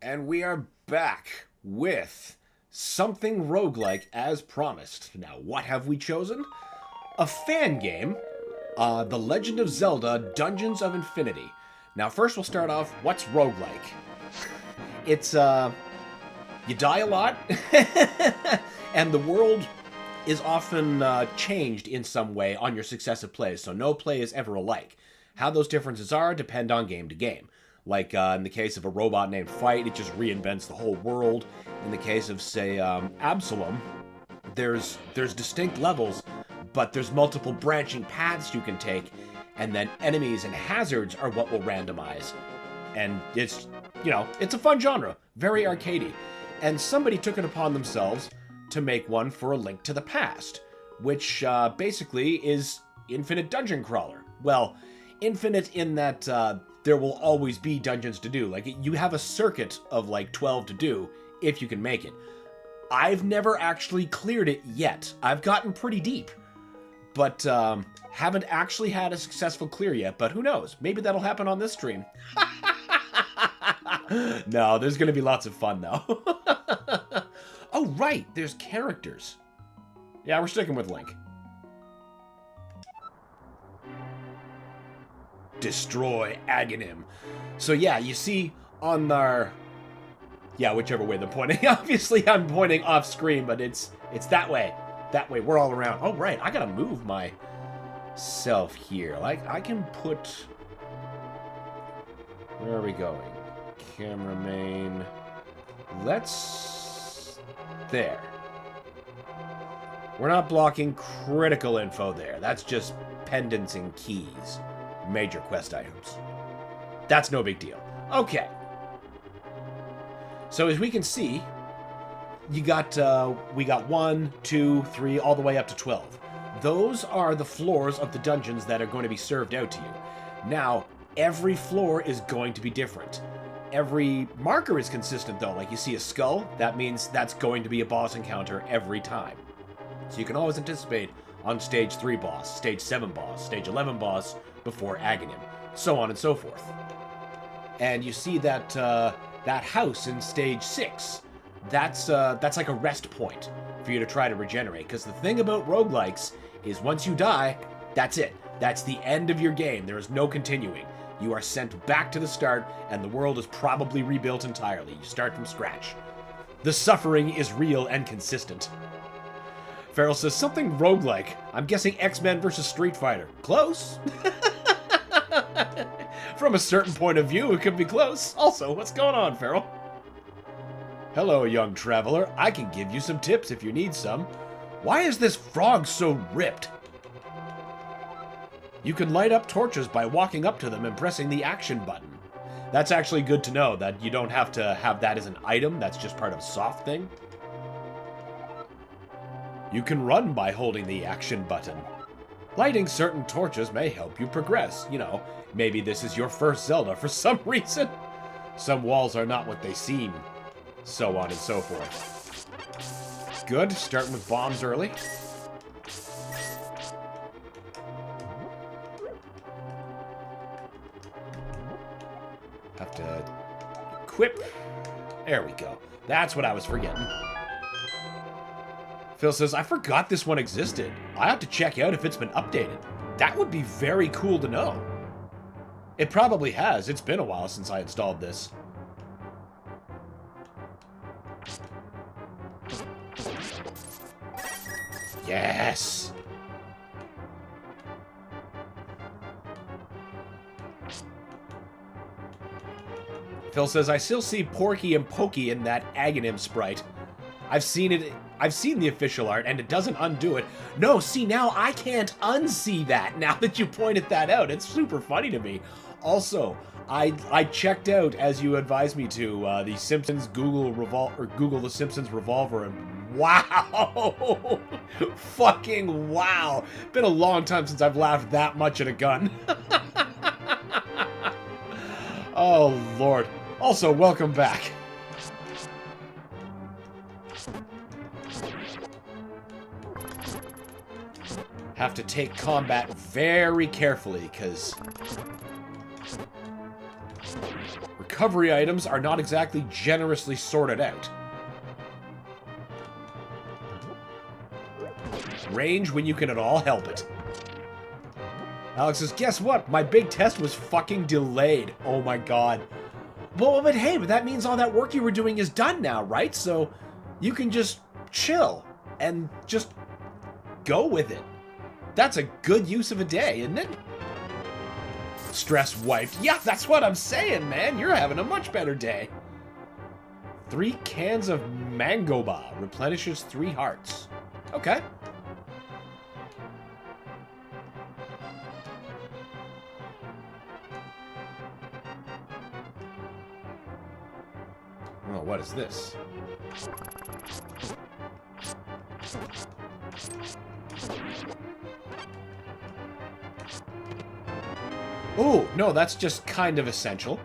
And we are back with something roguelike as promised. Now, what have we chosen? A fan game, The Legend of Zelda Dungeons of Infinity. Now, first we'll start off, what's roguelike? It's, you die a lot, and the world is often changed in some way on your successive plays, so no play is ever alike. How those differences are depend on game to game. Like in the case of a robot named Fight, it just reinvents the whole world. In the case of, say, Absalom, there's distinct levels, but there's multiple branching paths you can take, and then enemies and hazards are what will randomize. And it's, you know, it's a fun genre, very arcadey. And somebody took it upon themselves to make one for A Link to the Past, which basically is infinite dungeon crawler. Well, infinite in that there will always be dungeons to do. Like, you have a circuit of like 12 to do if you can make it. I've never actually cleared it yet. I've gotten pretty deep, but haven't actually had a successful clear yet, but who knows? Maybe that'll happen on this stream. No, there's gonna be lots of fun though. Oh right, there's characters. Yeah, we're sticking with Link. Destroy Aganhim. So yeah, you see on our... Yeah, whichever way they're pointing. Obviously, I'm pointing off screen, but it's that way. That way, we're all around. Oh, right, I gotta move myself here. Like, I can put... Where are we going? Camera main. Let's... There. We're not blocking critical info there. That's just pendants and keys. Major quest items. That's no big deal. Okay. So as we can see, we got 1, 2, 3, all the way up to 12. Those are the floors of the dungeons that are going to be served out to you. Now, every floor is going to be different. Every marker is consistent though. Like you see a skull, that means that's going to be a boss encounter every time. So you can always anticipate on stage 3 boss, stage 7 boss, stage 11 boss, before Aganhim, so on and so forth. And you see that that house in stage 6, that's like a rest point for you to try to regenerate. Because the thing about roguelikes is once you die, that's it. That's the end of your game. There is no continuing. You are sent back to the start, and the world is probably rebuilt entirely. You start from scratch. The suffering is real and consistent. Farrell says, something roguelike. I'm guessing X-Men versus Street Fighter. Close. From a certain point of view, it could be close. Also, what's going on, Farrell? Hello, young traveler. I can give you some tips if you need some. Why is this frog so ripped? You can light up torches by walking up to them and pressing the action button. That's actually good to know, that you don't have to have that as an item. That's just part of a soft thing. You can run by holding the action button. Lighting certain torches may help you progress. You know, maybe this is your first Zelda for some reason. Some walls are not what they seem. So on and so forth. Good, starting with bombs early. Have to equip. There we go. That's what I was forgetting. Phil says, I forgot this one existed. I have to check out if it's been updated. That would be very cool to know. It probably has. It's been a while since I installed this. Yes! Phil says, I still see Porky and Pokey in that Aganhim sprite. I've seen the official art, and it doesn't undo it. No, see, now I can't unsee that, now that you pointed that out. It's super funny to me. Also, I checked out, as you advised me to, the Simpsons Google The Simpsons Revolver, and wow! Fucking wow! Been a long time since I've laughed that much at a gun. Oh, Lord. Also, welcome back. Have to take combat very carefully, because we're recovery items are not exactly generously sorted out. Range when you can at all help it. Alex says, guess what? My big test was fucking delayed. Oh my god. Well, but hey, but that means all that work you were doing is done now, right? So you can just chill and just go with it. That's a good use of a day, isn't it? Stress wiped. Yeah, that's what I'm saying, man. You're having a much better day. 3 cans of Mangoba replenishes 3 hearts. Okay. Oh, what is this? Oh, no, that's just kind of essential.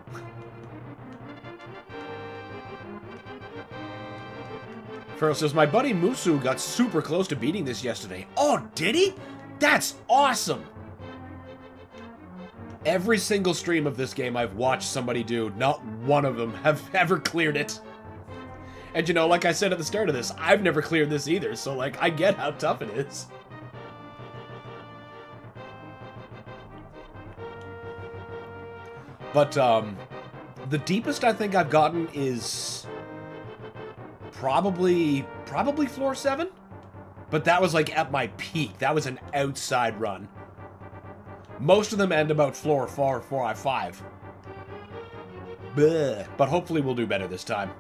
Furl says, my buddy Musu got super close to beating this yesterday. Oh, did he? That's awesome! Every single stream of this game I've watched somebody do, not one of them have ever cleared it. And you know, like I said at the start of this, I've never cleared this either, so like, I get how tough it is. But, the deepest I think I've gotten is probably floor 7? But that was like at my peak. That was an outside run. Most of them end about floor 4 or 5. Bleh. But hopefully we'll do better this time.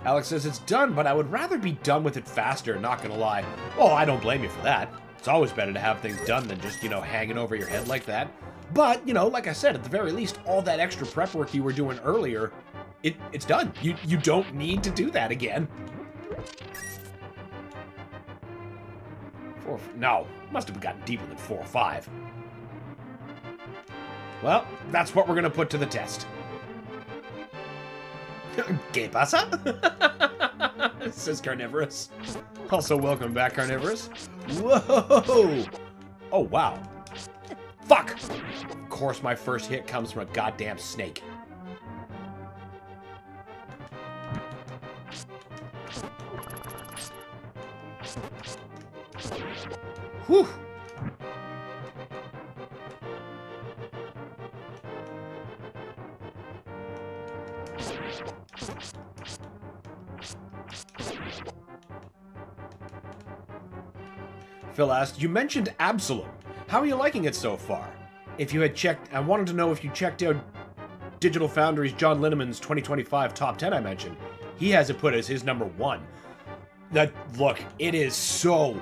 Alex says it's done, but I would rather be done with it faster, not gonna lie. Oh, I don't blame you for that. It's always better to have things done than just, you know, hanging over your head like that. But, you know, like I said, at the very least, all that extra prep work you were doing earlier, it's done. You don't need to do that again. No, must have gotten deeper than 4 or 5. Well, that's what we're gonna put to the test. ¿Qué pasa? Says Carnivorous. Also, welcome back, Carnivorous. Whoa! Oh, wow. Fuck! Of course, my first hit comes from a goddamn snake. Whew! Phil asked, you mentioned Absalom. How are you liking it so far? If you had checked, I wanted to know if you checked out Digital Foundry's John Linneman's 2025 top 10 I mentioned. He has it put as his number 1. Look, it is so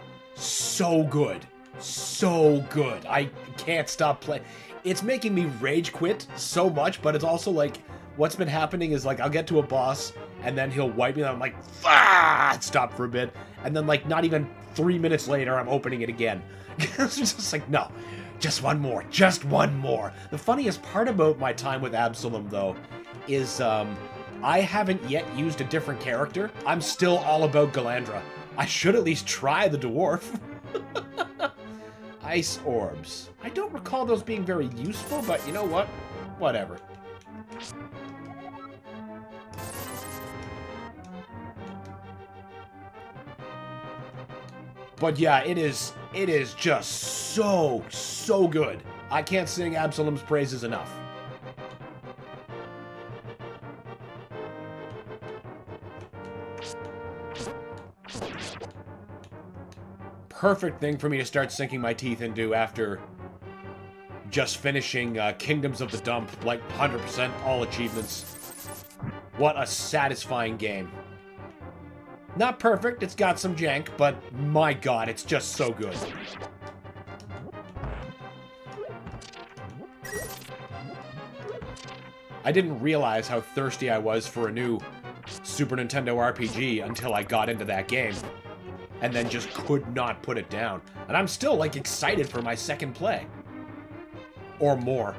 good. So good. I can't stop playing. It's making me rage quit so much, but it's also like, what's been happening is like, I'll get to a boss, and then he'll wipe me, and I'm like, ah! Stop for a bit, and then like, not even 3 minutes later, I'm opening it again. It's just like, no, just one more, just one more. The funniest part about my time with Absalom, though, is I haven't yet used a different character. I'm still all about Galandra. I should at least try the dwarf. Ice orbs. I don't recall those being very useful, but you know what? Whatever. But yeah, it is just so good. I can't sing Absalom's praises enough. Perfect thing for me to start sinking my teeth into after just finishing Kingdoms of the Dump, like 100% all achievements. What a satisfying game. Not perfect, it's got some jank, but my god, it's just so good. I didn't realize how thirsty I was for a new Super Nintendo RPG until I got into that game. And then just could not put it down. And I'm still, like, excited for my second play. Or more.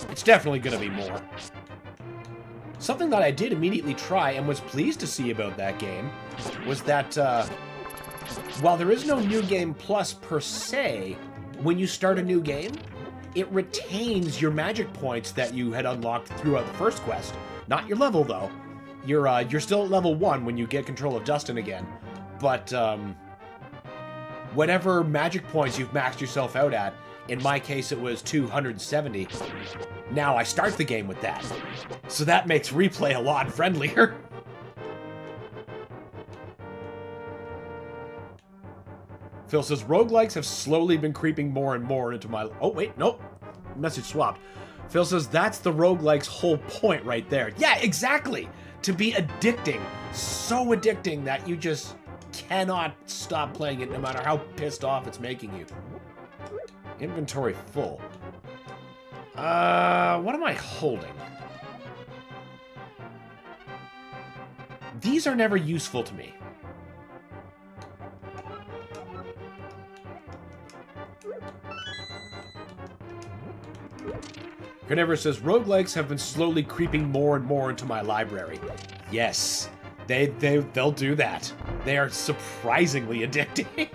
It's definitely gonna be more. Something that I did immediately try and was pleased to see about that game was that, while there is no New Game Plus per se, when you start a new game, it retains your magic points that you had unlocked throughout the first quest. Not your level, though. You're still at level 1 when you get control of Dustin again. But, whatever magic points you've maxed yourself out at, in my case it was 270, now I start the game with that. So that makes replay a lot friendlier. Phil says, roguelikes have slowly been creeping more and more into my... Oh, wait, nope. Message swapped. Phil says, that's the roguelike's whole point right there. Yeah, exactly! To be addicting. So addicting that you just cannot stop playing it no matter how pissed off it's making you. Inventory full. What am I holding? These are never useful to me. Carnivore says, roguelikes have been slowly creeping more and more into my library. Yes, they'll do that. They are surprisingly addicting.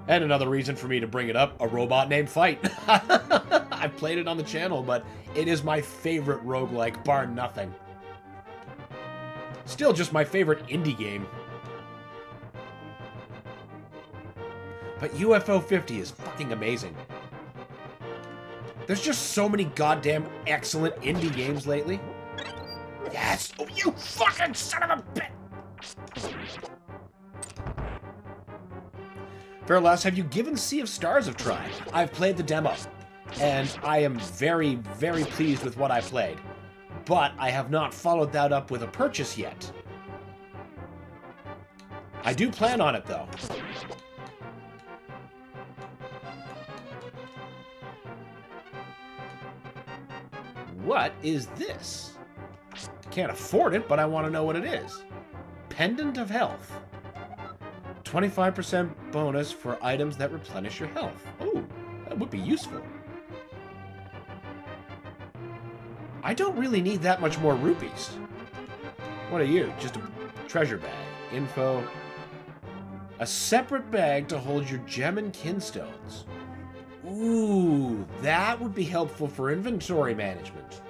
And another reason for me to bring it up, a robot named Fight. I've played it on the channel, but it is my favorite roguelike, bar nothing. Still just my favorite indie game. But UFO 50 is fucking amazing. There's just so many goddamn excellent indie games lately. Yes! Oh, you fucking son of a bitch! Fairless, have you given Sea of Stars a try? I've played the demo, and I am very, very pleased with what I played. But I have not followed that up with a purchase yet. I do plan on it, though. What is this? Can't afford it, but I want to know what it is. Pendant of Health. 25% bonus for items that replenish your health. Oh, that would be useful. I don't really need that much more rupees. What are you? Just a treasure bag. Info. A separate bag to hold your gem and kinstones. Ooh, that would be helpful for inventory management.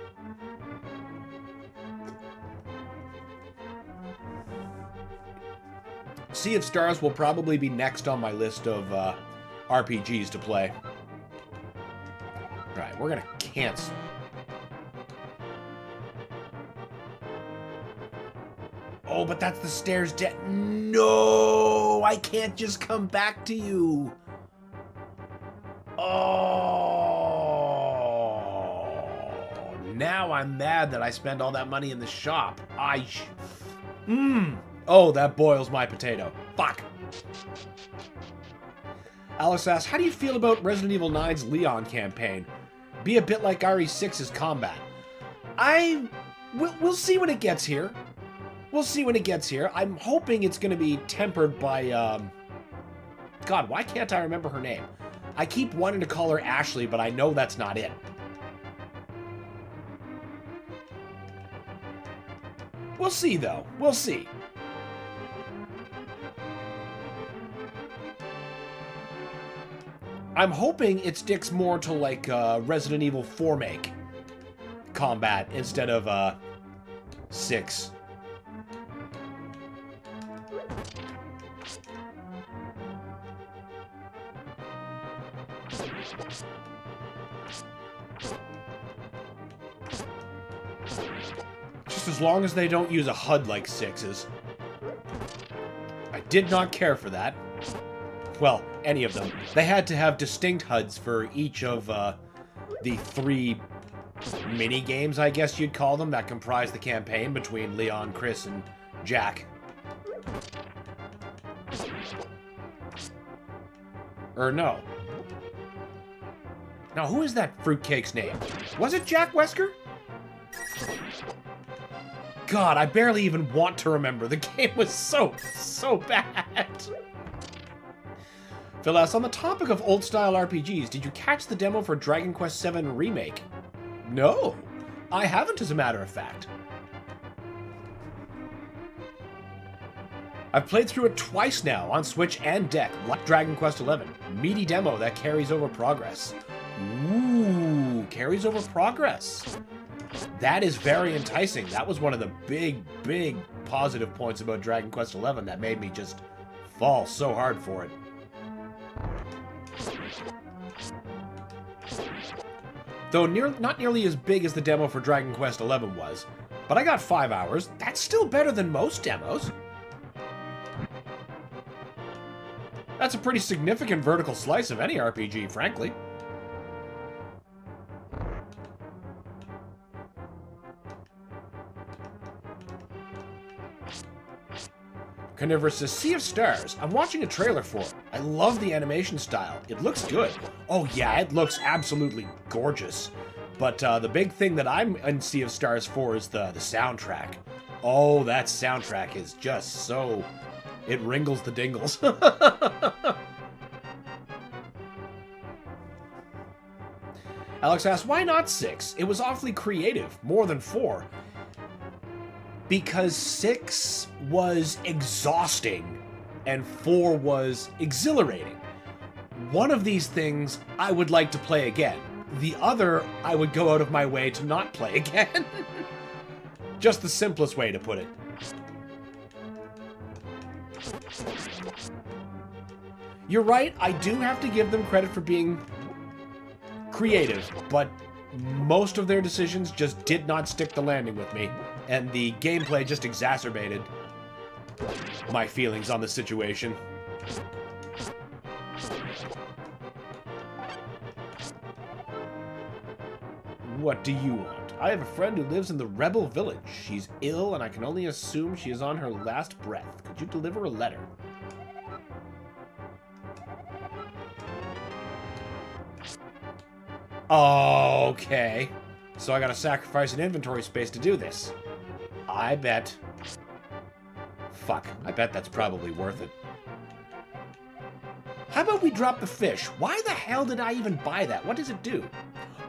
Sea of Stars will probably be next on my list of RPGs to play. Right, we're gonna cancel. Oh, but that's the stairs debt. No, I can't just come back to you. Oh, now I'm mad that I spent all that money in the shop. Oh, that boils my potato. Fuck. Alice asks, how do you feel about Resident Evil 9's Leon campaign? Be a bit like RE6's combat. We'll see when it gets here. We'll see when it gets here. I'm hoping it's going to be tempered by, God, why can't I remember her name? I keep wanting to call her Ashley, but I know that's not it. We'll see, though. We'll see. I'm hoping it sticks more to, like, Resident Evil 4 make combat instead of, 6. Just as long as they don't use a HUD like 6's. I did not care for that. Well, any of them. They had to have distinct HUDs for each of the 3 mini-games, I guess you'd call them, that comprise the campaign between Leon, Chris, and Jack. Or no. Now, who is that fruitcake's name? Was it Jack Wesker? God, I barely even want to remember. The game was so bad. Phyllis, on the topic of old-style RPGs, did you catch the demo for Dragon Quest VII Remake? No, I haven't, as a matter of fact. I've played through it twice now, on Switch and deck, like Dragon Quest XI. Meaty demo that carries over progress. Ooh, carries over progress. That is very enticing. That was one of the big, big positive points about Dragon Quest XI that made me just fall so hard for it. Though not nearly as big as the demo for Dragon Quest XI was, but I got 5 hours. That's still better than most demos. That's a pretty significant vertical slice of any RPG, frankly. Carnivorous says, Sea of Stars. I'm watching a trailer for it. I love the animation style. It looks good. Oh yeah, it looks absolutely gorgeous. But the big thing that I'm in Sea of Stars for is the soundtrack. Oh, that soundtrack is just so... It wringles the dingles. Alex asks, why not 6? It was awfully creative, more than 4. Because 6 was exhausting and 4 was exhilarating. One of these things I would like to play again. The other I would go out of my way to not play again. Just the simplest way to put it. You're right, I do have to give them credit for being creative, but most of their decisions just did not stick the landing with me, and the gameplay just exacerbated my feelings on the situation. What do you want? I have a friend who lives in the Rebel Village. She's ill, and I can only assume she is on her last breath. Could you deliver a letter? Okay. So I gotta sacrifice an inventory space to do this. I bet. Fuck. I bet that's probably worth it. How about we drop the fish? Why the hell did I even buy that? What does it do?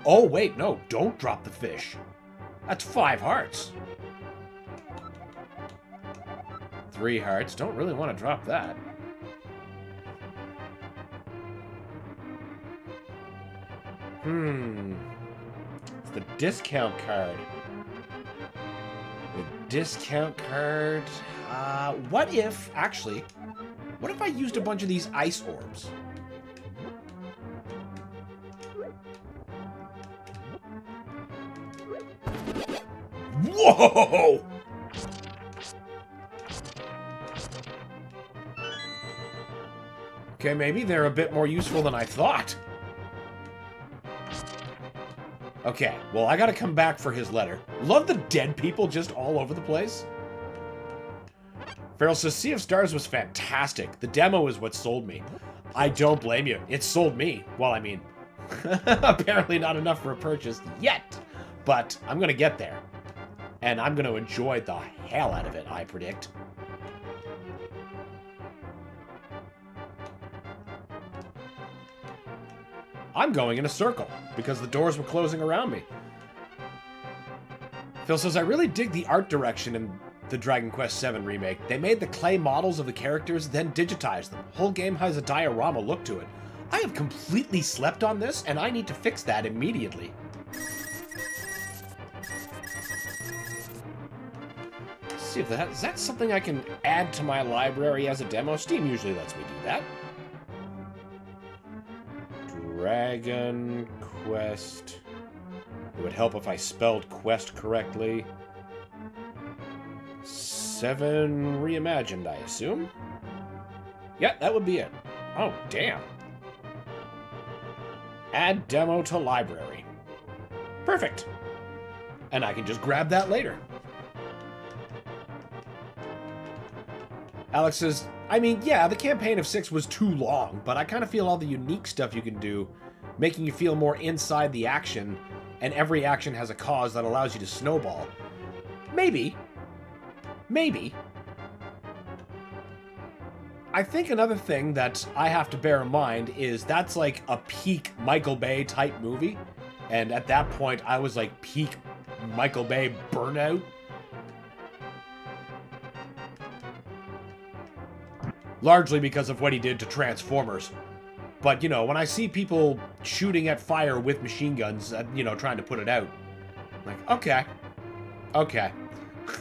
Oh, wait, no. Don't drop the fish. That's 5 hearts. 3 hearts. Don't really want to drop that. It's the discount card. The discount card. What if, actually, what if I used a bunch of these ice orbs? Whoa! Okay, maybe they're a bit more useful than I thought. Okay, well, I gotta come back for his letter. Love the dead people just all over the place. Farrell says, Sea of Stars was fantastic. The demo is what sold me. I don't blame you. It sold me. Well, I mean, apparently not enough for a purchase yet. But I'm gonna get there. And I'm gonna enjoy the hell out of it, I predict. I'm going in a circle, because the doors were closing around me. Phil says, I really dig the art direction in the Dragon Quest VII remake. They made the clay models of the characters, then digitized them. Whole game has a diorama look to it. I have completely slept on this, and I need to fix that immediately. Let's see if is that something I can add to my library as a demo? Steam usually lets me do that. Dragon Quest. It would help if I spelled quest correctly. 7 reimagined, I assume. Yeah, that would be it. Oh, damn. Add demo to library. Perfect. And I can just grab that later. Alex says, I mean, yeah, the campaign of 6 was too long, but I kind of feel all the unique stuff you can do, making you feel more inside the action, and every action has a cause that allows you to snowball. Maybe. Maybe. I think another thing that I have to bear in mind is that's like a peak Michael Bay type movie. And at that point, I was like peak Michael Bay burnout. Largely because of what he did to Transformers. But, you know, when I see people shooting at fire with machine guns, you know, trying to put it out, I'm like, okay. Okay.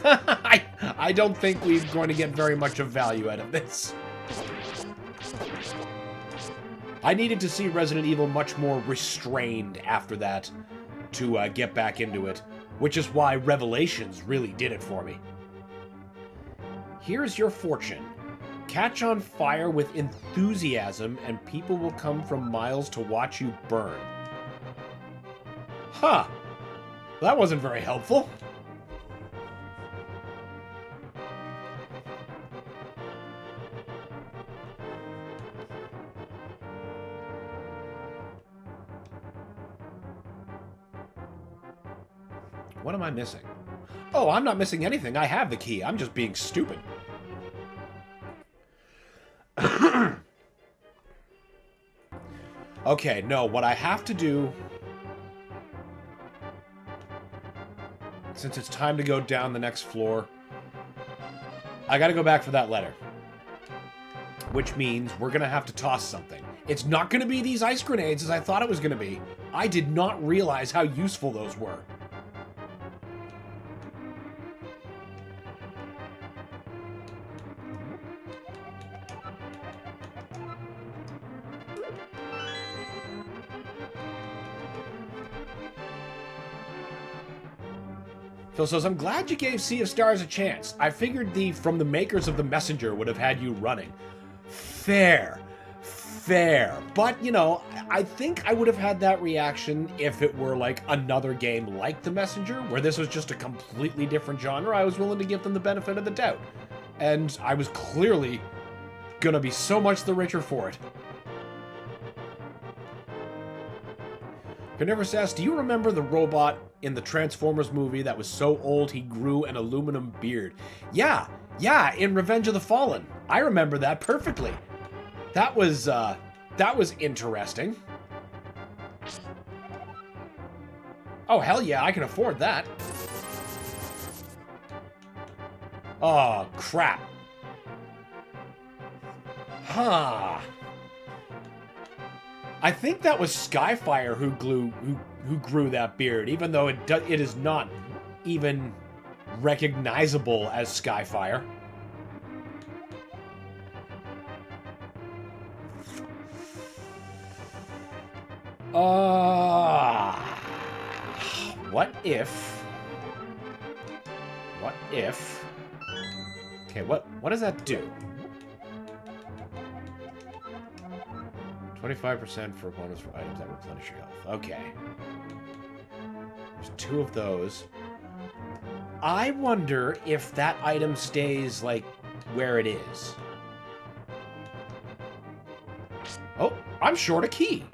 I don't think we're going to get very much of value out of this. I needed to see Resident Evil much more restrained after that to get back into it, which is why Revelations really did it for me. Here's your fortune. Catch on fire with enthusiasm and people will come from miles to watch you burn. Huh. That wasn't very helpful. What am I missing? Oh, I'm not missing anything. I have the key. I'm just being stupid. Okay, no, what I have to do... Since it's time to go down the next floor, I gotta go back for that letter. Which means we're gonna have to toss something. It's not gonna be these ice grenades as I thought it was gonna be. I did not realize how useful those were. Phil says, I'm glad you gave Sea of Stars a chance. I figured from the makers of The Messenger would have had you running. Fair. Fair. But, you know, I think I would have had that reaction if it were like another game like The Messenger, where this was just a completely different genre. I was willing to give them the benefit of the doubt. And I was clearly gonna be so much the richer for it. Carnivorous asks, do you remember the robot in the Transformers movie that was so old he grew an aluminum beard? Yeah, in Revenge of the Fallen. I remember that perfectly. That was interesting. Oh, hell yeah, I can afford that. Oh, crap. Huh. I think that was Skyfire who grew that beard, even though it is not even recognizable as Skyfire. What if? Okay, what does that do? 25% for bonus for items that replenish your health. Okay. There's 2 of those. I wonder if that item stays, like, where it is. Oh, I'm short a key.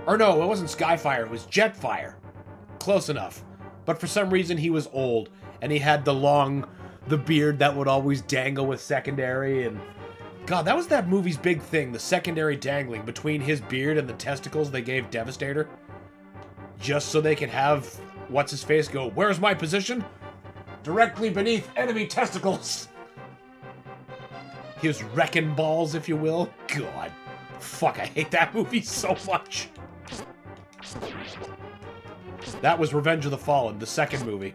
Or no, it wasn't Skyfire, it was Jetfire. Close enough. But for some reason he was old, and he had the beard that would always dangle with secondary, and God, that was that movie's big thing, the secondary dangling between his beard and the testicles they gave Devastator. Just so they could have what's-his-face go, where's my position? Directly beneath enemy testicles. His wrecking balls, if you will. God. Fuck, I hate that movie so much. That was Revenge of the Fallen, the second movie.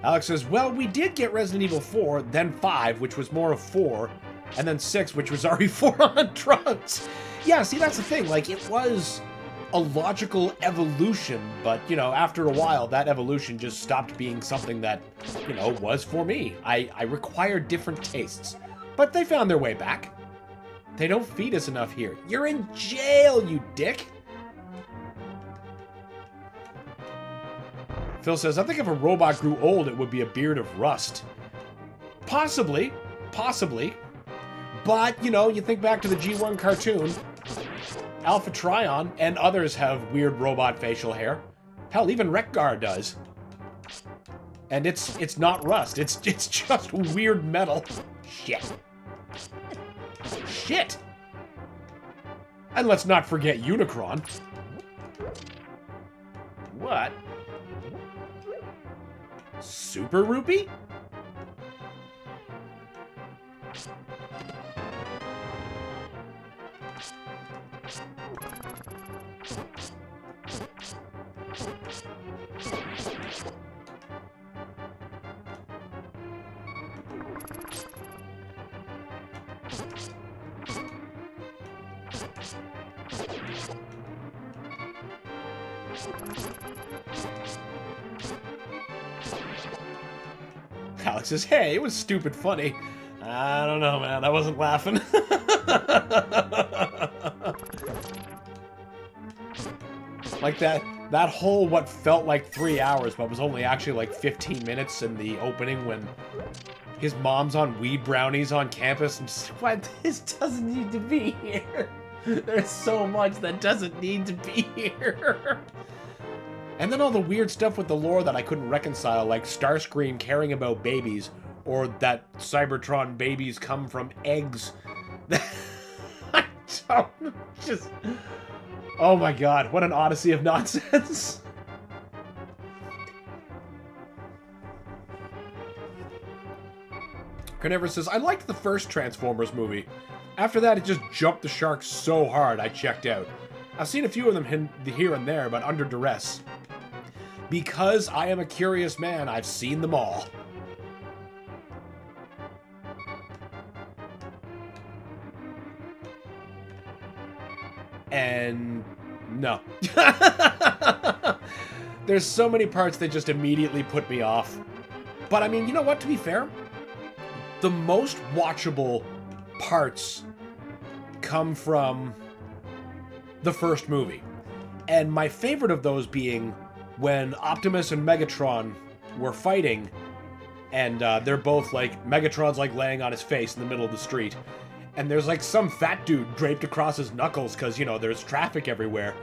Alex says, well, we did get Resident Evil 4, then 5, which was more of 4, and then 6, which was RE4 on drugs. Yeah, see, that's the thing. Like, it was a logical evolution, but, you know, after a while, that evolution just stopped being something that, you know, was for me. I required different tastes. But they found their way back. They don't feed us enough here. You're in jail, you dick! Phil says, I think if a robot grew old, it would be a beard of rust. Possibly. Possibly. But, you know, you think back to the G1 cartoon, Alpha Trion and others have weird robot facial hair. Hell, even Wreck-Gar does. And it's not rust. It's just weird metal. Shit. Shit. And let's not forget Unicron. What? Super Rupee? Alex says, hey, it was stupid funny. I don't know, man. I wasn't laughing. Like that whole what felt like 3 hours, but was only actually like 15 minutes in the opening when his mom's on weed brownies on campus and just, what? This doesn't need to be here. There's so much that doesn't need to be here. And then all the weird stuff with the lore that I couldn't reconcile, like Starscream caring about babies, or that Cybertron babies come from eggs. I don't just... Oh my god, what an odyssey of nonsense. Carnivorous says, I liked the first Transformers movie. After that, it just jumped the shark so hard I checked out. I've seen a few of them here and there, but under duress. Because I am a curious man, I've seen them all. And no. There's so many parts that just immediately put me off. But I mean, you know what, to be fair? The most watchable parts come from the first movie. And my favorite of those being when Optimus and Megatron were fighting, and they're both like, Megatron's like laying on his face in the middle of the street, and there's like some fat dude draped across his knuckles because, you know, there's traffic everywhere.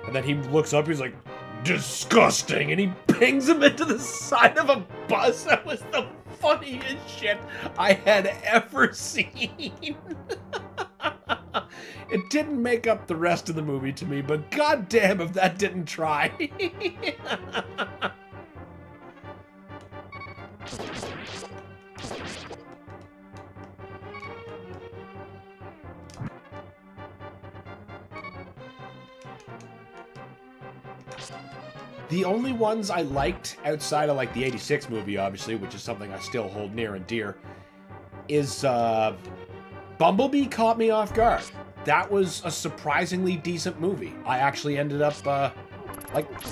And then he looks up, he's like, disgusting, and he pings him into the side of a bus. That was the funniest shit I had ever seen. It didn't make up the rest of the movie to me, but goddamn if that didn't try. The only ones I liked outside of like the 86 movie, obviously, which is something I still hold near and dear, is Bumblebee caught me off guard. That was a surprisingly decent movie. I actually ended up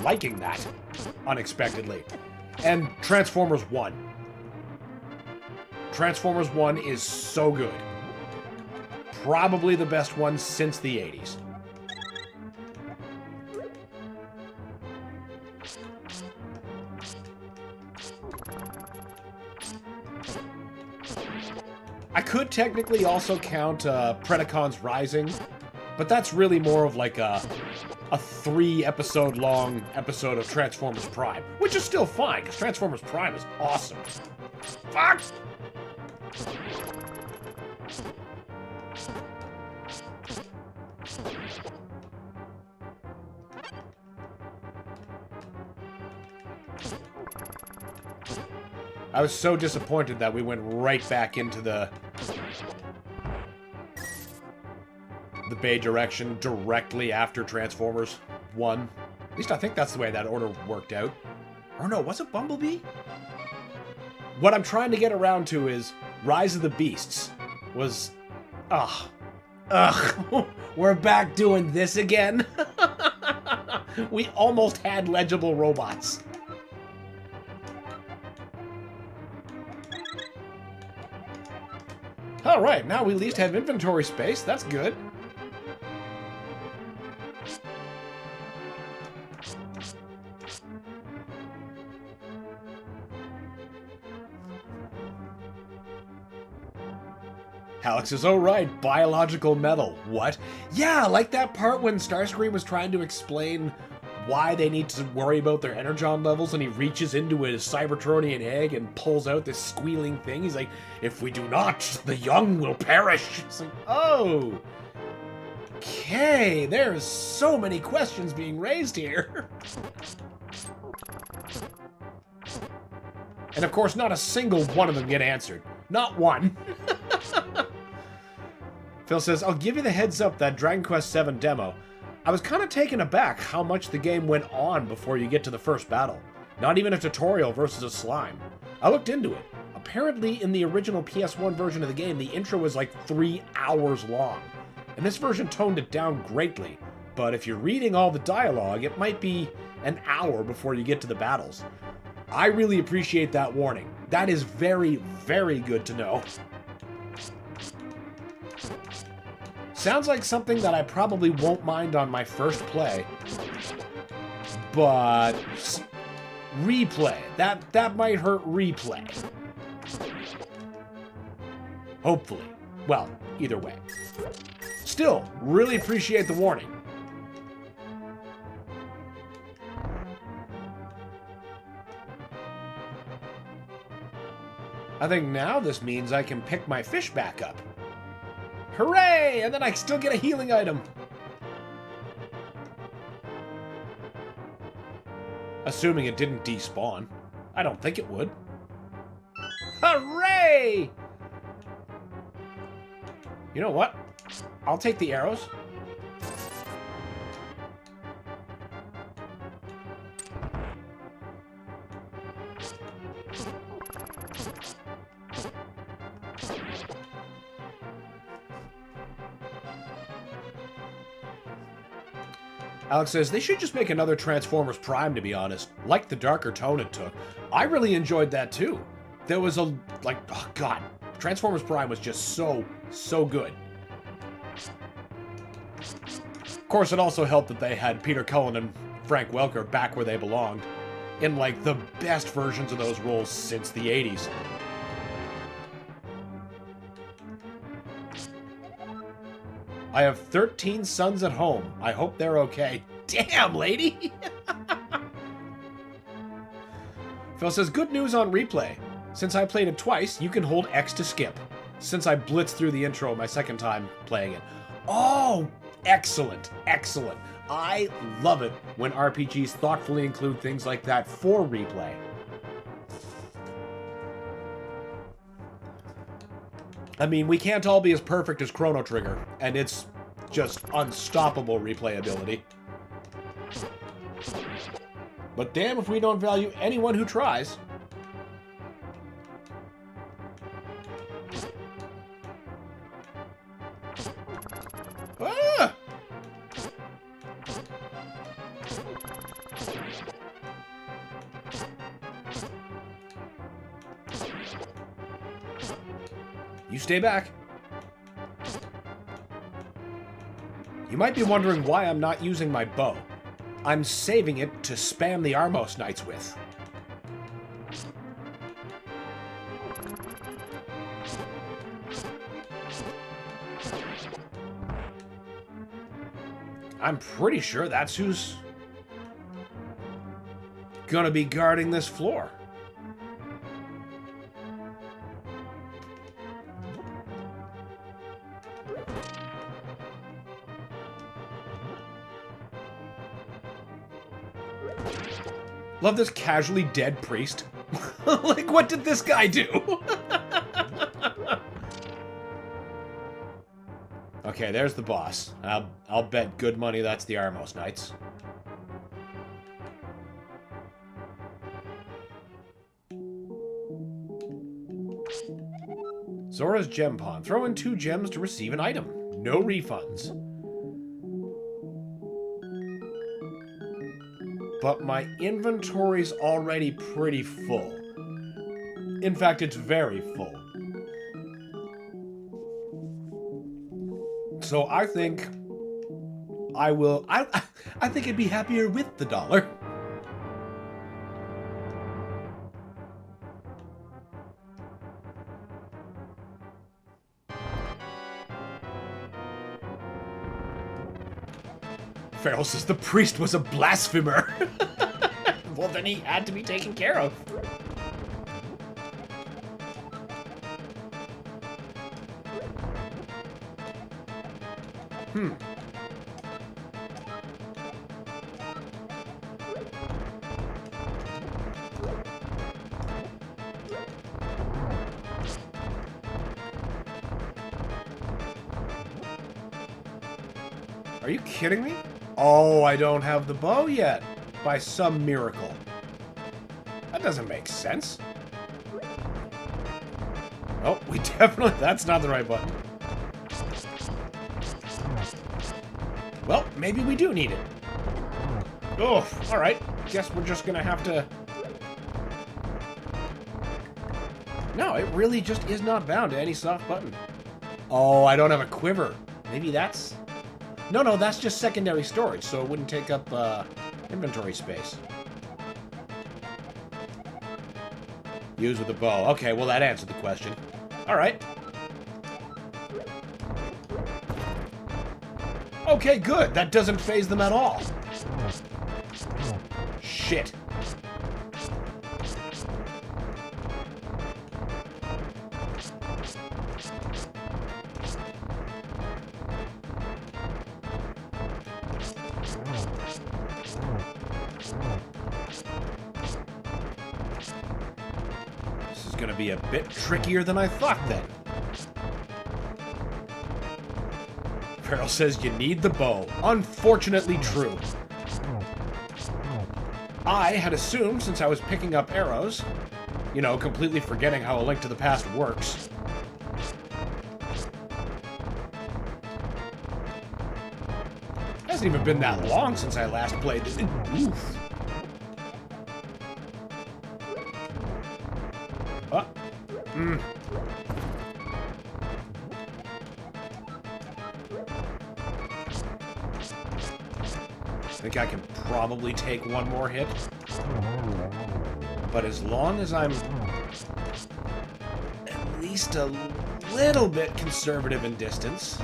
liking that unexpectedly. And Transformers 1. Transformers 1 is so good. Probably the best one since the 80s. I could technically also count Predacons Rising, but that's really more of like a 3-episode long episode of Transformers Prime, which is still fine, because Transformers Prime is awesome. Fuck! I was so disappointed that we went right back into the Bay direction directly after Transformers 1. At least I think that's the way that order worked out. Or no, was it Bumblebee? What I'm trying to get around to is Rise of the Beasts was... Ugh. We're back doing this again. We almost had legible robots. Alright, now we at least have inventory space. That's good. Alex is, oh right, biological metal. What? Yeah, like that part when Starscream was trying to explain why they need to worry about their energon levels, and he reaches into his Cybertronian egg and pulls out this squealing thing. He's like, if we do not, the young will perish. It's like, oh, okay, there's so many questions being raised here. And of course, not a single one of them get answered. Not one. Phil says, I'll give you the heads up that Dragon Quest VII demo. I was kind of taken aback how much the game went on before you get to the first battle. Not even a tutorial versus a slime. I looked into it. Apparently, in the original PS1 version of the game, the intro was like 3 hours long. And this version toned it down greatly. But if you're reading all the dialogue, it might be an hour before you get to the battles. I really appreciate that warning. That is very, very good to know. Sounds like something that I probably won't mind on my first play. But replay. That might hurt replay. Hopefully. Well, either way. Still, really appreciate the warning. I think now this means I can pick my fish back up. Hooray! And then I still get a healing item. Assuming it didn't despawn. I don't think it would. Hooray! You know what? I'll take the arrows. Alex says, they should just make another Transformers Prime, to be honest. Like the darker tone it took. I really enjoyed that, too. There was a, like, oh god. Transformers Prime was just so good. Of course, it also helped that they had Peter Cullen and Frank Welker back where they belonged. In, like, the best versions of those roles since the 80s. I have 13 sons at home. I hope they're okay. Damn, lady! Phil says, good news on replay. Since I played it twice, you can hold X to skip. Since I blitzed through the intro my second time playing it. Oh, excellent, excellent. I love it when RPGs thoughtfully include things like that for replay. I mean, we can't all be as perfect as Chrono Trigger, and it's just unstoppable replayability. But damn if we don't value anyone who tries. Ah! You stay back. You might be wondering why I'm not using my bow. I'm saving it to spam the Armos Knights with. I'm pretty sure that's who's gonna be guarding this floor. Love this casually dead priest. Like, what did this guy do? Okay, there's the boss. I'll bet good money that's the Armos Knights. Zora's Gem Pawn. Throw in 2 gems to receive an item. No refunds. But my inventory's already pretty full. In fact, it's very full. So I think I will... I think I'd be happier with the dollar. Farrell says the priest was a blasphemer. Well, then he had to be taken care of. Are you kidding me? Oh, I don't have the bow yet. By some miracle. That doesn't make sense. Oh, we definitely... That's not the right button. Well, maybe we do need it. Oh, alright. Guess we're just gonna have to... No, it really just is not bound to any soft button. Oh, I don't have a quiver. Maybe that's... No, that's just secondary storage, so it wouldn't take up inventory space. Use with the bow. Okay, well, that answered the question. Alright. Okay, good. That doesn't faze them at all. Shit. This is gonna be a bit trickier than I thought then. Farrell says you need the bow. Unfortunately true. I had assumed, since I was picking up arrows, you know, completely forgetting how A Link to the Past works. It hasn't even been that long since I last played this. Oof. I think I can probably take one more hit. But as long as I'm at least a little bit conservative in distance.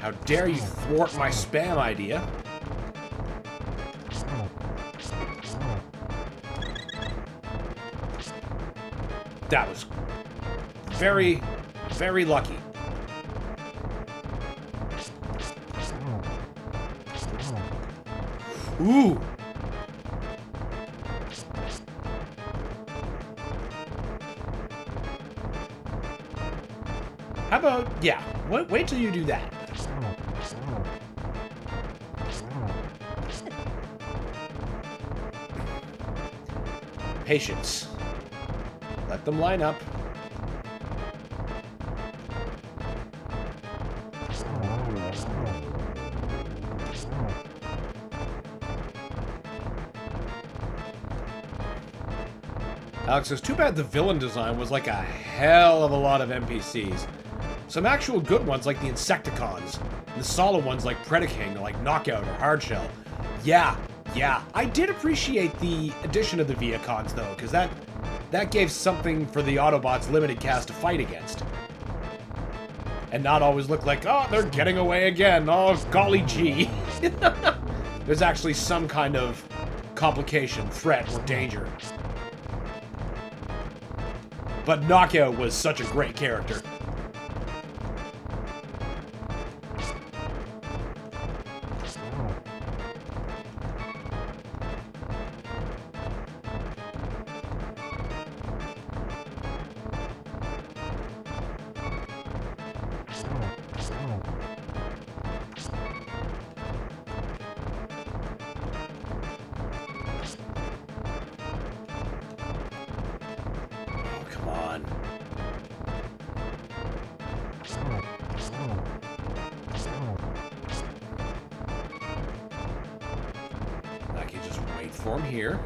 How dare you thwart my spam idea? That was very, very lucky. Ooh. How about, yeah, wait till you do that. Patience. Let them line up. Alex says, too bad the villain design was like a hell of a lot of NPCs. Some actual good ones like the Insecticons, and the solid ones like Predaking, or like Knockout or Hardshell. Yeah. I did appreciate the addition of the Viacons though, because that gave something for the Autobots limited cast to fight against. And not always look like, oh, they're getting away again, oh, golly gee. There's actually some kind of complication, threat, or danger. But Knockout was such a great character. Form here.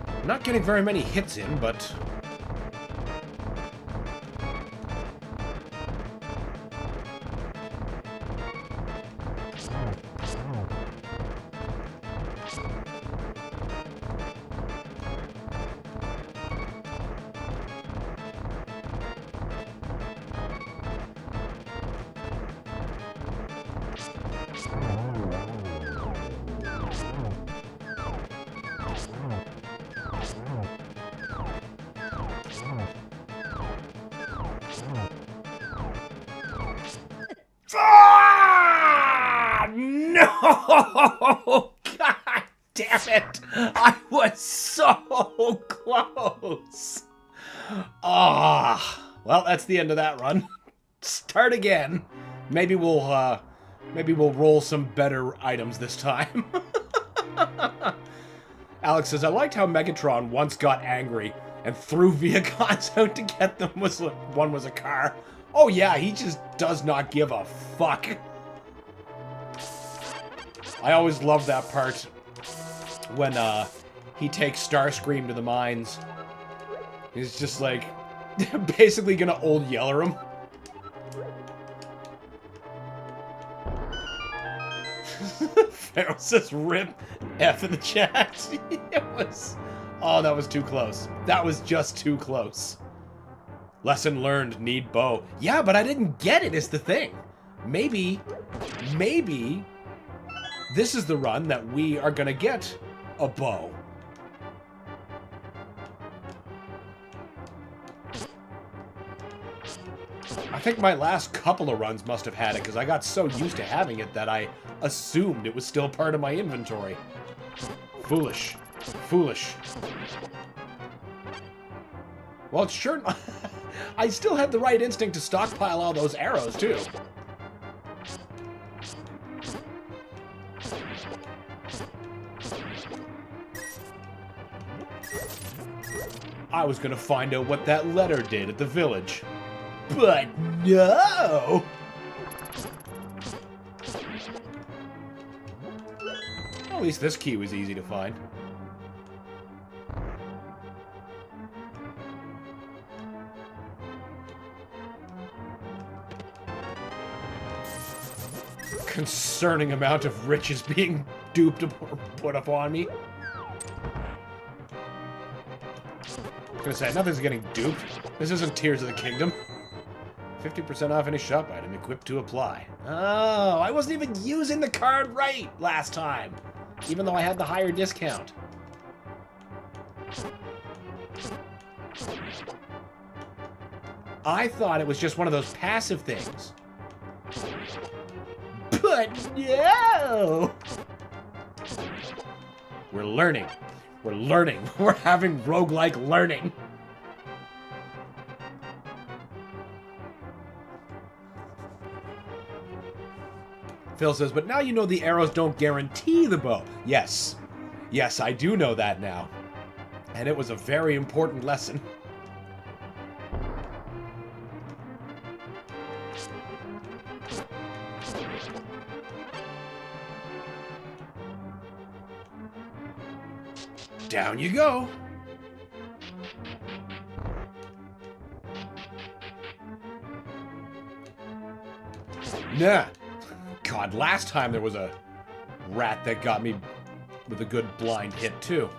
I'm not getting very many hits in, but Oh, God damn it. I was so close. Ah, well, that's the end of that run. Start again. Maybe we'll roll some better items this time. Alex says, I liked how Megatron once got angry and threw Viacons out to get them. One was a car. Oh yeah, he just does not give a fuck. I always love that part when he takes Starscream to the mines. He's just like basically gonna old yeller him. Pharaoh says rip F in the chat. It was... Oh, that was too close. That was just too close. Lesson learned, need bow. Yeah, but I didn't get it is the thing. Maybe this is the run that we are gonna get a bow. I think my last couple of runs must have had it because I got so used to having it that I assumed it was still part of my inventory. Foolish. Foolish. Well, it's sure... I still had the right instinct to stockpile all those arrows, too. I was gonna find out what that letter did at the village. But no! Well, at least this key was easy to find. Concerning amount of riches being duped or put upon me. I was gonna say, nothing's getting duped. This isn't Tears of the Kingdom. 50% off any shop item equipped to apply. Oh, I wasn't even using the card right last time, even though I had the higher discount. I thought it was just one of those passive things. But no! We're learning. We're learning. We're having roguelike learning. Phil says, but now you know the arrows don't guarantee the bow. Yes. Yes, I do know that now. And it was a very important lesson. Down you go. Nah. God, last time there was a rat that got me with a good blind hit, too.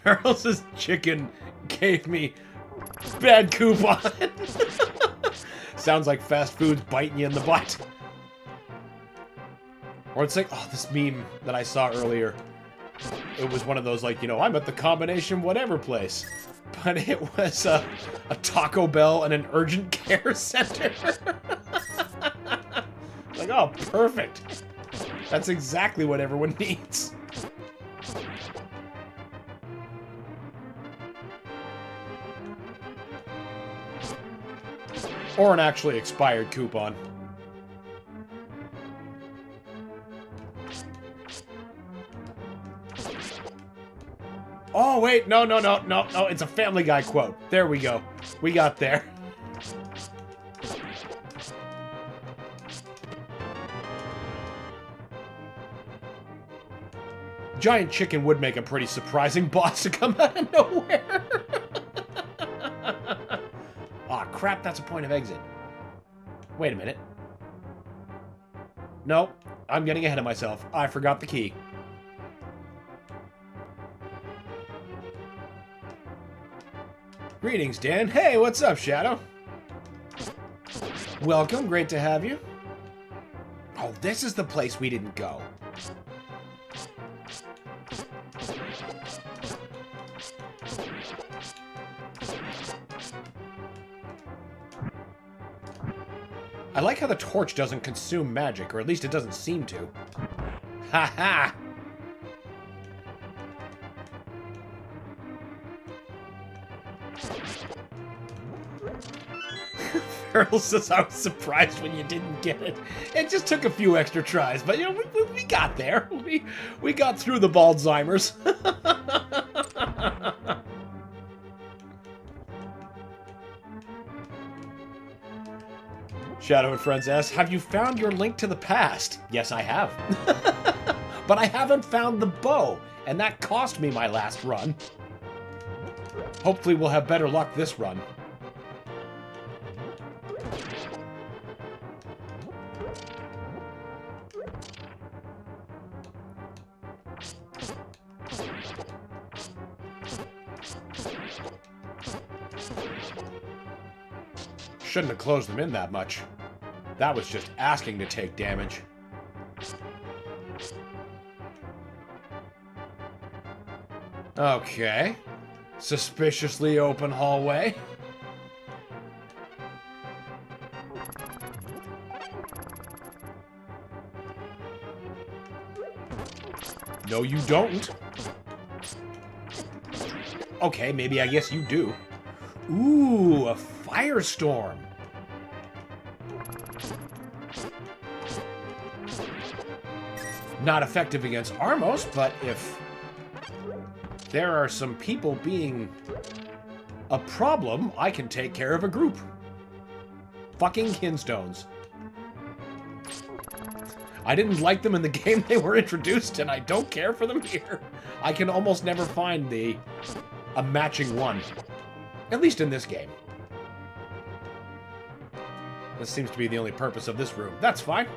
Charles's chicken gave me bad coupon. Sounds like fast food's biting you in the butt. Or it's like, oh, this meme that I saw earlier. It was one of those, like, you know, I'm at the combination whatever place. But it was a Taco Bell and an urgent care center. Like, oh, perfect. That's exactly what everyone needs. Or an actually expired coupon. Oh, wait, no, it's a Family Guy quote. There we go. We got there. Giant chicken would make a pretty surprising boss to come out of nowhere. Aw, crap, that's a point of exit. Wait a minute. No, I'm getting ahead of myself. I forgot the key. Greetings, Dan. Hey, what's up, Shadow? Welcome, great to have you. Oh, this is the place we didn't go. I like how the torch doesn't consume magic, or at least it doesn't seem to. Ha ha! Earl says I was surprised when you didn't get it. It just took a few extra tries, but you know, we got there. We got through the Baldheimers. Shadow and Friends asks, have you found your link to the past? Yes, I have. But I haven't found the bow, and that cost me my last run. Hopefully we'll have better luck this run. Shouldn't have closed them in that much. That was just asking to take damage. Okay. Suspiciously open hallway. No, you don't. Okay, maybe I guess you do. Ooh, a firestorm. Not effective against Armos, but if there are some people being a problem, I can take care of a group. Fucking kinstones. I didn't like them in the game they were introduced, and I don't care for them here. I can almost never find a matching one. At least in this game. This seems to be the only purpose of this room. That's fine.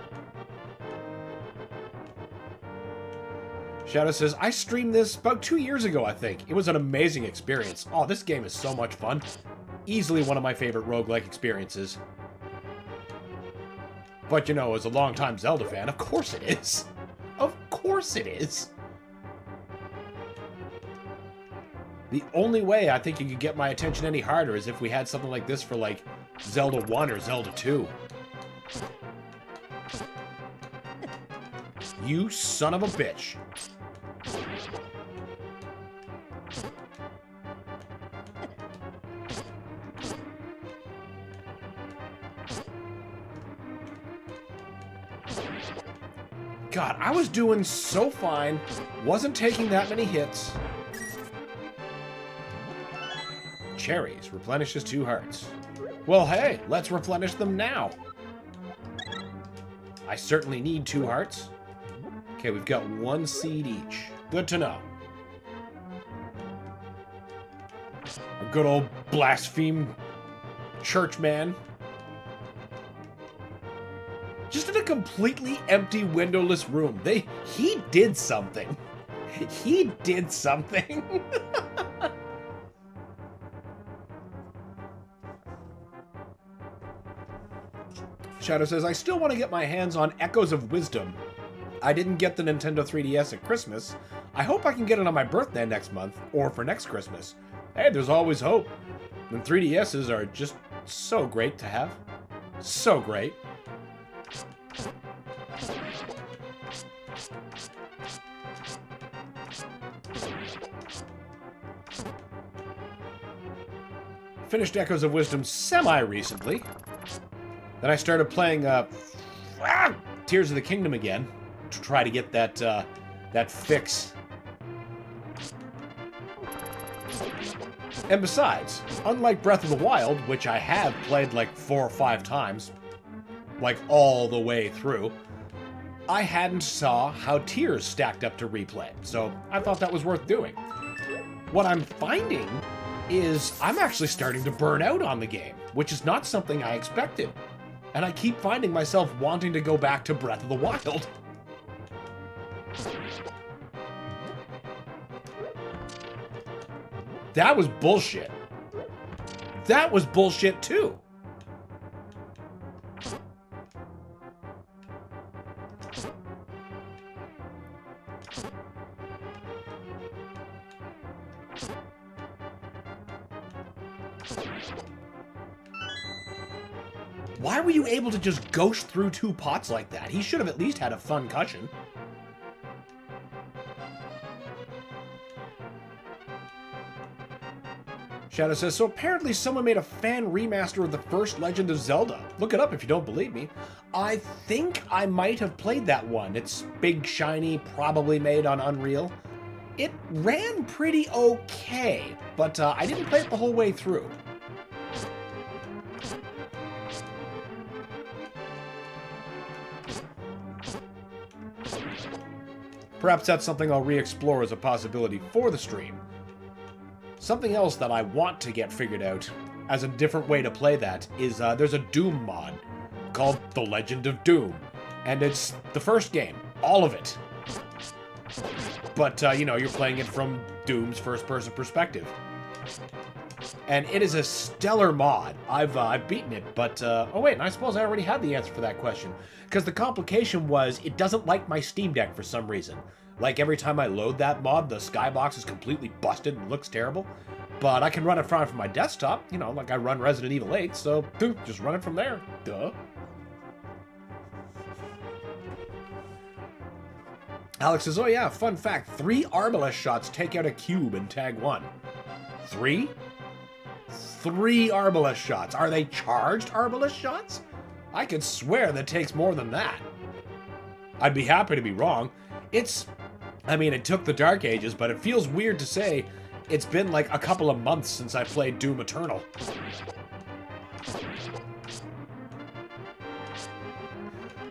Shadow says, I streamed this about 2 years ago, I think. It was an amazing experience. Oh, this game is so much fun. Easily one of my favorite roguelike experiences. But, you know, as a longtime Zelda fan, of course it is. Of course it is. The only way I think you could get my attention any harder is if we had something like this for, like, Zelda 1 or Zelda 2. You son of a bitch. God, I was doing so fine. Wasn't taking that many hits. Cherries replenishes 2 hearts. Well, hey, let's replenish them now. I certainly need 2 hearts. Okay, we've got 1 seed each. Good to know. A good old blaspheme churchman. Just in a completely empty, windowless room. He did something. He did something. Shadow says, I still want to get my hands on Echoes of Wisdom. I didn't get the Nintendo 3DS at Christmas. I hope I can get it on my birthday next month, or for next Christmas. Hey, there's always hope. And 3DSs are just so great to have. So great. Finished Echoes of Wisdom semi-recently. Then I started playing Tears of the Kingdom again to try to get that fix. And besides, unlike Breath of the Wild, which I have played like 4 or 5 times, like all the way through, I hadn't saw how Tears stacked up to replay, so I thought that was worth doing. What I'm finding is I'm actually starting to burn out on the game, which is not something I expected. And I keep finding myself wanting to go back to Breath of the Wild. That was bullshit. That was bullshit too. Why were you able to just ghost through 2 pots like that? He should have at least had a fun cushion. Shadow says, so apparently someone made a fan remaster of the first Legend of Zelda. Look it up if you don't believe me. I think I might have played that one. It's big, shiny, probably made on Unreal. It ran pretty okay, but I didn't play it the whole way through. Perhaps that's something I'll re-explore as a possibility for the stream. Something else that I want to get figured out as a different way to play that is there's a Doom mod called The Legend of Doom. And it's the first game, all of it. But, you know, you're playing it from Doom's first-person perspective. And it is a stellar mod. I've beaten it, but... oh, wait, and I suppose I already had the answer for that question. Because the complication was, it doesn't like my Steam Deck for some reason. Like, every time I load that mod, the skybox is completely busted and looks terrible. But I can run it from my desktop, you know, like I run Resident Evil 8, so just run it from there. Duh. Alex says, oh yeah, fun fact, 3 Arbalest shots take out a cube in Tag 1. 3? 3 Arbalest shots. Are they charged Arbalest shots? I could swear that takes more than that. I'd be happy to be wrong. I mean, it took the Dark Ages, but it feels weird to say it's been like a couple of months since I played Doom Eternal.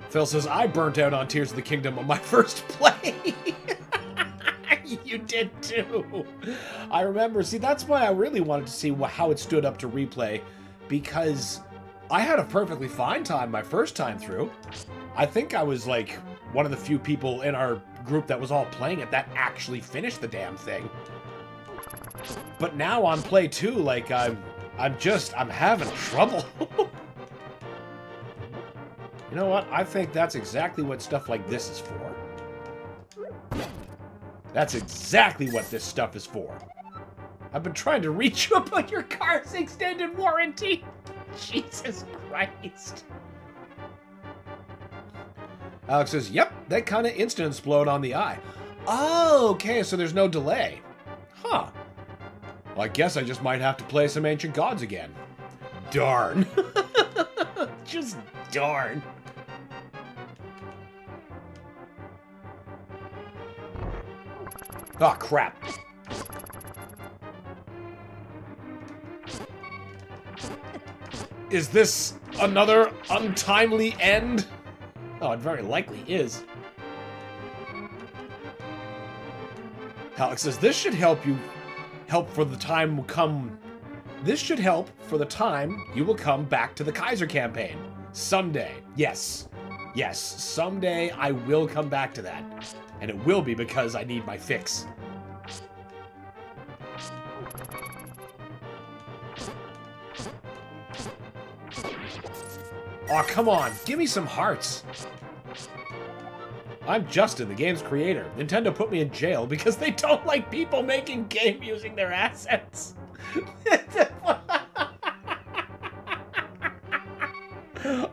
Phil says, I burnt out on Tears of the Kingdom on my first play. You did too. I remember, see, that's why I really wanted to see how it stood up to replay, because I had a perfectly fine time my first time through. I think I was like one of the few people in our group that was all playing it that actually finished the damn thing. But now on play 2, like I'm having trouble. You know what? I think that's exactly what stuff like this is for. That's exactly what this stuff is for. I've been trying to reach you about your car's extended warranty. Jesus Christ. Alex says, yep, that kind of instant explode on the eye. Oh, okay, so there's no delay. Huh. Well, I guess I just might have to play some Ancient Gods again. Darn. Just darn. Oh, crap. Is this another untimely end? Oh, it very likely is. Alex says, this should help for the time will come. This should help for the time you will come back to the Kaiser campaign. Someday. Yes. Yes, someday I will come back to that. And it will be because I need my fix. Aw, come on, give me some hearts. I'm Justin, the game's creator. Nintendo put me in jail because they don't like people making game using their assets.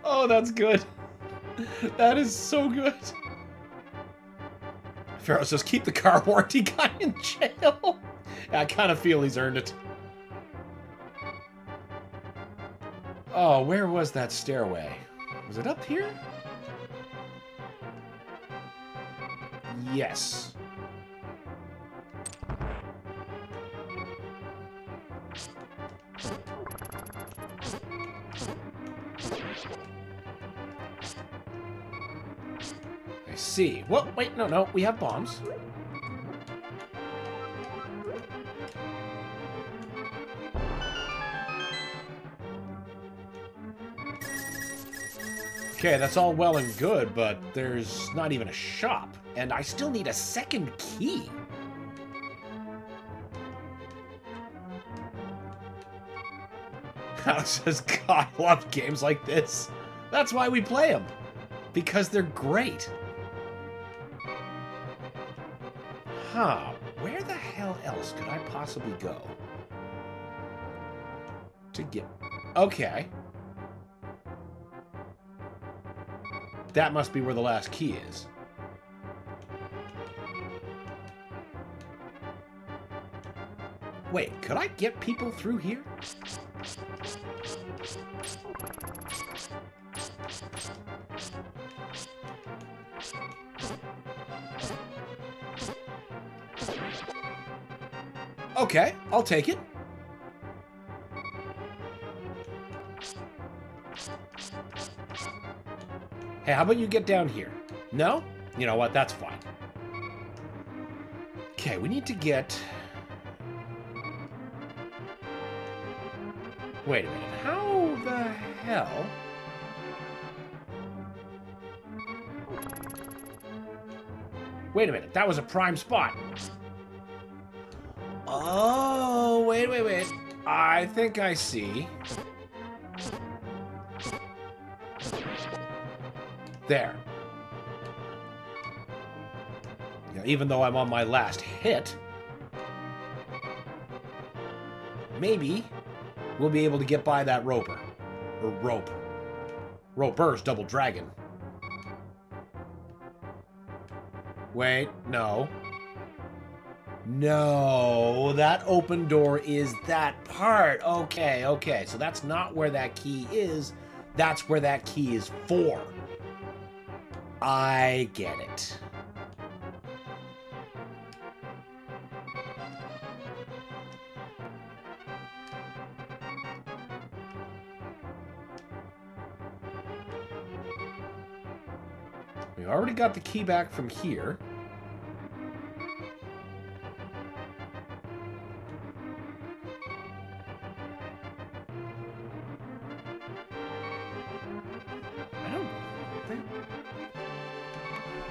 Oh, that's good. That is so good. Pharaoh says, keep the car warranty guy in jail. I kind of feel he's earned it. Oh, where was that stairway? Was it up here? Yes. I see. Well, wait, no, we have bombs. Okay, that's all well and good, but there's not even a shop, and I still need a second key. Kyle says, God, I love games like this. That's why we play them. Because they're great. Huh. Where the hell else could I possibly go? To get... Okay. That must be where the last key is. Wait, could I get people through here? Okay, I'll take it. Hey, how about you get down here? No? You know what? That's fine. Okay, we need to get... Wait a minute. How the hell... Wait a minute. That was a prime spot. Oh, wait. I think I see. There. Now, even though I'm on my last hit, maybe we'll be able to get by that roper. Or rope. Roper's double dragon. Wait, no. No, that open door is that part. Okay. So that's not where that key is. That's where that key is for. I get it. We already got the key back from here.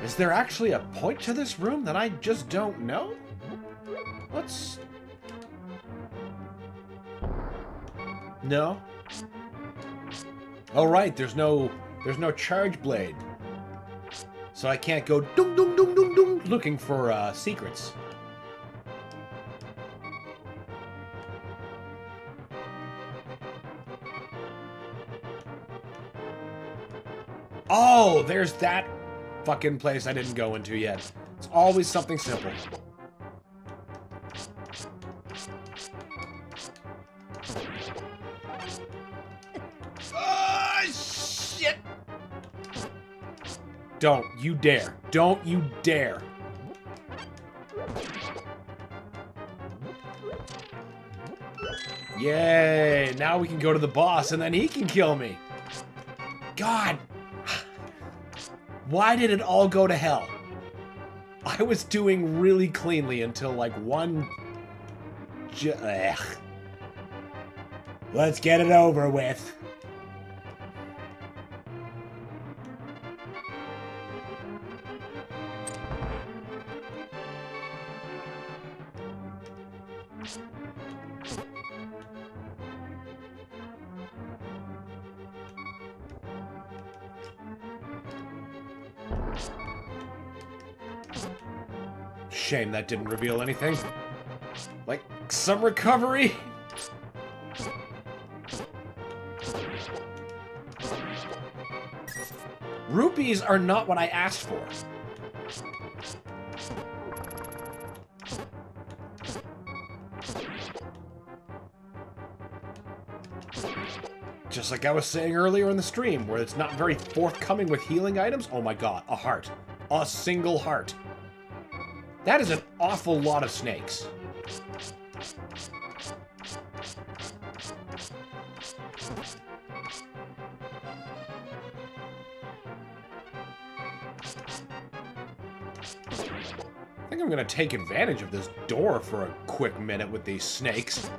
Is there actually a point to this room that I just don't know? Let's... No? Oh, right, there's no charge blade. So I can't go dum dum dum dum dum looking for secrets. Oh, there's that fucking place I didn't go into yet. It's always something simple. Ah, shit! Don't you dare. Don't you dare. Yay! Now we can go to the boss and then he can kill me. God! Why did it all go to hell? I was doing really cleanly until like one... Ugh. Let's get it over with. Shame that didn't reveal anything. Like, some recovery? Rupees are not what I asked for. Just like I was saying earlier in the stream, where it's not very forthcoming with healing items. Oh my god, a heart. A single heart. That is an awful lot of snakes. I think I'm gonna take advantage of this door for a quick minute with these snakes.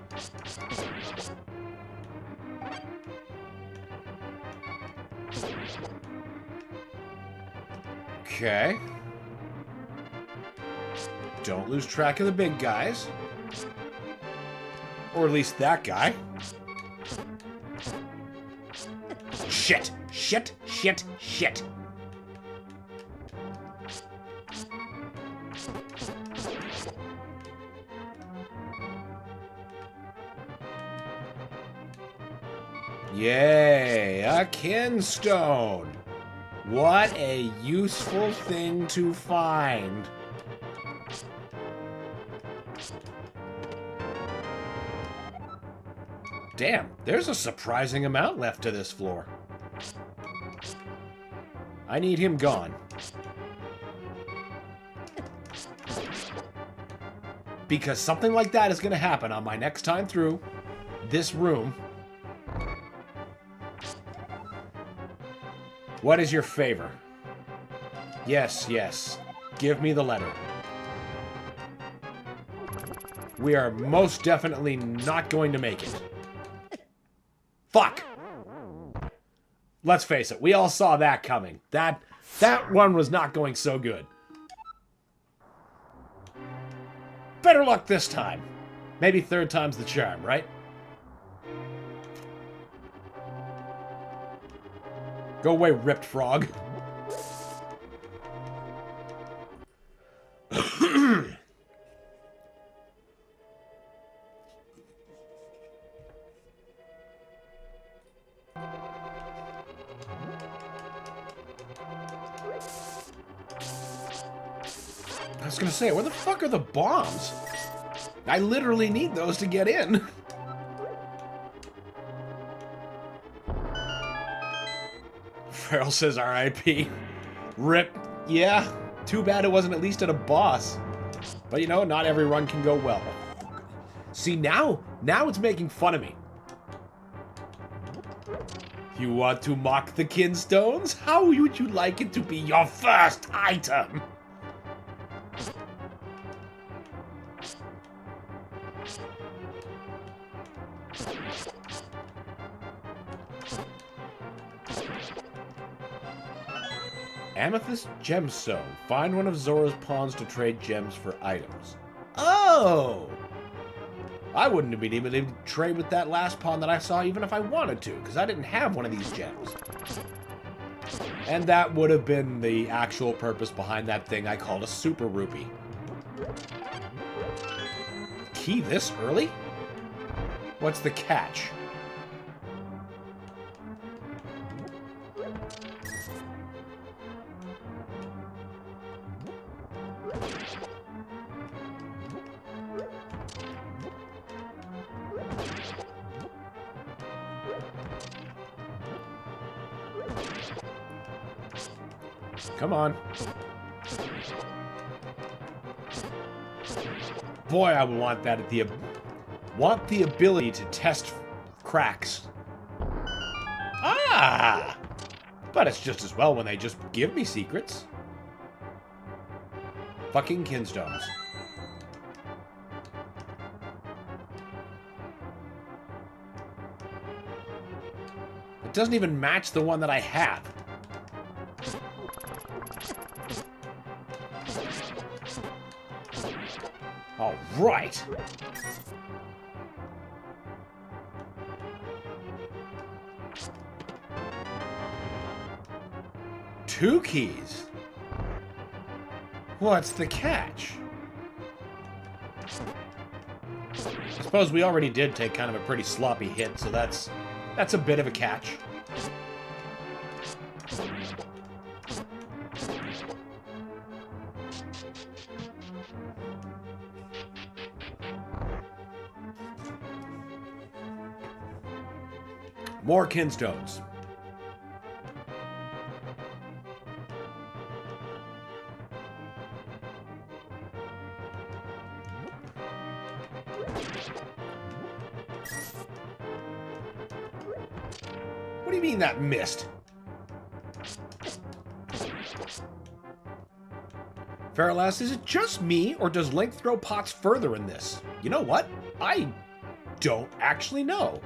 Okay. Don't lose track of the big guys. Or at least that guy. Shit. Shit, shit, shit. Yay, a kinstone. What a useful thing to find. Damn, there's a surprising amount left to this floor. I need him gone. Because something like that is going to happen on my next time through this room. What is your favor? Yes, yes. Give me the letter. We are most definitely not going to make it. Fuck! Let's face it, we all saw that coming. That one was not going so good. Better luck this time. Maybe third time's the charm, right? Go away, ripped frog. I was gonna say, where the fuck are the bombs? I literally need those to get in. Farrell says R.I.P. Rip. Yeah, too bad it wasn't at least at a boss. But you know, not every run can go well. See, now it's making fun of me. You want to mock the kinstones? How would you like it to be your first item? Amethyst Gemstone. Find one of Zora's pawns to trade gems for items. Oh! I wouldn't have been able to trade with that last pawn that I saw even if I wanted to, because I didn't have one of these gems. And that would have been the actual purpose behind that thing I called a super rupee. Key this early? What's the catch? Come on. Boy, I would want that at want the ability to test cracks. Ah! But it's just as well when they just give me secrets. Fucking kinstones. It doesn't even match the one that I have. All right. Two keys. What's the catch? I suppose we already did take kind of a pretty sloppy hit, so that's a bit of a catch. More kinstones. What do you mean that missed? Farrell asks, is it just me, or does Link throw pots further in this? You know what? I don't actually know.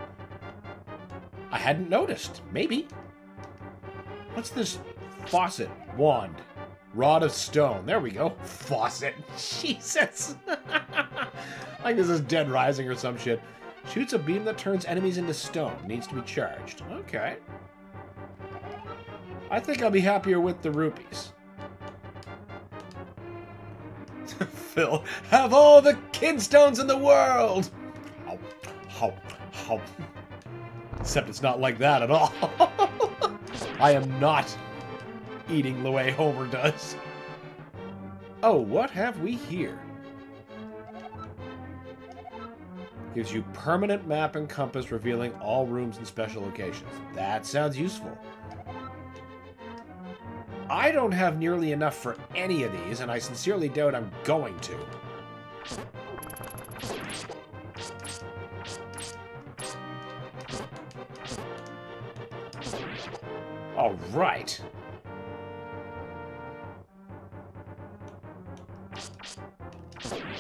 I hadn't noticed. Maybe. What's this? Faucet. Wand. Rod of stone. There we go. Faucet. Jesus. Like this is Dead Rising or some shit. Shoots a beam that turns enemies into stone. Needs to be charged. Okay. I think I'll be happier with the rupees. Phil, have all the kidstones in the world! How, how. Except it's not like that at all. I am not eating the way Homer does. Oh, what have we here? Gives you permanent map and compass revealing all rooms and special locations. That sounds useful. I don't have nearly enough for any of these, and I sincerely doubt I'm going to. All right.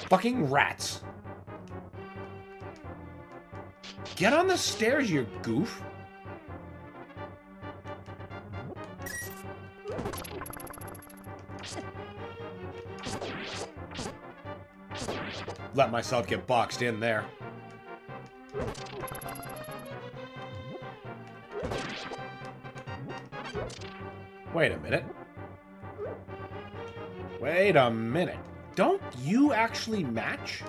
Fucking rats. Get on the stairs, you goof. Let myself get boxed in there. Wait a minute. Wait a minute. Don't you actually match?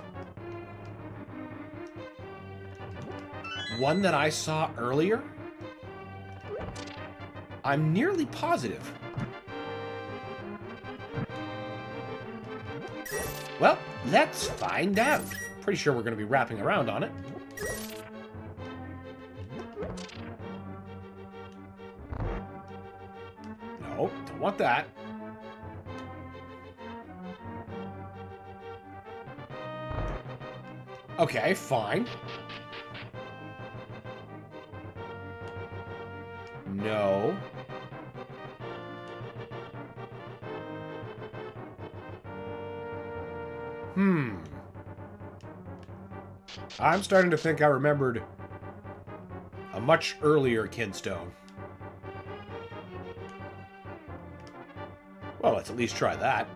One that I saw earlier? I'm nearly positive. Well, let's find out. Pretty sure we're going to be wrapping around on it. No, don't want that. Okay, fine. No. I'm starting to think I remembered a much earlier Kinstone. Well, let's at least try that.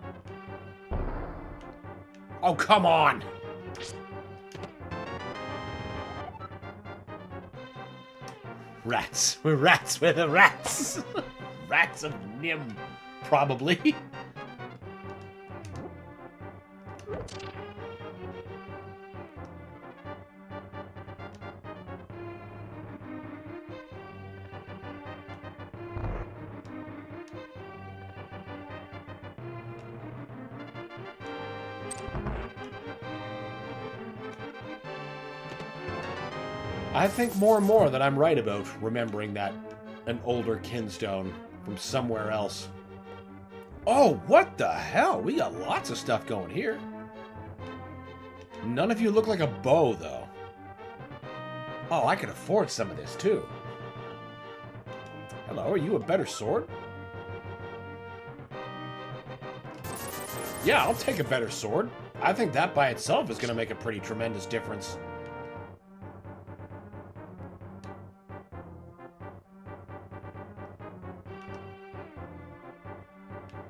Oh, come on! Rats. We're rats. We're the rats. Rats of Nim, probably. I think more and more that I'm right about remembering that an older Kinstone from somewhere else. Oh, what the hell? We got lots of stuff going here. None of you look like a bow, though. Oh, I could afford some of this, too. Hello, are you a better sword? Yeah, I'll take a better sword. I think that by itself is going to make a pretty tremendous difference.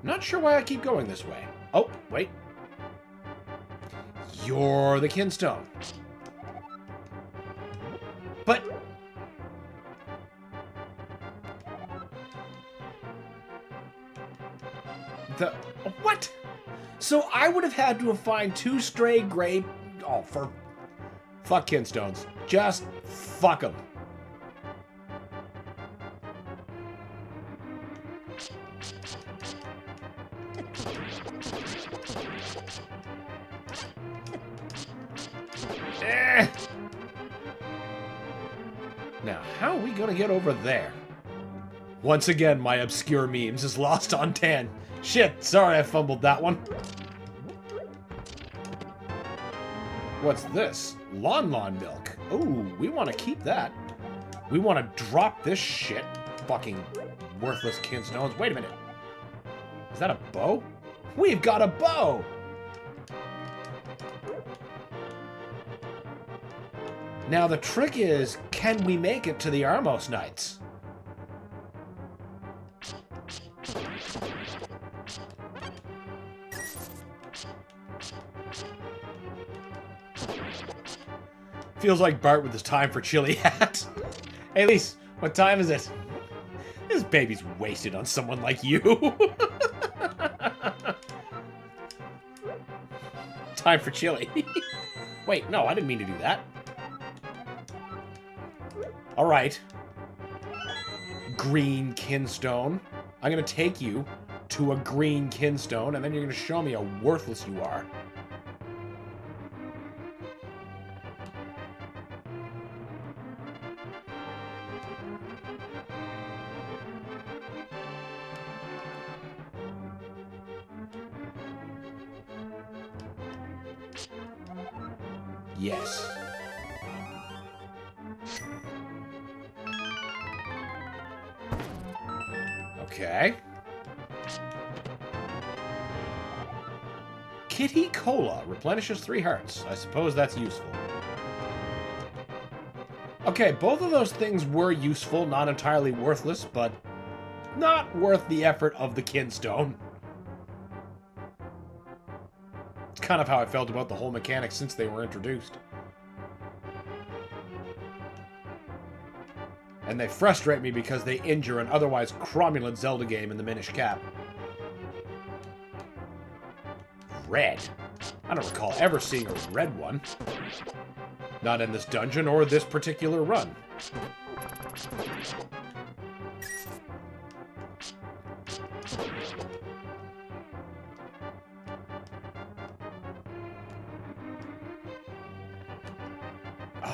Not sure why I keep going this way. Oh, wait. You're the Kinstone. But... What? So I would have had to have found two stray gray... Oh, for... Fuck Kinstones. Just fuck them. Now, how are we gonna get over there? Once again, my obscure memes is lost on Tan. Shit, sorry I fumbled that one. What's this? Lon milk. Ooh, we want to keep that. We want to drop this shit. Fucking worthless Kinstones. Wait a minute. Is that a bow? We've got a bow! Now the trick is, can we make it to the Armos Knights? Feels like Bart with his time for chili hat. Hey, Elise, what time is it? This baby's wasted on someone like you. Time for chili. Wait, no, I didn't mean to do that. Alright. Green kinstone. I'm gonna take you to a green kinstone, and then you're gonna show me how worthless you are. Yes. Okay. Kitty Cola replenishes 3 hearts. I suppose that's useful. Okay, both of those things were useful, not entirely worthless, but not worth the effort of the kinstone. It's kind of how I felt about the whole mechanic since they were introduced. And they frustrate me because they injure an otherwise cromulent Zelda game in the Minish Cap. Red. I don't recall ever seeing a red one. Not in this dungeon or this particular run.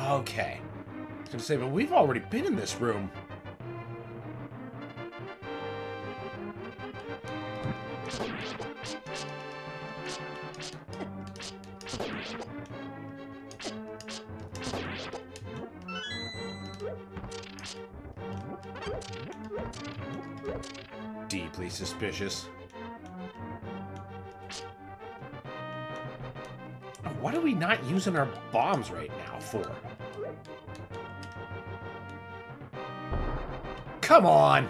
Okay. I was gonna say, but we've already been in this room. Deeply suspicious. What are we not using our bombs right now for? Come on!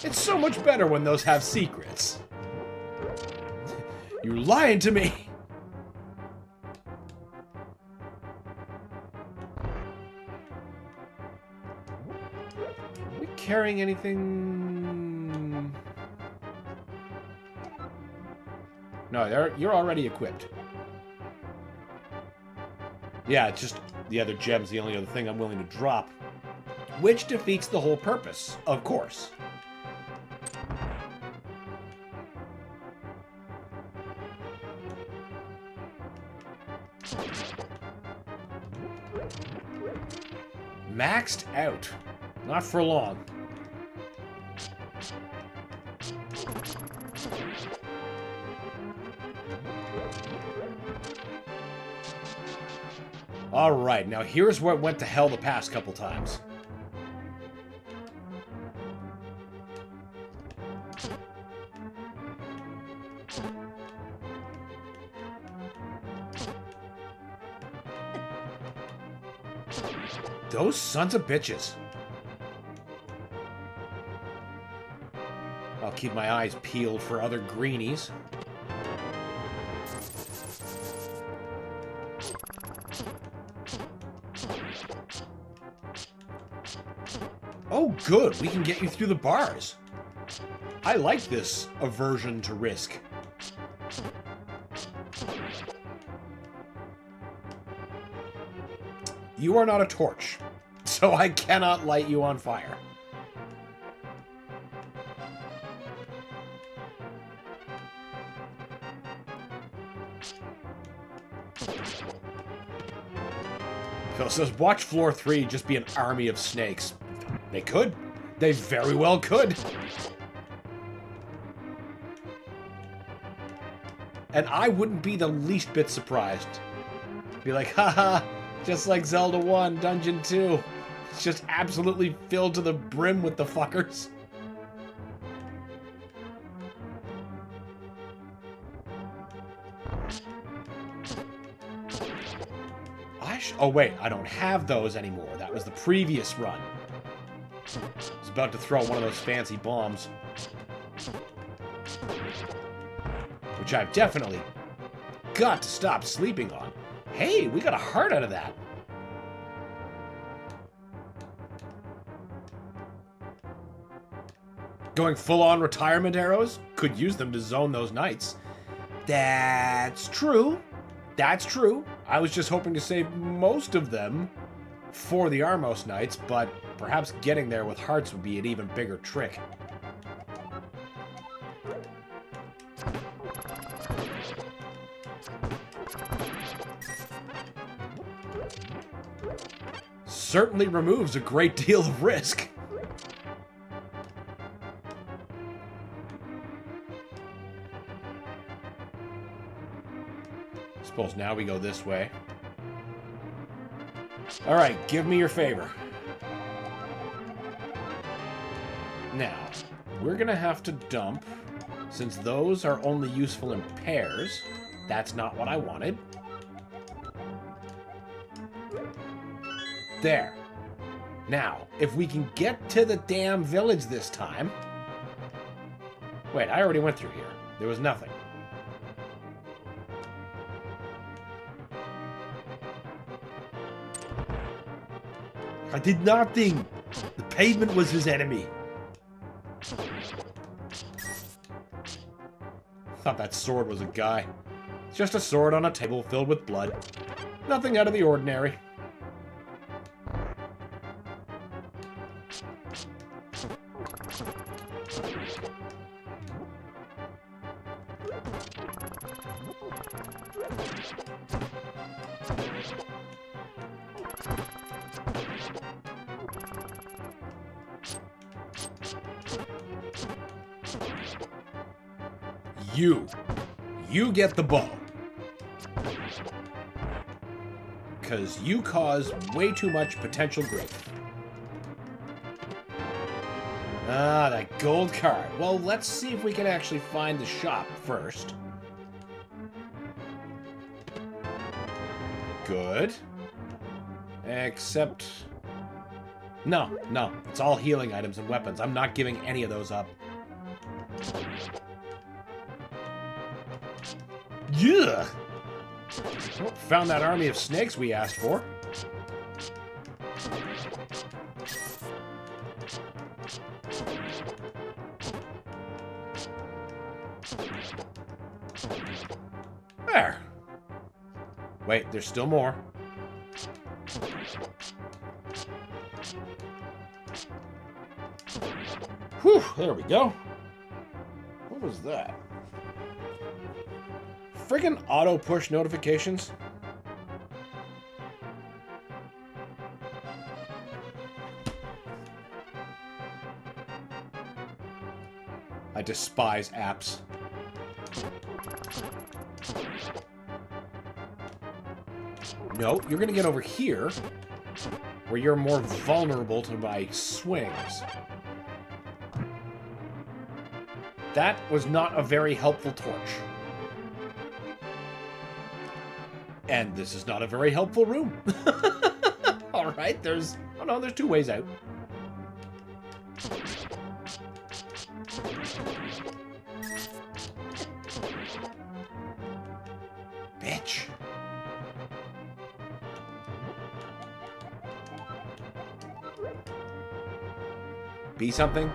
It's so much better when those have secrets. You're lying to me! Are we carrying anything? No, you're already equipped. Yeah, it's just the other gem's the only other thing I'm willing to drop. Which defeats the whole purpose, of course. Maxed out. Not for long. Alright, now here's where it went to hell the past couple times. Those sons of bitches. I'll keep my eyes peeled for other greenies. Oh, good. We can get you through the bars. I like this aversion to risk. You are not a torch, so I cannot light you on fire. So watch floor 3 just be an army of snakes. They could. They very well could. And I wouldn't be the least bit surprised. Be like, haha, just like Zelda 1, Dungeon 2. It's just absolutely filled to the brim with the fuckers. Oh wait, I don't have those anymore. That was the previous run. I was about to throw one of those fancy bombs. Which I've definitely got to stop sleeping on. Hey, we got a heart out of that. Going full-on retirement arrows? Could use them to zone those knights. That's true. That's true. I was just hoping to save most of them for the Armos Knights, but perhaps getting there with hearts would be an even bigger trick. Certainly removes a great deal of risk. Suppose now we go this way. Alright, give me your favor. Now, we're gonna have to dump, since those are only useful in pairs. That's not what I wanted. There. Now, if we can get to the damn village this time... Wait, I already went through here. There was nothing. I did nothing! The pavement was his enemy. Thought that sword was a guy. It's just a sword on a table filled with blood. Nothing out of the ordinary. You get the bow. Because you cause way too much potential grief. Ah, that gold card. Well, let's see if we can actually find the shop first. Good. Except... No. It's all healing items and weapons. I'm not giving any of those up. Yeah. Oh, found that army of snakes we asked for. There. Wait, there's still more. Whew, there we go. What was that? Friggin' auto push notifications. I despise apps. No, you're gonna get over here, where you're more vulnerable to my swings. That was not a very helpful torch. And this is not a very helpful room. Alright, there's... Oh no, there's two ways out. Bitch. Be something?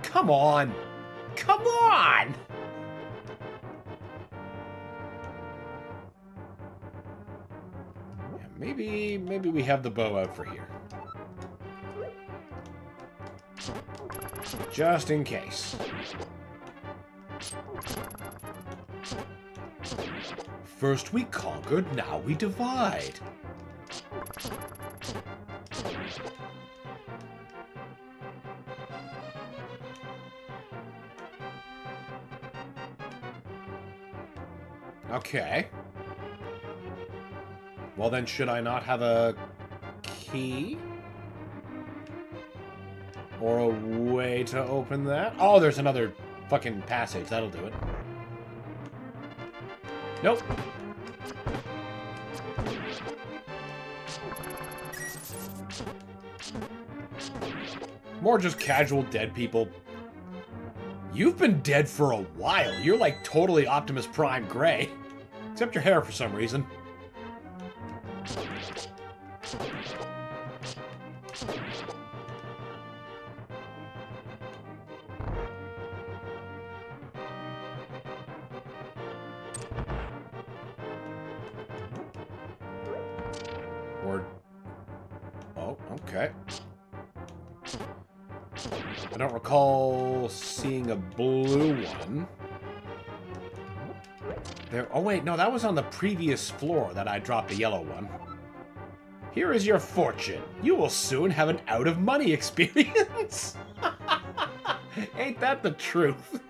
Come on! Come on! Maybe we have the bow out for here. Just in case. First we conquered, now we divide. Okay. Well then, should I not have a key? Or a way to open that? Oh, there's another fucking passage. That'll do it. Nope. More just casual dead people. You've been dead for a while. You're like totally Optimus Prime Gray. Except your hair for some reason. Oh, okay. I don't recall seeing a blue one. There. Oh, wait. No, that was on the previous floor that I dropped the yellow one. Here is your fortune. You will soon have an out-of-money experience. Ain't that the truth?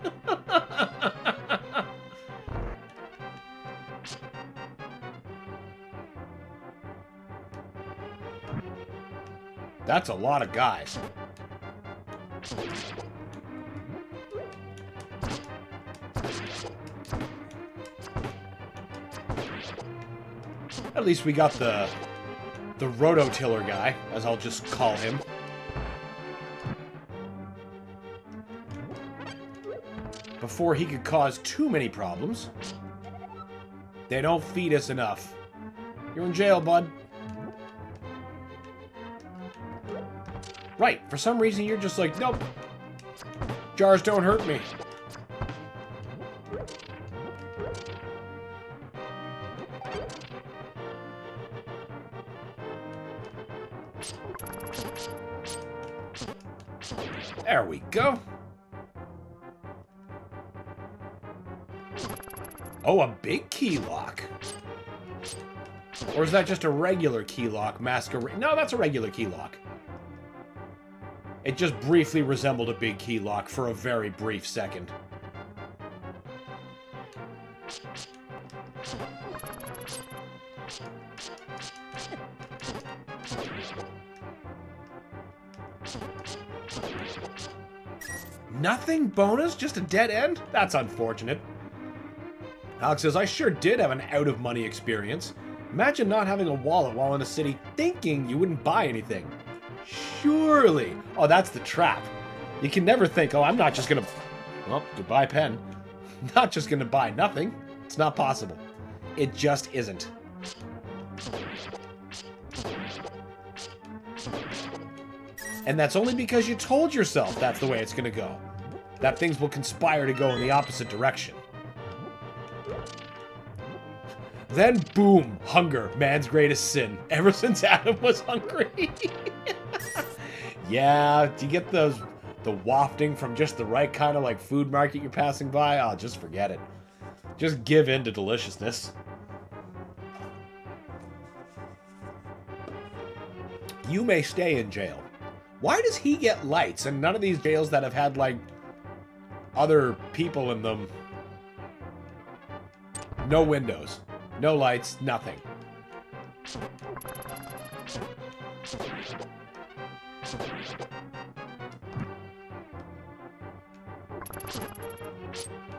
That's a lot of guys. At least we got the rototiller guy, as I'll just call him. Before he could cause too many problems. They don't feed us enough. You're in jail, bud. Right, for some reason you're just like, nope. Jars don't hurt me. There we go. Oh, a big key lock. Or is that just a regular key lock masquerade? No, that's a regular key lock. It just briefly resembled a big key lock for a very brief second. Nothing bonus? Just a dead end? That's unfortunate. Alex says, I sure did have an out-of-money experience. Imagine not having a wallet while in a city thinking you wouldn't buy anything. Surely. Oh, that's the trap. You can never think, oh, I'm not just gonna... Well, goodbye, pen. Not just gonna buy nothing. It's not possible. It just isn't. And that's only because you told yourself that's the way it's gonna go. That things will conspire to go in the opposite direction. Then, boom, hunger, man's greatest sin. Ever since Adam was hungry. Yeah, do you get the wafting from just the right kind of like food market you're passing by? Oh, just forget it. Just give in to deliciousness. You may stay in jail. Why does he get lights and none of these jails that have had like other people in them? No windows. No lights, nothing.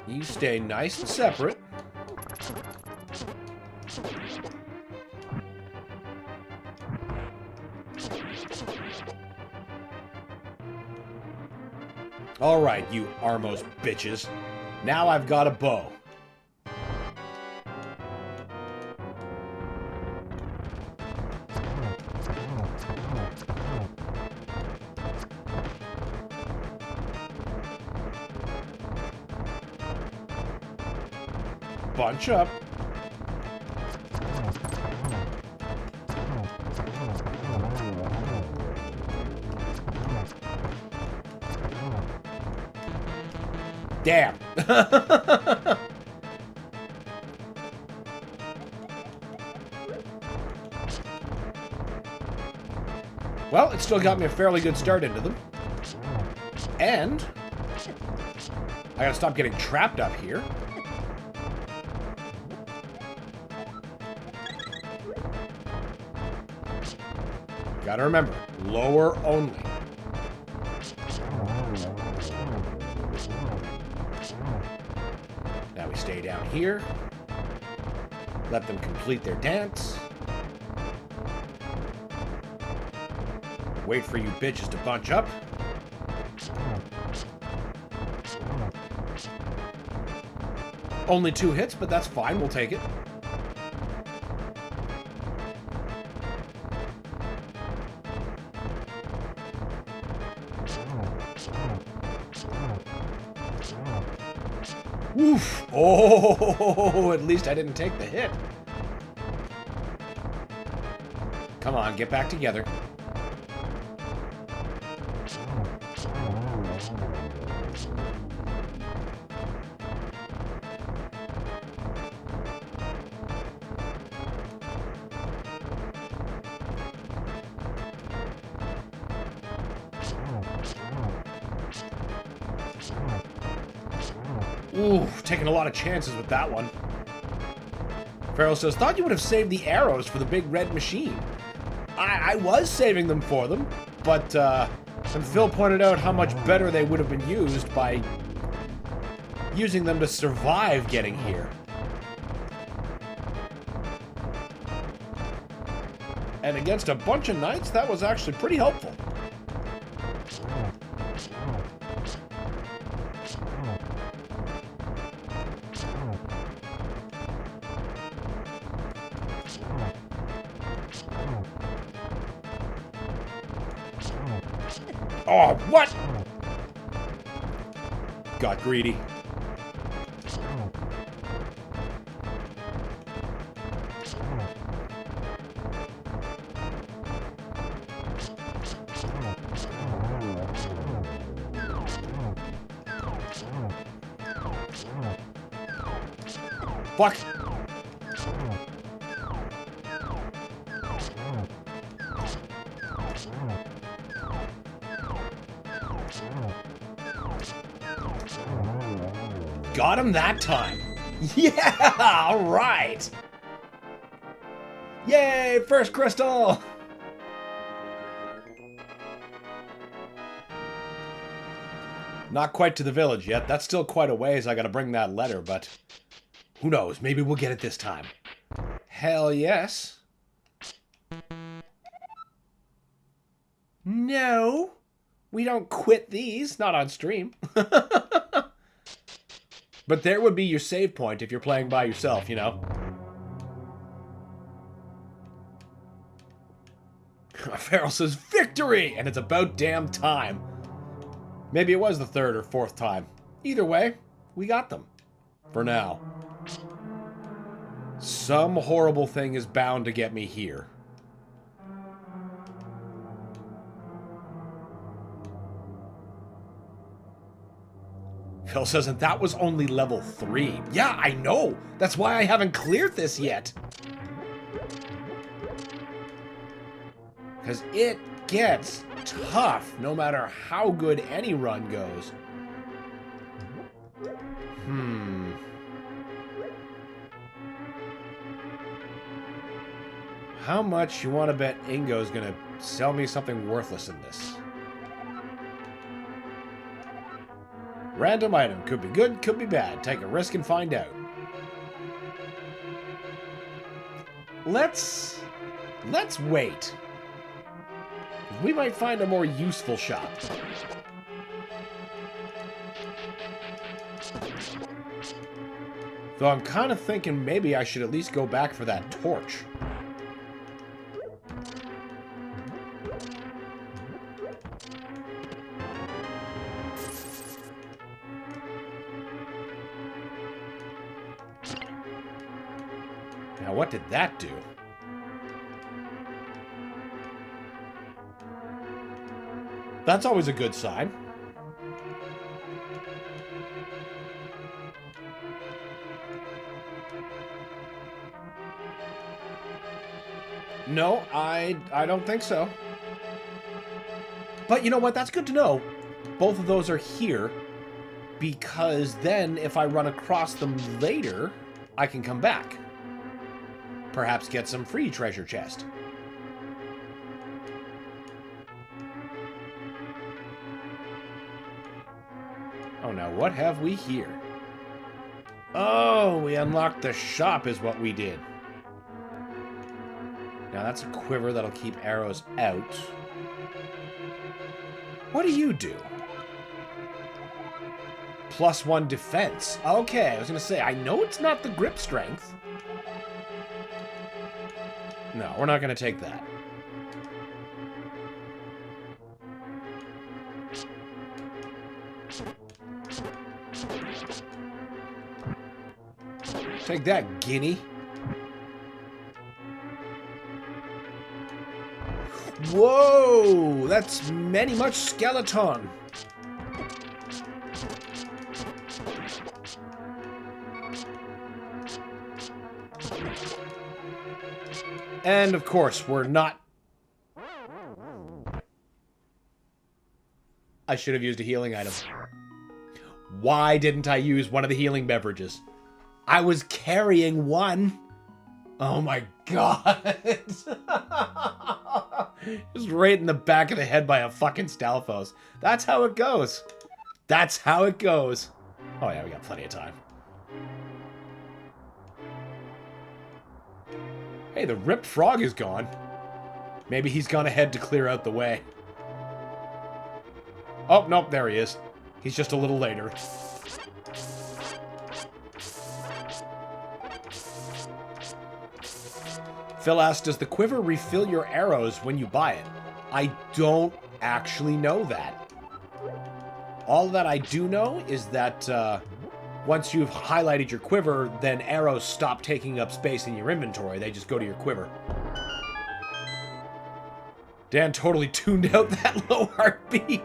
You stay nice and separate. All right, you Armos bitches. Now I've got a bow. Bunch up. Damn. Well, it still got me a fairly good start into them. And I gotta stop getting trapped up here. Gotta remember, lower only. Now we stay down here. Let them complete their dance. Wait for you bitches to bunch up. Only 2 hits, but that's fine. We'll take it. Oof! Oh, at least I didn't take the hit. Come on, get back together. Ooh, taking a lot of chances with that one. Farrell says, thought you would have saved the arrows for the big red machine. I was saving them for them, but and Phil pointed out how much better they would have been used by using them to survive getting here. And against a bunch of knights, that was actually pretty helpful. Oh, what? Got greedy. Fuck. Got him that time. Yeah, all right. Yay, first crystal. Not quite to the village yet. That's still quite a ways. I gotta bring that letter, but who knows? Maybe we'll get it this time. Hell yes. No, we don't quit these. Not on stream. But there would be your save point if you're playing by yourself, you know? Farrell says, victory! And it's about damn time. Maybe it was the third or fourth time. Either way, we got them. For now. Some horrible thing is bound to get me here. Phil says, and that was only level 3. Yeah, I know. That's why I haven't cleared this yet. Because it gets tough no matter how good any run goes. How much you want to bet Ingo's going to sell me something worthless in this? Random item. Could be good, could be bad. Take a risk and find out. Let's wait. We might find a more useful shop. Though I'm kind of thinking maybe I should at least go back for that torch. Now, what did that do? That's always a good sign. No, I don't think so. But you know what? That's good to know. Both of those are here because then if I run across them later, I can come back. Perhaps get some free treasure chest. Oh, now what have we here? Oh, we unlocked the shop is what we did. Now that's a quiver that'll keep arrows out. What do you do? +1 defense. Okay, I was going to say, I know it's not the grip strength. No, we're not going to take that. Take that, guinea. Whoa! That's many much skeleton. And of course, we're not... I should have used a healing item. Why didn't I use one of the healing beverages? I was carrying one. Oh my god. Just right in the back of the head by a fucking Stalfos. That's how it goes. That's how it goes. Oh yeah, we got plenty of time. Hey, the ripped frog is gone. Maybe he's gone ahead to clear out the way. Oh, nope, there he is. He's just a little later. Phil asks, does the quiver refill your arrows when you buy it? I don't actually know that. All that I do know is that once you've highlighted your quiver, then arrows stop taking up space in your inventory. They just go to your quiver. Dan totally tuned out that low heart beep.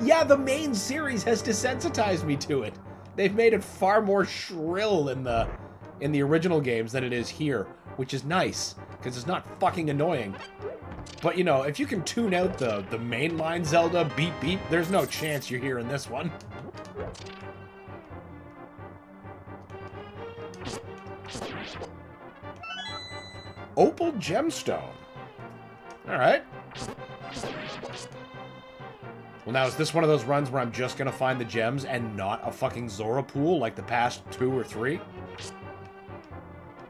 Yeah, the main series has desensitized me to it. They've made it far more shrill in the original games than it is here, which is nice, because it's not fucking annoying. But, you know, if you can tune out the mainline Zelda beep beep, there's no chance you're hearing this one. Opal Gemstone. Alright. Well, now, is this one of those runs where I'm just gonna find the gems and not a fucking Zora pool like the past 2 or 3?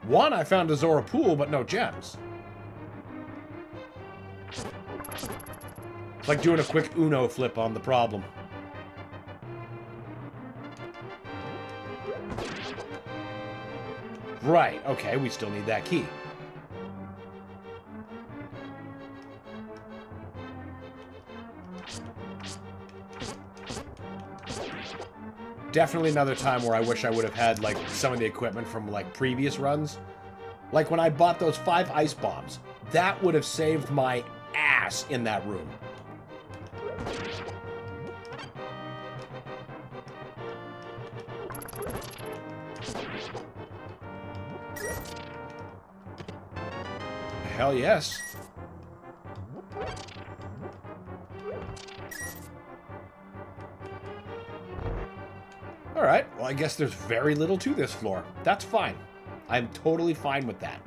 One, I found a Zora pool, but no gems. It's like doing a quick Uno flip on the problem. Right, okay, we still need that key. Definitely another time where I wish I would have had, like, some of the equipment from, like, previous runs. Like, when I bought those 5 ice bombs. That would have saved my ass in that room. Hell yes. Alright, well I guess there's very little to this floor. That's fine. I'm totally fine with that.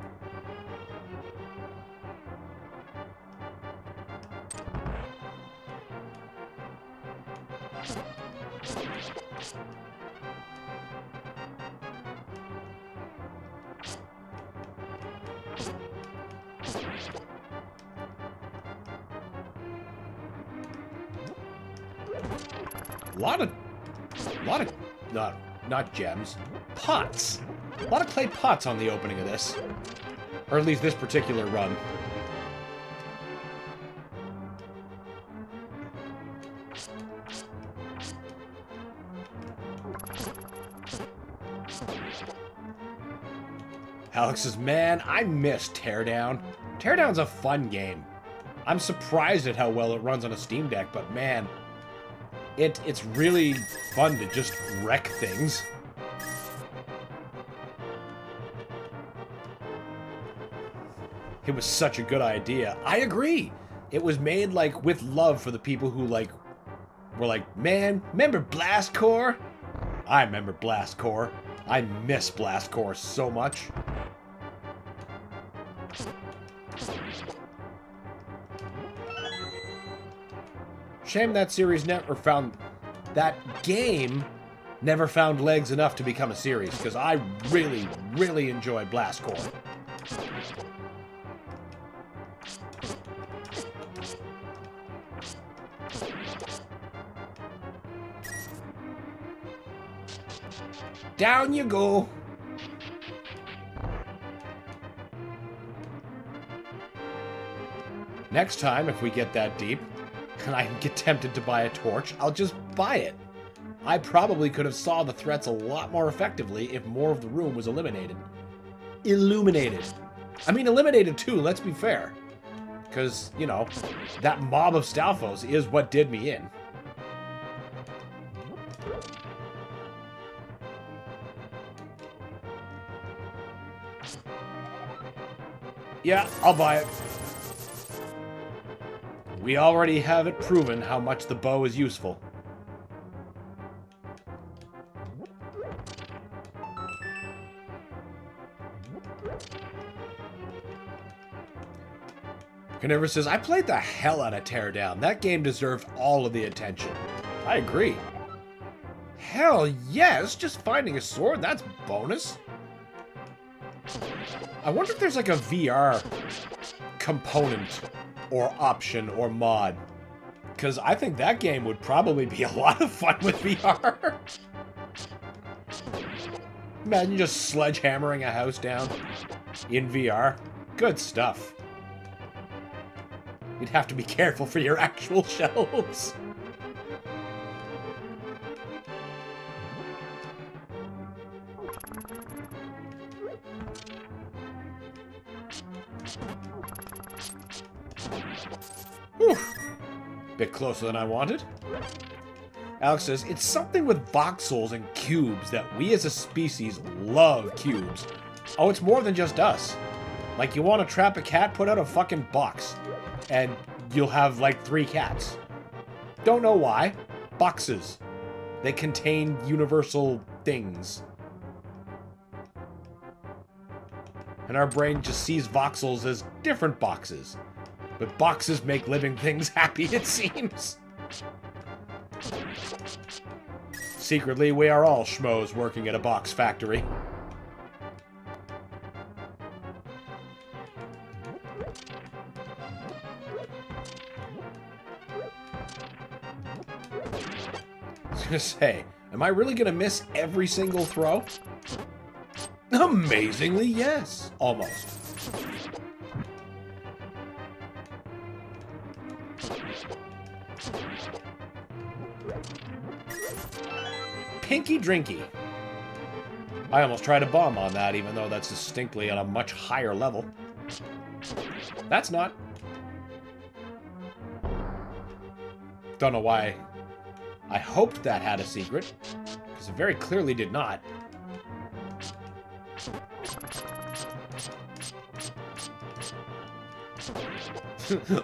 Not gems. Pots. A lot of clay pots on the opening of this. Or at least this particular run. Alex says, man, I miss Teardown. Teardown's a fun game. I'm surprised at how well it runs on a Steam Deck, but man, it's really fun to just wreck things. It was such a good idea. I agree. It was made, like, with love for the people who, like, were like, man, remember Blast Core? I remember Blast Core. I miss Blast Core so much. Shame that series never found... That game never found legs enough to become a series, because I really, really enjoyed Blast Core. Down you go. Next time, if we get that deep, and I get tempted to buy a torch, I'll just buy it. I probably could have saw the threats a lot more effectively if more of the room was eliminated. Illuminated. I mean, eliminated too, let's be fair. Because, you know, that mob of Stalfos is what did me in. Yeah, I'll buy it. We already have it proven how much the bow is useful. Carnivorous says, I played the hell out of Teardown. That game deserved all of the attention. I agree. Hell yes, just finding a sword, that's bonus. I wonder if there's like a VR component or option or mod. Because I think that game would probably be a lot of fun with VR. Imagine just sledgehammering a house down in VR. Good stuff. You'd have to be careful for your actual shelves. Whew. Bit closer than I wanted. Alex says, it's something with voxels and cubes that we as a species love cubes. Oh, it's more than just us. Like, you want to trap a cat, put out a fucking box. And you'll have, like, 3 cats. Don't know why. Boxes. They contain universal things. And our brain just sees voxels as different boxes. But boxes make living things happy, it seems. Secretly, we are all schmoes working at a box factory. I was gonna say, am I really gonna miss every single throw? Amazingly, yes. Almost. Pinky Drinky. I almost tried a bomb on that, even though that's distinctly on a much higher level. That's not. Don't know why I hoped that had a secret, because it very clearly did not.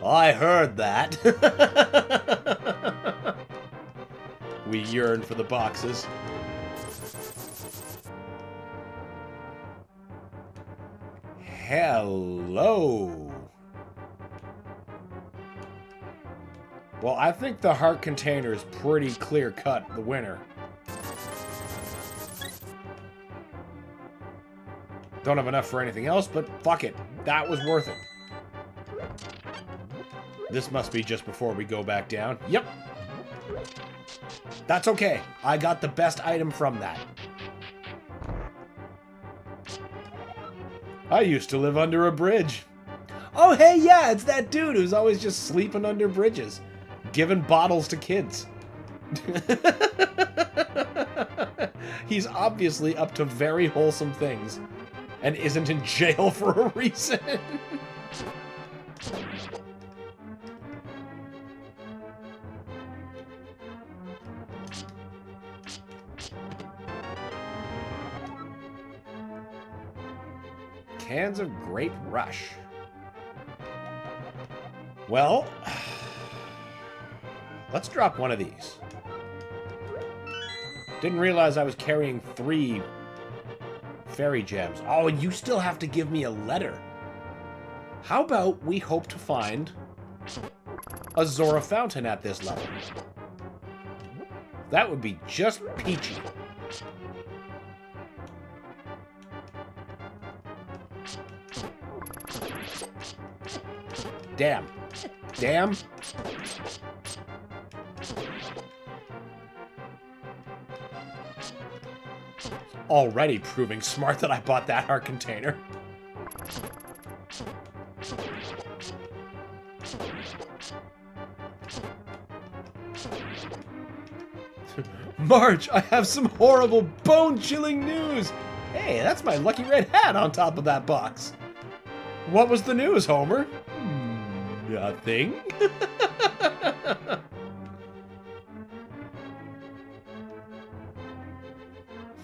I heard that. We yearn for the boxes. Hello. Well, I think the heart container is pretty clear-cut the winner. Don't have enough for anything else, but fuck it. That was worth it. This must be just before we go back down. Yep. That's okay. I got the best item from that. I used to live under a bridge. Oh, hey, yeah, it's that dude who's always just sleeping under bridges, giving bottles to kids. He's obviously up to very wholesome things and isn't in jail for a reason. Cans of Great Rush. Well, let's drop one of these. Didn't realize I was carrying 3 fairy gems. Oh, and you still have to give me a letter. How about we hope to find a Zora fountain at this level? That would be just peachy. Damn. Damn. Already proving smart that I bought that heart container. Marge, I have some horrible, bone-chilling news! Hey, that's my lucky red hat on top of that box. What was the news, Homer? Nothing.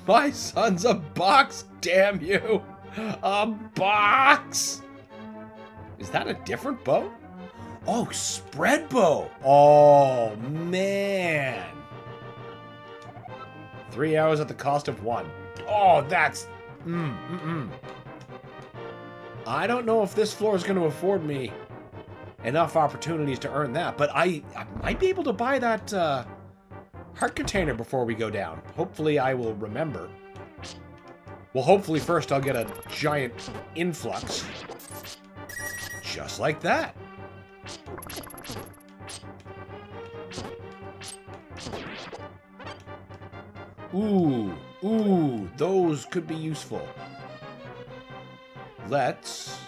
My son's a box, damn you! A box! Is that a different bow? Oh, spread bow! Oh, man! 3 hours at the cost of 1. Oh, that's... I don't know if this floor is going to afford me enough opportunities to earn that, but I might be able to buy that heart container before we go down. Hopefully I will remember. Well, hopefully first I'll get a giant influx. Just like that. Ooh, those could be useful. Let's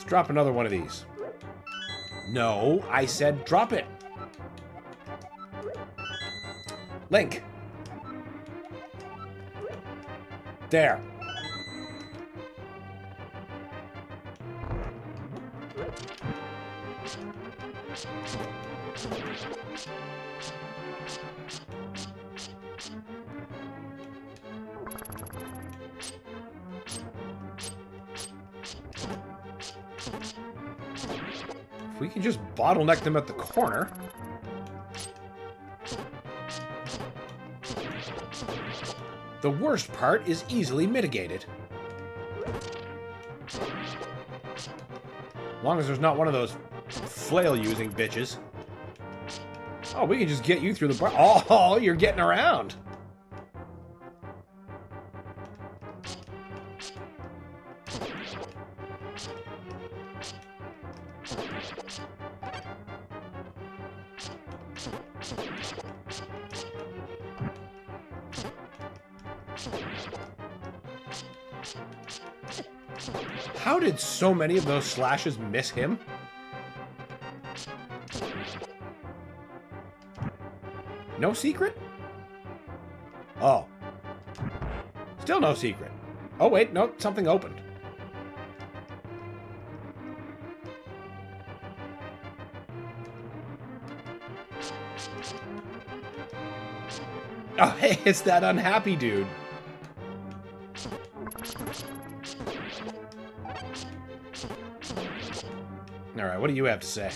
drop another one of these. No, I said drop it. Link. There. If we can just bottleneck them at the corner. The worst part is easily mitigated. As long as there's not one of those flail-using bitches. Oh, we can just get you through the bar. Oh, you're getting around. How did so many of those slashes miss him? No secret? Oh. Still no secret. Oh, wait, no, something opened. Oh, hey, it's that unhappy dude. Alright, what do you have to say?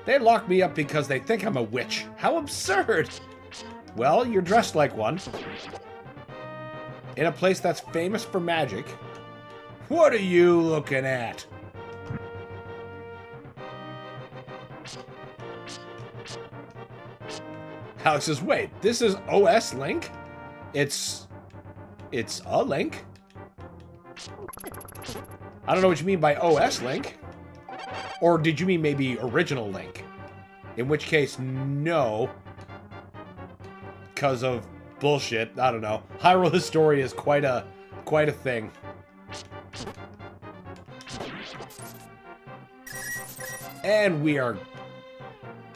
They locked me up because they think I'm a witch. How absurd! Well, you're dressed like one. In a place that's famous for magic. What are you looking at? Alex says, wait, this is OS Link? It's a Link? I don't know what you mean by OS Link. Or did you mean maybe original Link? In which case, no. Because of bullshit. I don't know. Hyrule Historia is quite a thing. And we are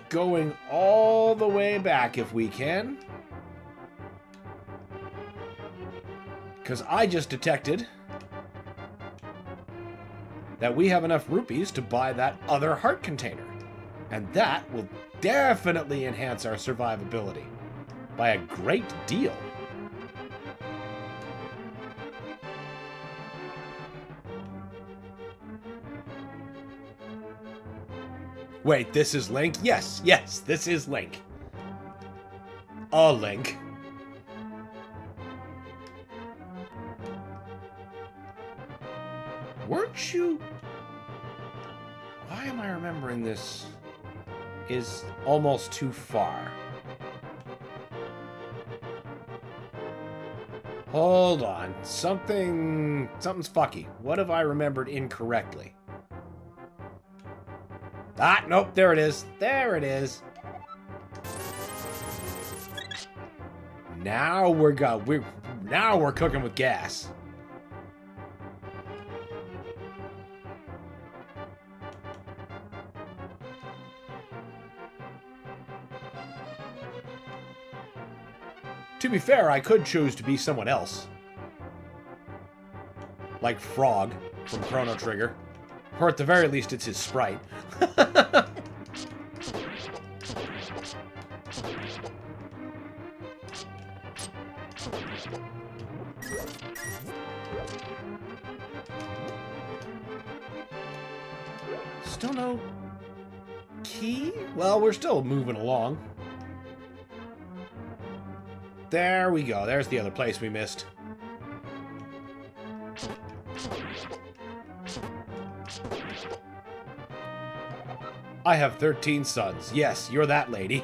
going all the way back if we can. Because I just detected that we have enough rupees to buy that other heart container. And that will definitely enhance our survivability by a great deal. Wait, this is Link? Yes, this is Link. A Link. Weren't you... Why am I remembering this is almost too far? Hold on. Something's fucky. What have I remembered incorrectly? Ah, nope, there it is. There it is. Now we're cooking with gas. To be fair, I could choose to be someone else. Like Frog from Chrono Trigger. Or at the very least, it's his sprite. Still no key? Well, we're still moving along. There we go. There's the other place we missed. I have 13 sons. Yes, you're that lady.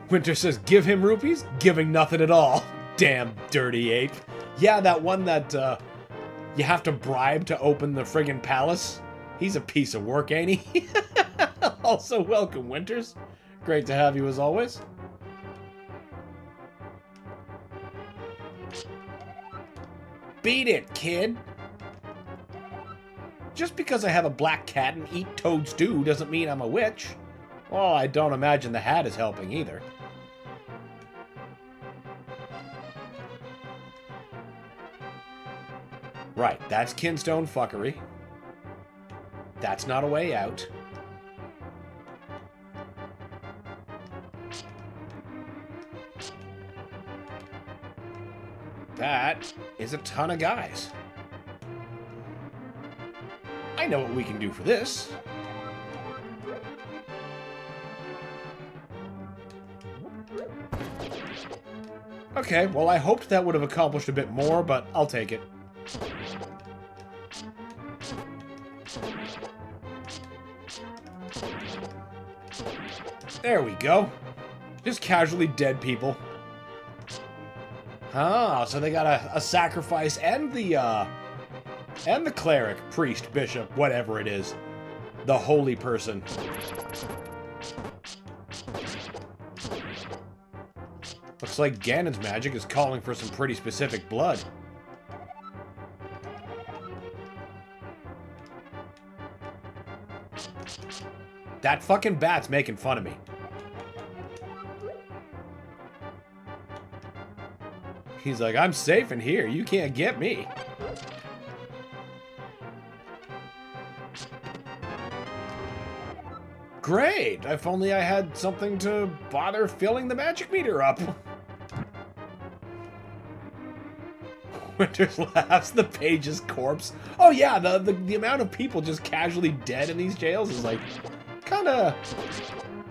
Winter says, give him rupees? Giving nothing at all. Damn dirty ape. Yeah, that one that you have to bribe to open the friggin' palace. He's a piece of work, ain't he? Also, welcome, Winters. Great to have you as always. Beat it, kid. Just because I have a black cat and eat toad stew doesn't mean I'm a witch. Well, I don't imagine the hat is helping either. Right, that's kinstone fuckery. That's not a way out. That is a ton of guys. I know what we can do for this. Okay, well, I hoped that would have accomplished a bit more, but I'll take it. There we go. Just casually dead people. Ah, so they got a sacrifice and the cleric, priest, bishop, whatever it is. The holy person. Looks like Ganon's magic is calling for some pretty specific blood. That fucking bat's making fun of me. He's like, I'm safe in here. You can't get me. Great! If only I had something to bother filling the magic meter up. Winters laughs. The page's corpse. Oh yeah, the amount of people just casually dead in these jails is like, kinda...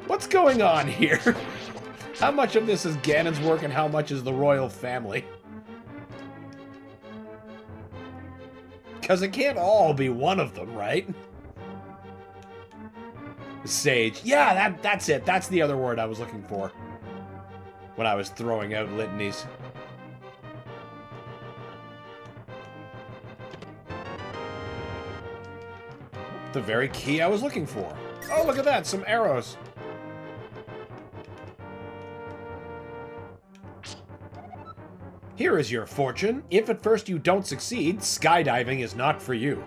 What's going on here? How much of this is Ganon's work and how much is the royal family? Because it can't all be one of them, right? Sage. Yeah, that's it. That's the other word I was looking for when I was throwing out litanies. The very key I was looking for. Oh, look at that. Some arrows. Here is your fortune. If at first you don't succeed, skydiving is not for you.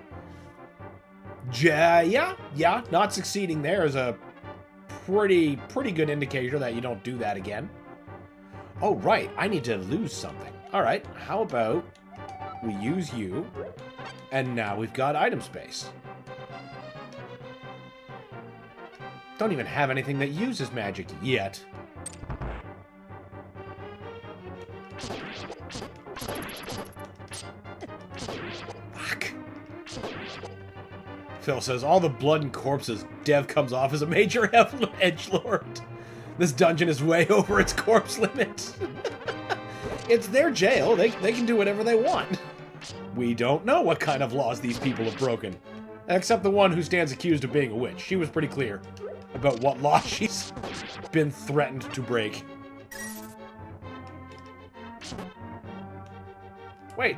Yeah, not succeeding there is a pretty good indicator that you don't do that again. Oh, right, I need to lose something. All right, how about we use you, and now we've got item space. Don't even have anything that uses magic yet. Fuck. Phil says, all the blood and corpses, Dev comes off as a major edgelord. This dungeon is way over its corpse limit. It's their jail. They can do whatever they want. We don't know what kind of laws these people have broken. Except the one who stands accused of being a witch. She was pretty clear about what law she's been threatened to break. Wait.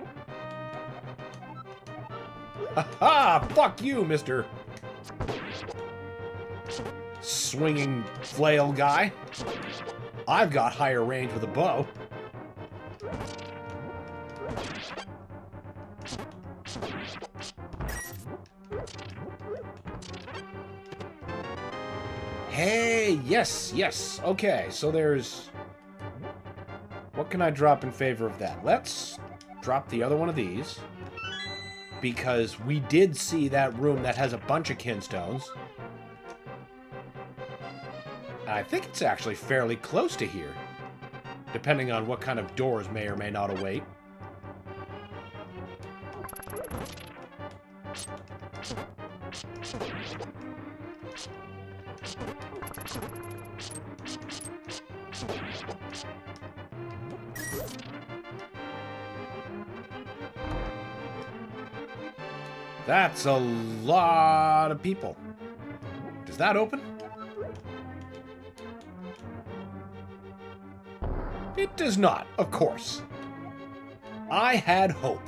Ha! Fuck you, Mr. Swinging flail guy. I've got higher range with a bow. Hey, yes. Okay, so there's... What can I drop in favor of that? Let's drop the other one of these. because we did see that room that has a bunch of kinstones. And I think it's actually fairly close to here, depending on what kind of doors may or may not await. That's a lot of people. Does that open? It does not, of course. I had hope.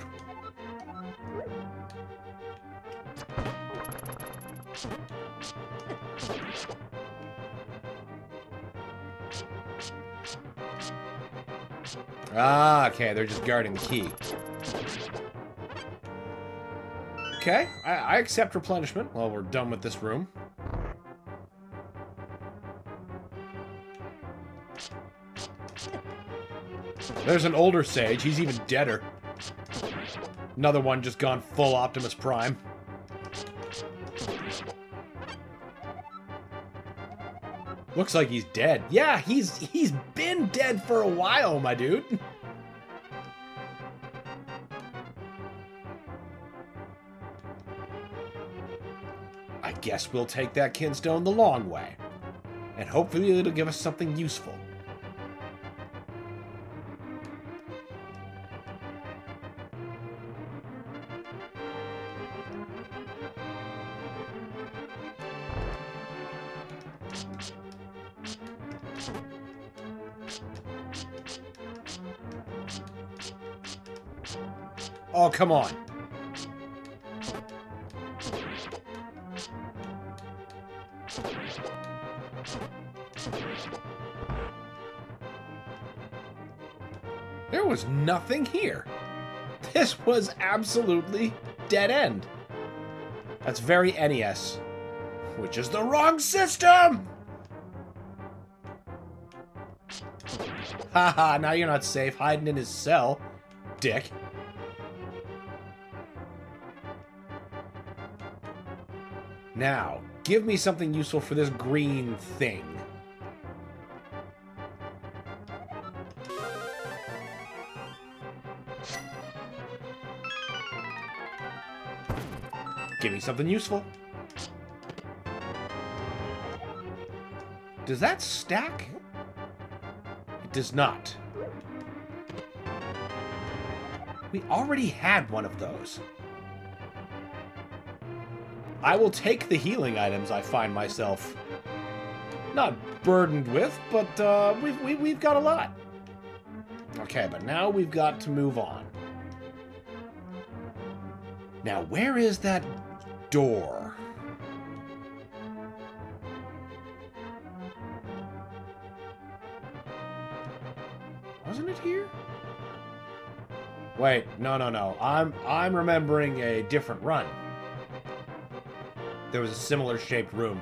Ah, okay, they're just guarding the key. Okay, I accept replenishment while we're done with this room. There's an older sage. He's even deader. Another one just gone full Optimus Prime. Looks like he's dead. Yeah, he's been dead for a while, my dude. I guess we'll take that kinstone the long way. And hopefully it'll give us something useful. Oh, come on. There was nothing here. This was absolutely dead end. That's very NES, which is the wrong system! Haha, now you're not safe hiding in his cell, dick. Now, give me something useful for this green thing. Give me something useful. Does that stack? It does not. We already had one of those. I will take the healing items I find myself not burdened with, but we've got a lot. Okay, but now we've got to move on. Now, where is that door? Wasn't it here? Wait, no. I'm remembering a different run. There was a similar shaped room.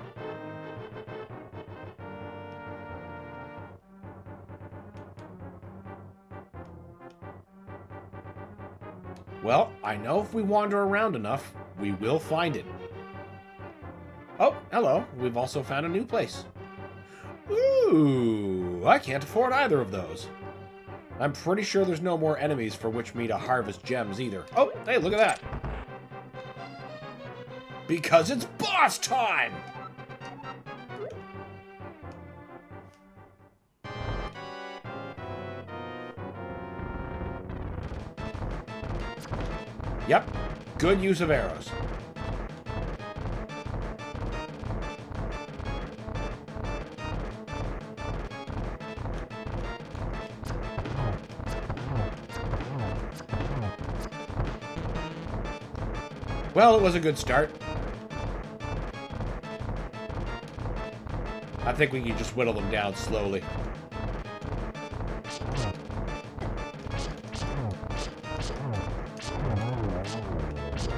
Well, I know if we wander around enough, we will find it. Oh, hello. We've also found a new place. Ooh, I can't afford either of those. I'm pretty sure there's no more enemies for which me to harvest gems either. Oh, hey, look at that. Because it's boss time! Yep, good use of arrows. Well, it was a good start. I think we can just whittle them down slowly.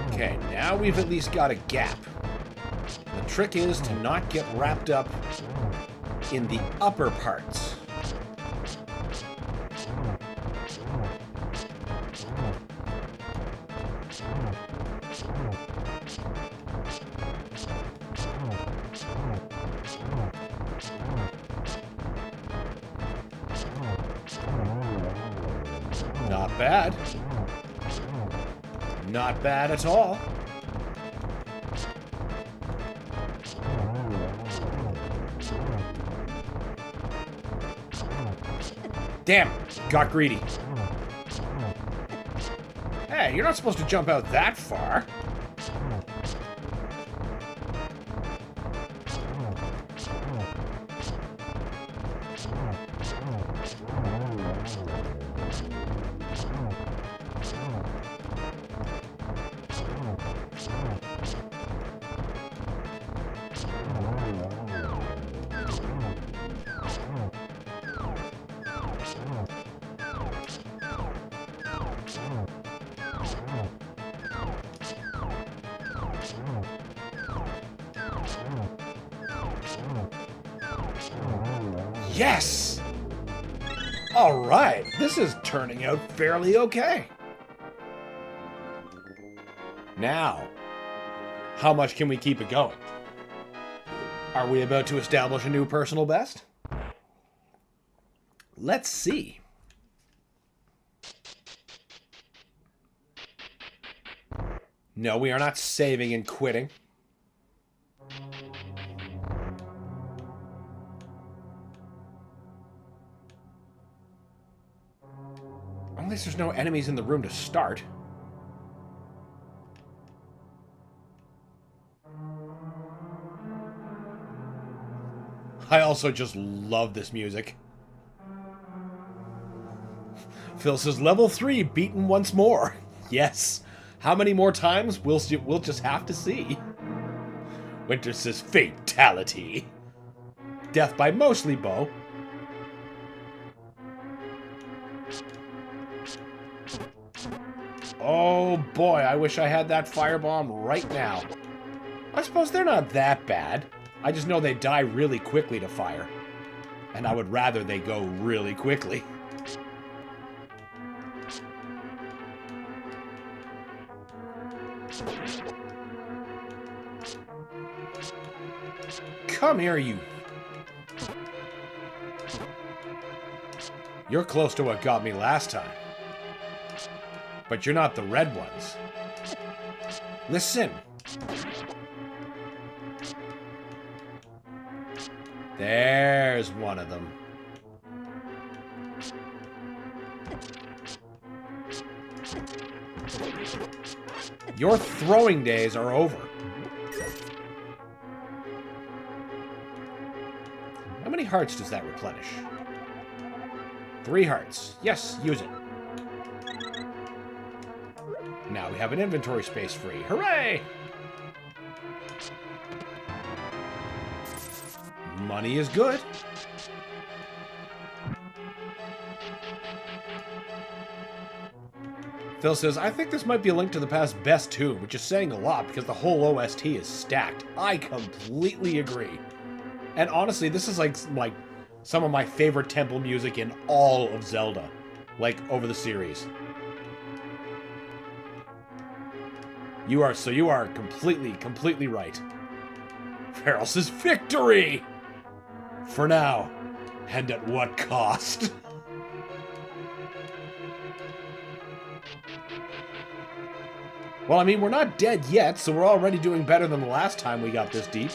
Okay, now we've at least got a gap. The trick is to not get wrapped up in the upper parts. Not bad. Not bad at all. Damn, got greedy. Hey, you're not supposed to jump out that far. Yes! Alright, this is turning out fairly okay. Now, how much can we keep it going? Are we about to establish a new personal best? Let's see. No, we are not saving and quitting. At least there's no enemies in the room to start. I also just love this music. Phil says, level 3 beaten once more. Yes. How many more times? We'll just have to see. Winter says, fatality. Death by mostly bow. Oh boy, I wish I had that firebomb right now. I suppose they're not that bad. I just know they die really quickly to fire. And I would rather they go really quickly. Come here, you. You're close to what got me last time. But you're not the red ones. Listen. There's one of them. Your throwing days are over. How many hearts does that replenish? 3 hearts. Yes, use it. Now we have an inventory space free. Hooray! Money is good. Phil says, I think this might be a Link to the Past best tune, which is saying a lot because the whole OST is stacked. I completely agree. And honestly, this is like some of my favorite temple music in all of Zelda. Like, over the series. You are completely right. Farrell says, victory! For now. And at what cost? Well, I mean, we're not dead yet, so we're already doing better than the last time we got this deep.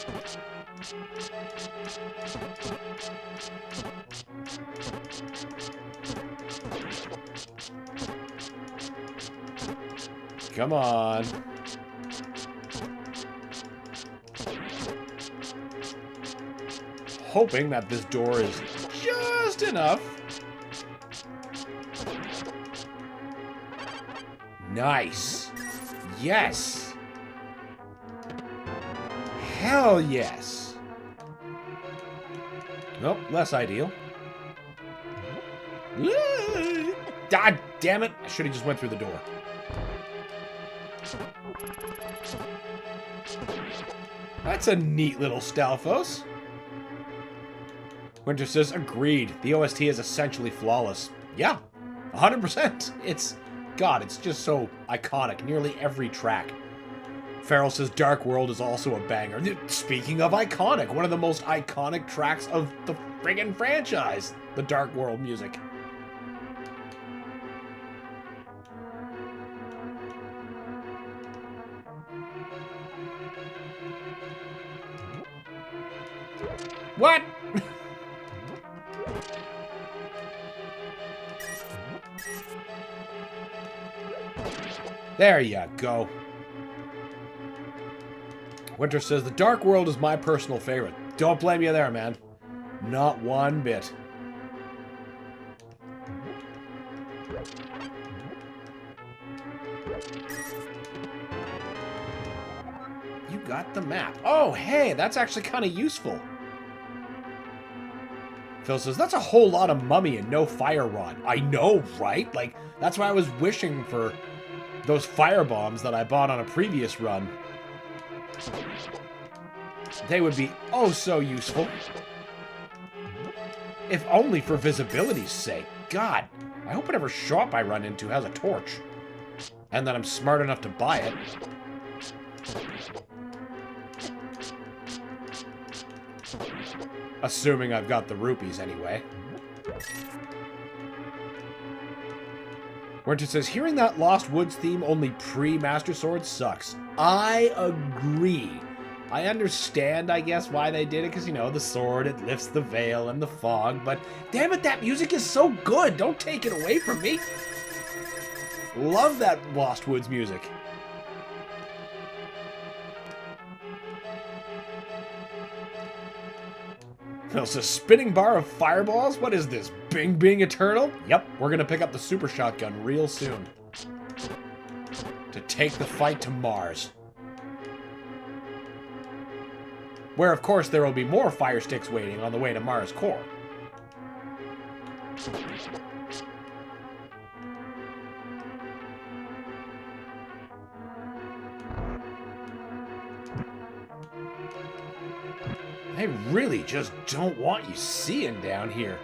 Come on. Hoping that this door is just enough. Nice. Yes. Hell yes. Nope, less ideal. God damn it. I should have just went through the door. That's a neat little Stalfos. Winter says, agreed. The OST is essentially flawless. Yeah, 100%. It's just so iconic. Nearly every track. Farrell says, Dark World is also a banger. Speaking of iconic, one of the most iconic tracks of the friggin' franchise. The Dark World music. What? There you go. Winter says, the Dark World is my personal favorite. Don't blame you there, man. Not one bit. You got the map. Oh, hey, that's actually kind of useful. Phil says, that's a whole lot of mummy and no fire rod. I know, right? Like, that's why I was wishing for those fire bombs that I bought on a previous run. They would be oh so useful. If only for visibility's sake. God, I hope whatever shop I run into has a torch. And that I'm smart enough to buy it. Assuming I've got the rupees anyway. Winter says, hearing that Lost Woods theme only pre-Master Sword sucks. I agree. I understand, I guess, why they did it, because, you know, the sword, it lifts the veil and the fog, but damn it, that music is so good. Don't take it away from me. Love that Lost Woods music. There's a spinning bar of fireballs? What is this, Bing Bing Eternal? Yep, we're gonna pick up the super shotgun real soon. To take the fight to Mars. Where, of course, there will be more fire sticks waiting on the way to Mars core. I really just don't want you seeing down here.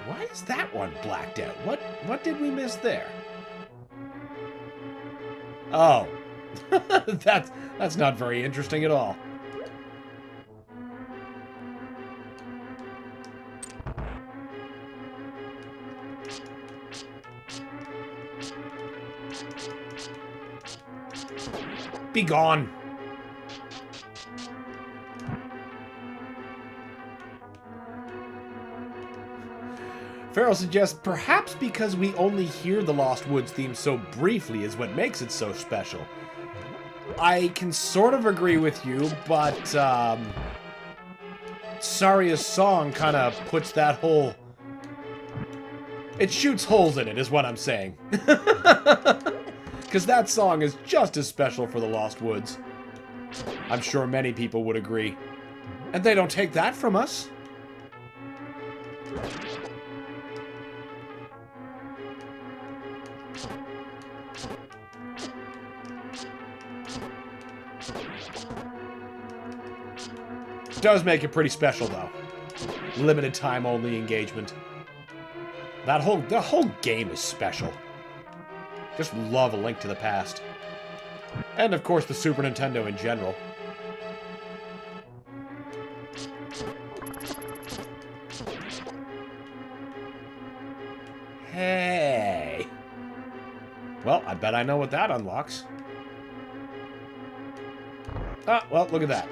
Why is that one blacked out? What did we miss there? Oh. That's not very interesting at all. Be gone. Farrell suggests perhaps because we only hear the Lost Woods theme so briefly is what makes it so special. I can sort of agree with you, but Saria's song kind of puts that whole... It shoots holes in it, is what I'm saying. Because that song is just as special for the Lost Woods. I'm sure many people would agree. And they don't take that from us. Does make it pretty special, though. Limited time only engagement. The whole game is special. Just love A Link to the Past. And, of course, the Super Nintendo in general. Hey. Well, I bet I know what that unlocks. Ah, well, look at that.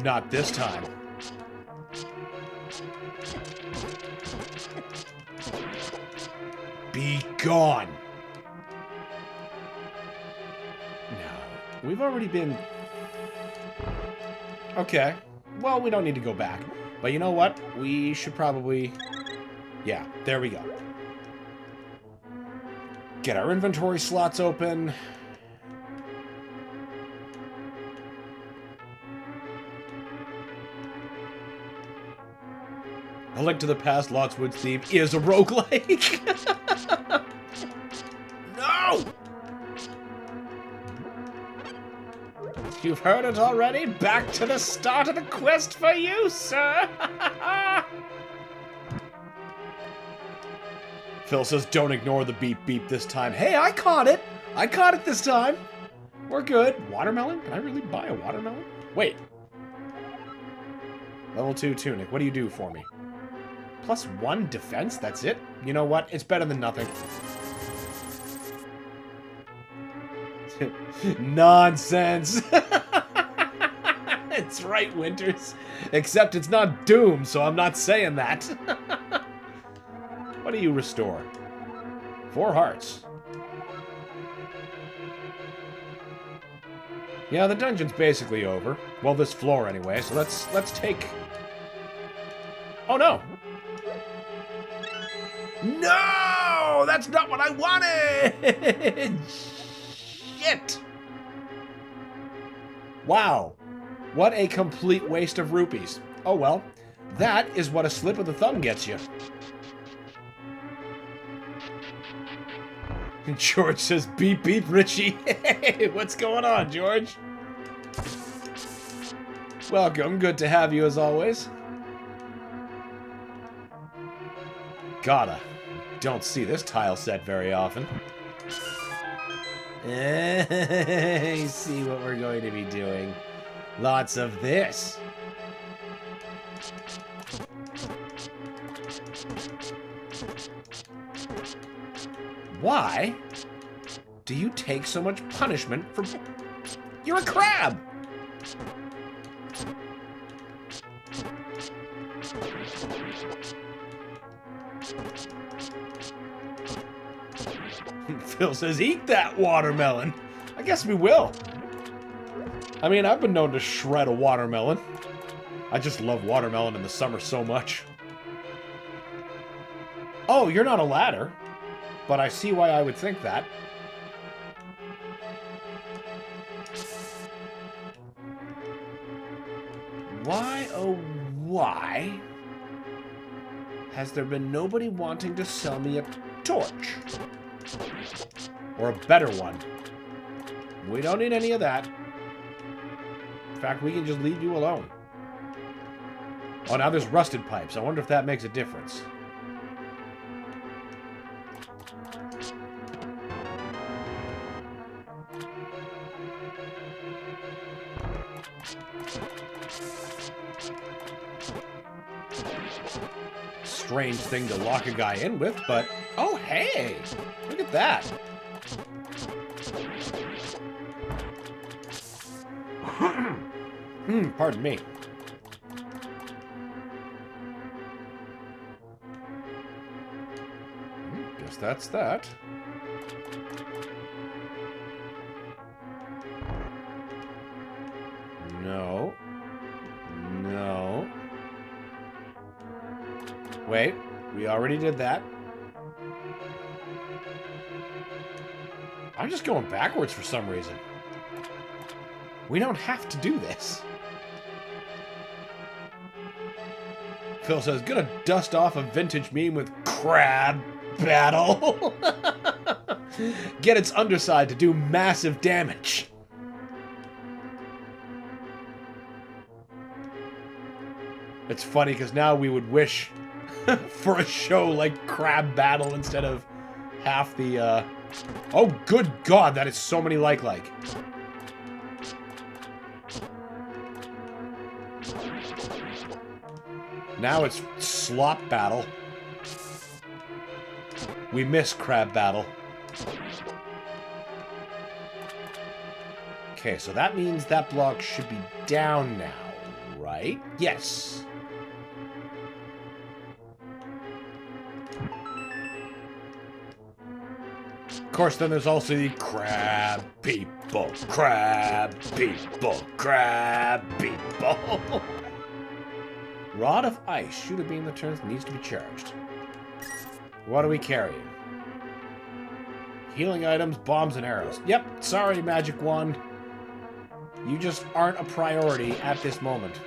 Not this time. Be gone. No. We've already been... Okay. Well, we don't need to go back. But you know what? We should probably... Yeah, there we go. Get our inventory slots open. A Link to the Past Lost Woods theme is a roguelike. No! You've heard it already? Back to the start of the quest for you, sir! Phil says, don't ignore the beep beep this time. Hey, I caught it! I caught it this time! We're good. Watermelon? Can I really buy a watermelon? Wait. Level 2 tunic. What do you do for me? +1 defense? That's it? You know what? It's better than nothing. Nonsense! It's right, Winters. Except it's not Doom, so I'm not saying that. What do you restore? 4 hearts. Yeah, the dungeon's basically over. Well, this floor anyway, so let's take... Oh, no! No! That's not what I wanted! Shit! Wow. What a complete waste of rupees. Oh well. That is what a slip of the thumb gets you. George says, beep beep, Richie. Hey, what's going on, George? Welcome. Good to have you as always. Gotta. Don't see this tile set very often. See what we're going to be doing. Lots of this. Why do you take so much punishment for... You're a crab! Phil says, eat that watermelon. I guess we will. I mean, I've been known to shred a watermelon. I just love watermelon in the summer so much. Oh, you're not a ladder. But I see why I would think that. Why, oh why, has there been nobody wanting to sell me a torch? Or a better one. We don't need any of that. In fact, we can just leave you alone. Oh, now there's rusted pipes. I wonder if that makes a difference. Strange thing to lock a guy in with, but... Oh, hey! Look at that! Pardon me. Guess that's that. No. No. Wait, we already did that. I'm just going backwards for some reason. We don't have to do this. Phil says, gonna dust off a vintage meme with crab battle. Get its underside to do massive damage. It's funny because now we would wish for a show like Crab Battle instead of half the, Oh, good God, that is so many like. Now it's Slop Battle. We miss Crab Battle. Okay, so that means that block should be down now, right? Yes. Of course, then there's also the crab people, crab people, crab people. Rod of ice. Shoot a beam that turns needs to be charged. What are we carrying? Healing items, bombs, and arrows. Yep, sorry, Magic Wand. You just aren't a priority at this moment.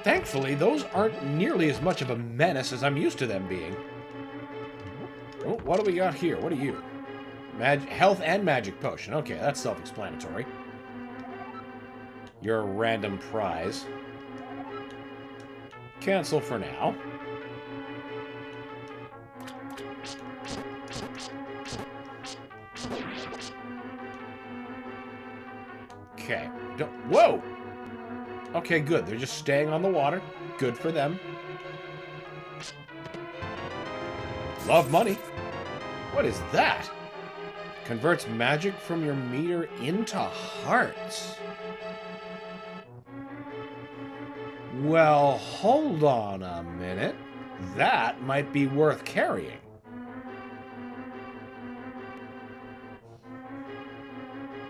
Thankfully, those aren't nearly as much of a menace as I'm used to them being. Oh, what do we got here? What are you? Health and magic potion. Okay, that's self-explanatory. You're a random prize. Cancel for now. Okay. Whoa! Okay, good. They're just staying on the water. Good for them. Love money. What is that? Converts magic from your meter into hearts. Well, hold on a minute. That might be worth carrying.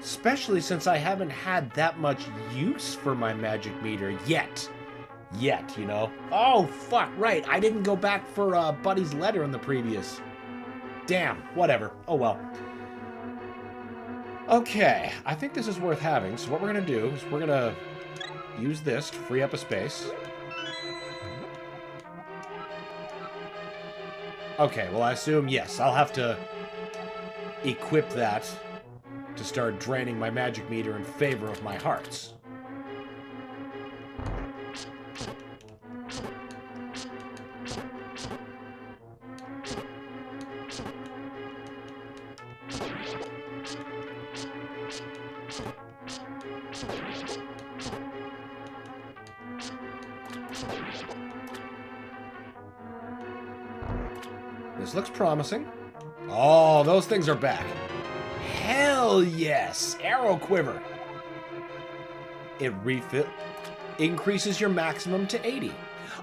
Especially since I haven't had that much use for my magic meter yet. You know? Oh, fuck, right. I didn't go back for Buddy's letter in the previous. Damn, whatever. Oh, well. Okay, I think this is worth having. So what we're going to do is we're going to use this to free up a space. Okay, well, I assume, yes, I'll have to equip that to start draining my magic meter in favor of my hearts. This looks promising. Oh, those things are back. Hell yes! Arrow quiver. It increases your maximum to 80.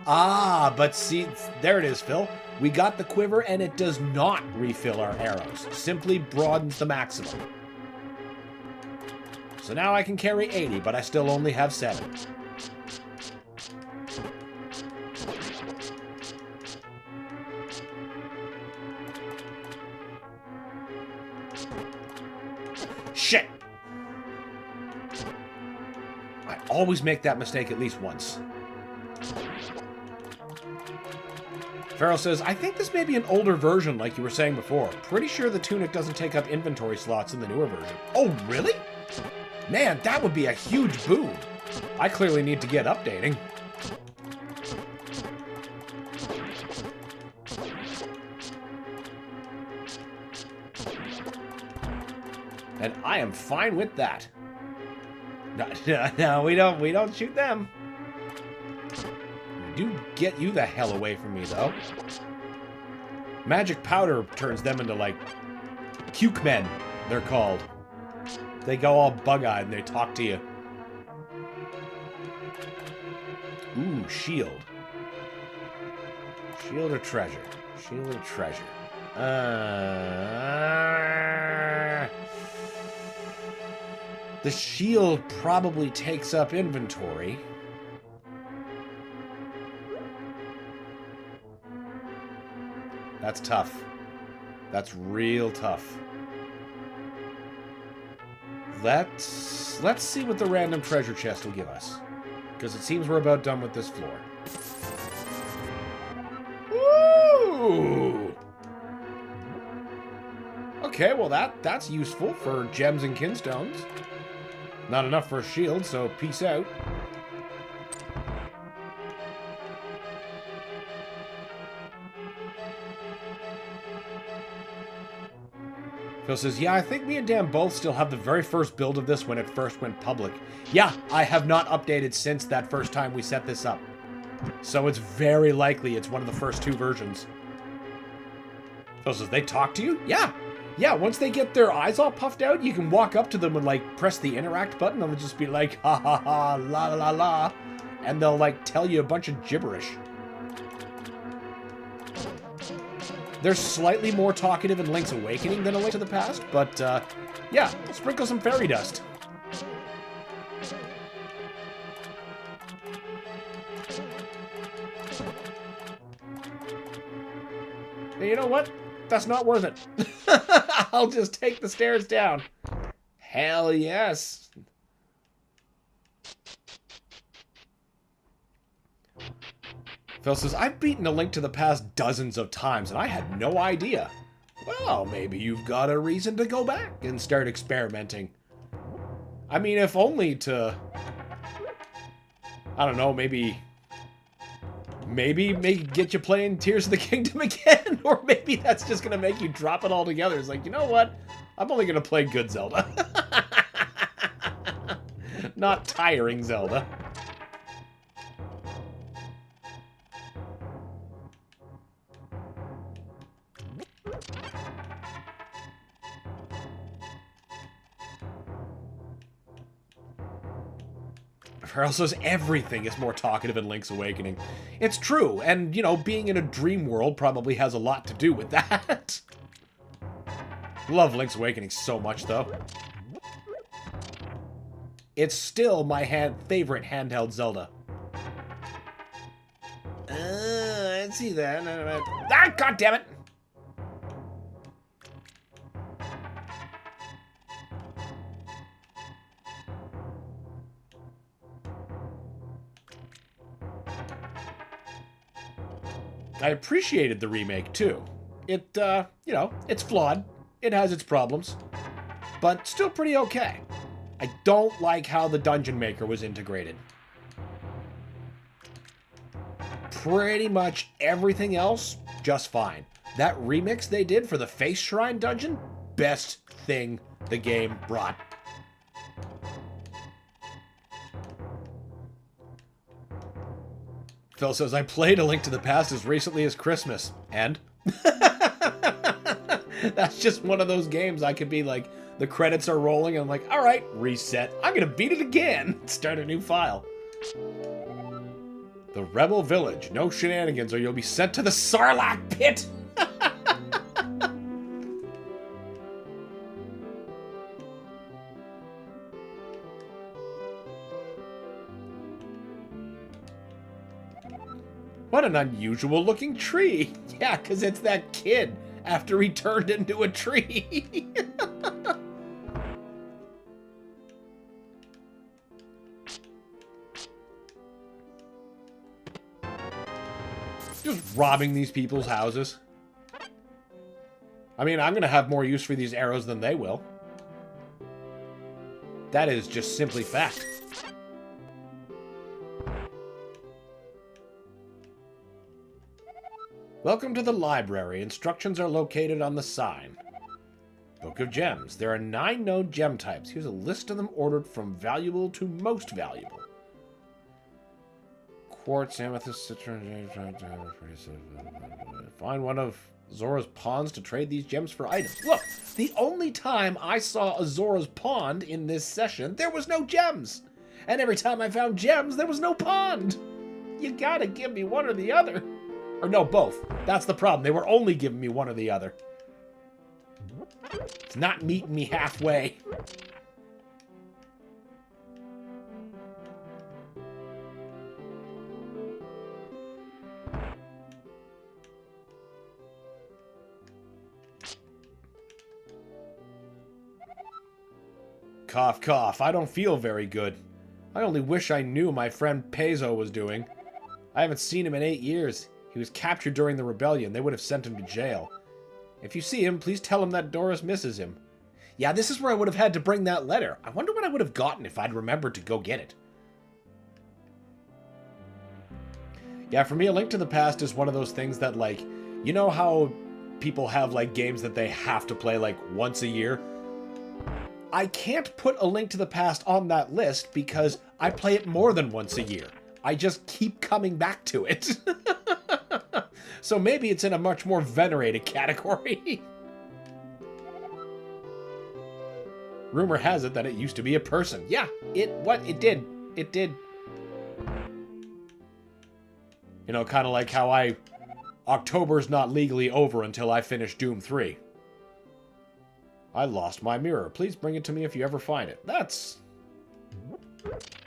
Ah, but see, there it is, Phil. We got the quiver and it does not refill our arrows. Simply broadens the maximum. So now I can carry 80, but I still only have 7. Shit! I always make that mistake at least once. Farrell says, I think this may be an older version like you were saying before. Pretty sure the tunic doesn't take up inventory slots in the newer version. Oh, really? Man, that would be a huge boon. I clearly need to get updating. And I am fine with that. No, we don't shoot them. We do get you the hell away from me, though. Magic powder turns them into, like, puke men, they're called. They go all bug-eyed and they talk to you. Ooh, shield. Shield or treasure? Shield or treasure? The shield probably takes up inventory. That's tough. That's real tough. Let's see what the random treasure chest will give us. Because it seems we're about done with this floor. Ooh! Okay, well that's useful for gems and kinstones. Not enough for a shield, so peace out. Phil says, yeah, I think me and Dan both still have the very first build of this when it first went public. Yeah, I have not updated since that first time we set this up. So it's very likely it's one of the first 2 versions. Phil says, they talk to you? Yeah. Yeah, once they get their eyes all puffed out, you can walk up to them and, like, press the interact button, and they'll just be like, ha ha ha, la la la la, and they'll, like, tell you a bunch of gibberish. They're slightly more talkative in Link's Awakening than A Link to the Past, but, yeah, sprinkle some fairy dust. And you know what? That's not worth it. I'll just take the stairs down. Hell yes. Phil says, I've beaten A Link to the Past dozens of times, and I had no idea. Well, maybe you've got a reason to go back and start experimenting. I mean, if only to... I don't know, maybe get you playing Tears of the Kingdom again, or maybe that's just gonna make you drop it all together. It's like, you know what? I'm only gonna play good Zelda. Not tiring Zelda. Farrell says everything is more talkative in Link's Awakening. It's true, and, you know, being in a dream world probably has a lot to do with that. Love Link's Awakening so much, though. It's still my favorite handheld Zelda. I see that. Ah, God damn it! I appreciated the remake, too. It, you know, it's flawed. It has its problems. But still pretty okay. I don't like how the Dungeon Maker was integrated. Pretty much everything else, just fine. That remix they did for the Face Shrine dungeon, best thing the game brought. Phil says, I played A Link to the Past as recently as Christmas. And? That's just one of those games I could be like, the credits are rolling, and I'm like, alright, reset. I'm gonna beat it again. Start a new file. The Rebel Village. No shenanigans or you'll be sent to the Sarlacc pit. What an unusual looking tree. Yeah, because it's that kid after he turned into a tree. Just robbing these people's houses. I mean, I'm going to have more use for these arrows than they will. That is just simply fact. Welcome to the library. Instructions are located on the sign. Book of Gems. There are 9 known gem types. Here's a list of them ordered from valuable to most valuable. Quartz, amethyst, citron... Find one of Zora's ponds to trade these gems for items. Look, the only time I saw a Zora's pond in this session, there was no gems. And every time I found gems, there was no pond. You gotta give me one or the other. Or no, both. That's the problem. They were only giving me one or the other. It's not meeting me halfway. Cough, cough. I don't feel very good. I only wish I knew my friend Peizo was doing. I haven't seen him in 8 years. He was captured during the rebellion. They would have sent him to jail. If you see him, please tell him that Doris misses him. Yeah, this is where I would have had to bring that letter. I wonder what I would have gotten if I'd remembered to go get it. Yeah, for me, A Link to the Past is one of those things that, like, you know how people have, like, games that they have to play, like, once a year? I can't put A Link to the Past on that list because I play it more than once a year. I just keep coming back to it. So maybe it's in a much more venerated category. Rumor has it that it used to be a person. Yeah, it did. It did. You know, kind of like how October's not legally over until I finish Doom 3. I lost my mirror. Please bring it to me if you ever find it. That's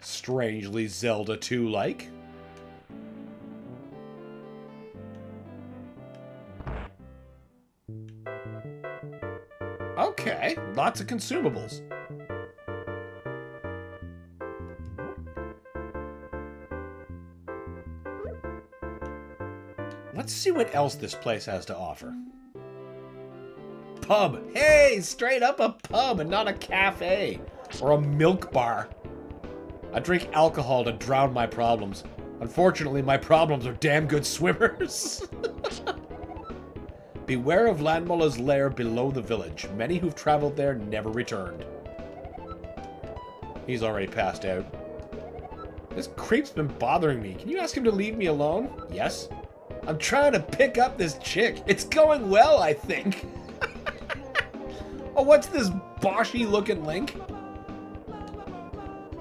strangely Zelda 2-like. Okay, lots of consumables. Let's see what else this place has to offer. Pub. Hey, straight up a pub and not a cafe or a milk bar. I drink alcohol to drown my problems. Unfortunately, my problems are damn good swimmers. Beware of Lanmola's lair below the village. Many who've traveled there never returned. He's already passed out. This creep's been bothering me. Can you ask him to leave me alone? Yes. I'm trying to pick up this chick. It's going well, I think. Oh, what's this Boshy looking Link?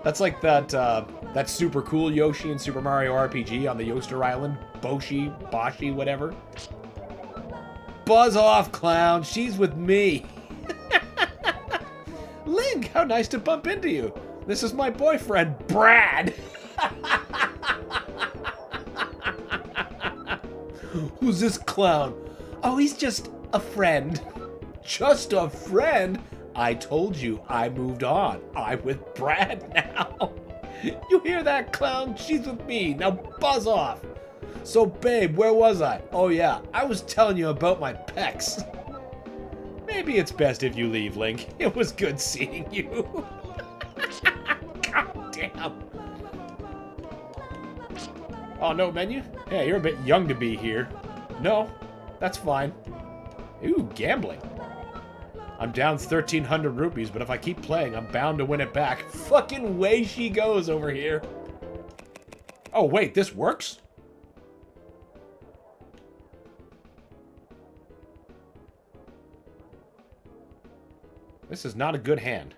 That's like that super cool Yoshi in Super Mario RPG on the Yoster Island. Boshy, whatever. Buzz off, clown. She's with me. Link, how nice to bump into you. This is my boyfriend, Brad. Who's this clown? Oh, he's just a friend. Just a friend? I told you I moved on. I'm with Brad now. You hear that, clown? She's with me. Now buzz off. So, babe, where was I? Oh, yeah, I was telling you about my pecs. Maybe it's best if you leave, Link. It was good seeing you. God damn. Oh, no menu? Hey, you're a bit young to be here. No, that's fine. Ooh, gambling. I'm down 1,300 rupees, but if I keep playing, I'm bound to win it back. Fucking way she goes over here. Oh, wait, this works? This is not a good hand.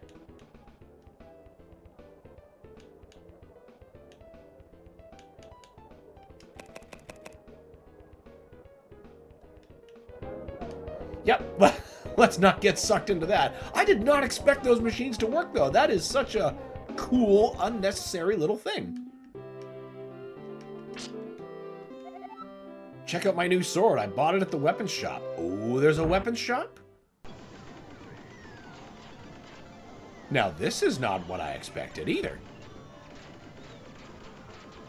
Yep, let's not get sucked into that. I did not expect those machines to work, though. That is such a cool, unnecessary little thing. Check out my new sword. I bought it at the weapons shop. Oh, there's a weapons shop? Now, this is not what I expected either.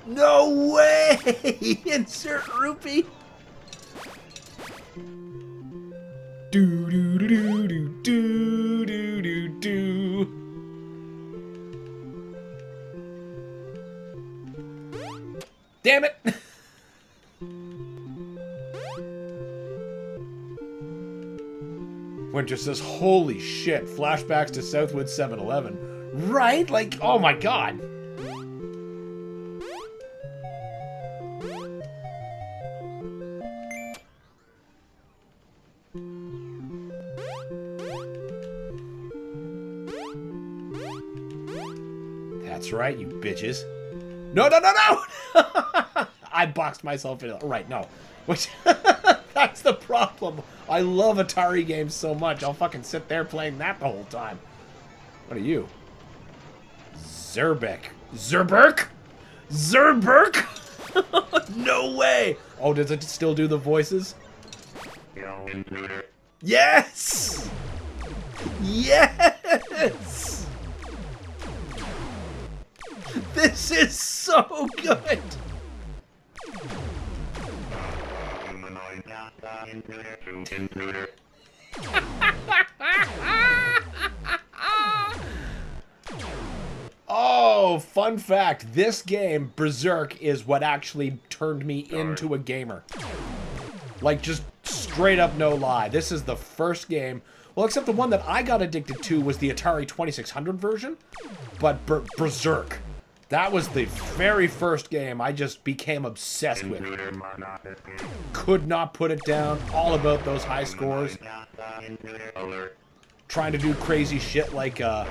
No way! Insert rupee! Do do do do do do do do. Damn it! Winter says, holy shit, flashbacks to Southwood 7-Eleven. Right? Like, oh my god. That's right, you bitches. No, no, no, no! I boxed myself in. Right, no. Which, that's the problem. I love Atari games so much. I'll fucking sit there playing that the whole time. What are you? Zerbeck. Zerberk? Zerberk? No way! Oh, does it still do the voices? Yes! Yes! This is so good! Oh, fun fact. This game, Berserk, is what actually turned me into a gamer. Like, just straight up no lie. This is the first game. Well, except the one that I got addicted to was the Atari 2600 version. But Berserk. That was the very first game I just became obsessed with. Could not put it down. All about those high scores. Trying to do crazy shit like, oh,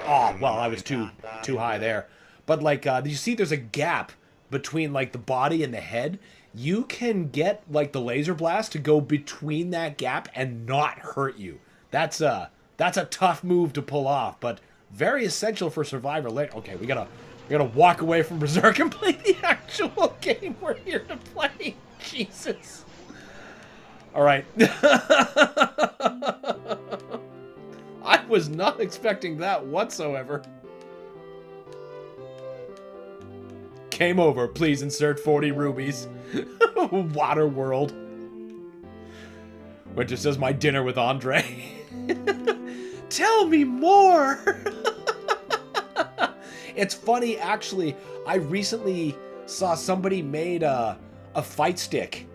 well, I was too high there. But like, you see there's a gap between like the body and the head. You can get like the laser blast to go between that gap and not hurt you. That's a tough move to pull off, but very essential for Survivor later. Okay, we gotta walk away from Berserk and play the actual game we're here to play. Jesus. All right. I was not expecting that whatsoever. Game over. Please insert 40 rubies. Waterworld. Winter says my dinner with Andre. Tell me more. It's funny, actually. I recently saw somebody made a fight stick,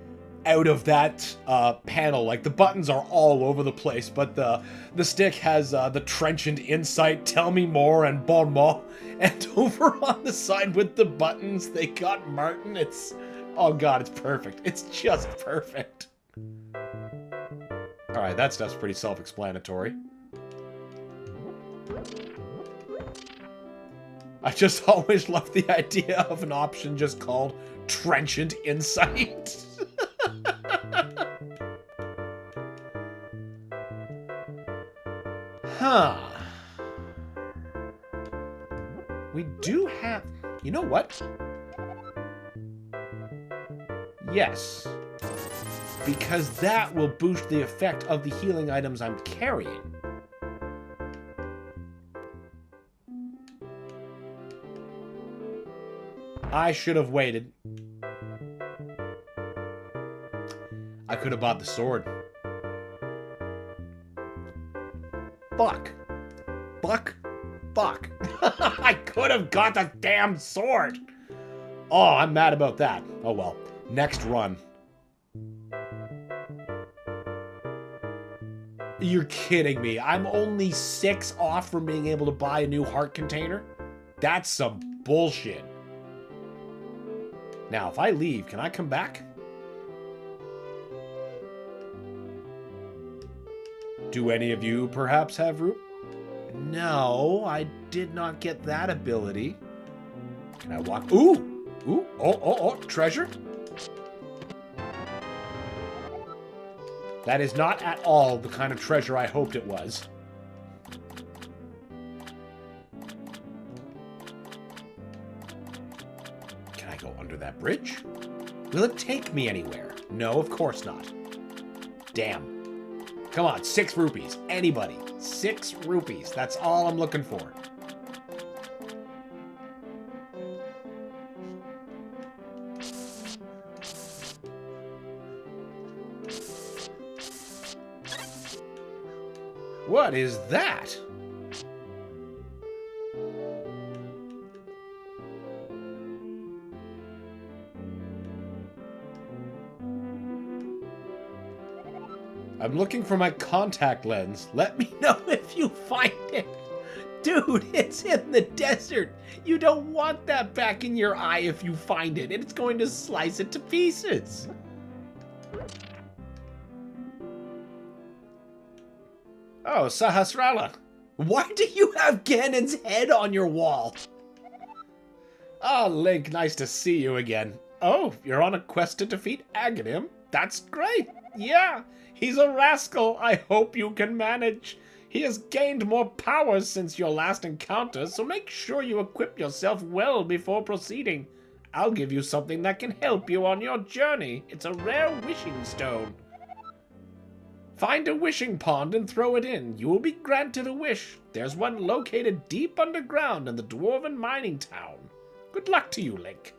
out of that panel. Like, the buttons are all over the place, but the stick has the trenchant insight, tell me more, and bon mot. And over on the side with the buttons, they got Martin. It's, oh god, it's perfect. It's just perfect. Alright, that stuff's pretty self-explanatory. I just always loved the idea of an option just called Trenchant Insight. Huh. We do have... You know what? Yes. Because that will boost the effect of the healing items I'm carrying. I should have waited. I could have bought the sword. Fuck. Fuck. Fuck. I could have got the damn sword. Oh, I'm mad about that. Oh well. Next run. You're kidding me. I'm only 6 off from being able to buy a new heart container? That's some bullshit. Now, if I leave, can I come back? Do any of you perhaps have room? No, I did not get that ability. Can I walk? Ooh! Ooh! Oh! Treasure? That is not at all the kind of treasure I hoped it was. Can I go under that bridge? Will it take me anywhere? No, of course not. Damn. Come on, 6 rupees. Anybody. 6 rupees. That's all I'm looking for. What is that? I'm looking for my contact lens. Let me know if you find it. Dude, it's in the desert. You don't want that back in your eye if you find it. It's going to slice it to pieces. Oh, Sahasrara. Why do you have Ganon's head on your wall? Oh, Link, nice to see you again. Oh, you're on a quest to defeat Aganhim? That's great. Yeah, he's a rascal. I hope you can manage. He has gained more power since your last encounter, so make sure you equip yourself well before proceeding. I'll give you something that can help you on your journey. It's a rare wishing stone. Find a wishing pond and throw it in. You will be granted a wish. There's one located deep underground in the Dwarven mining town. Good luck to you, Link.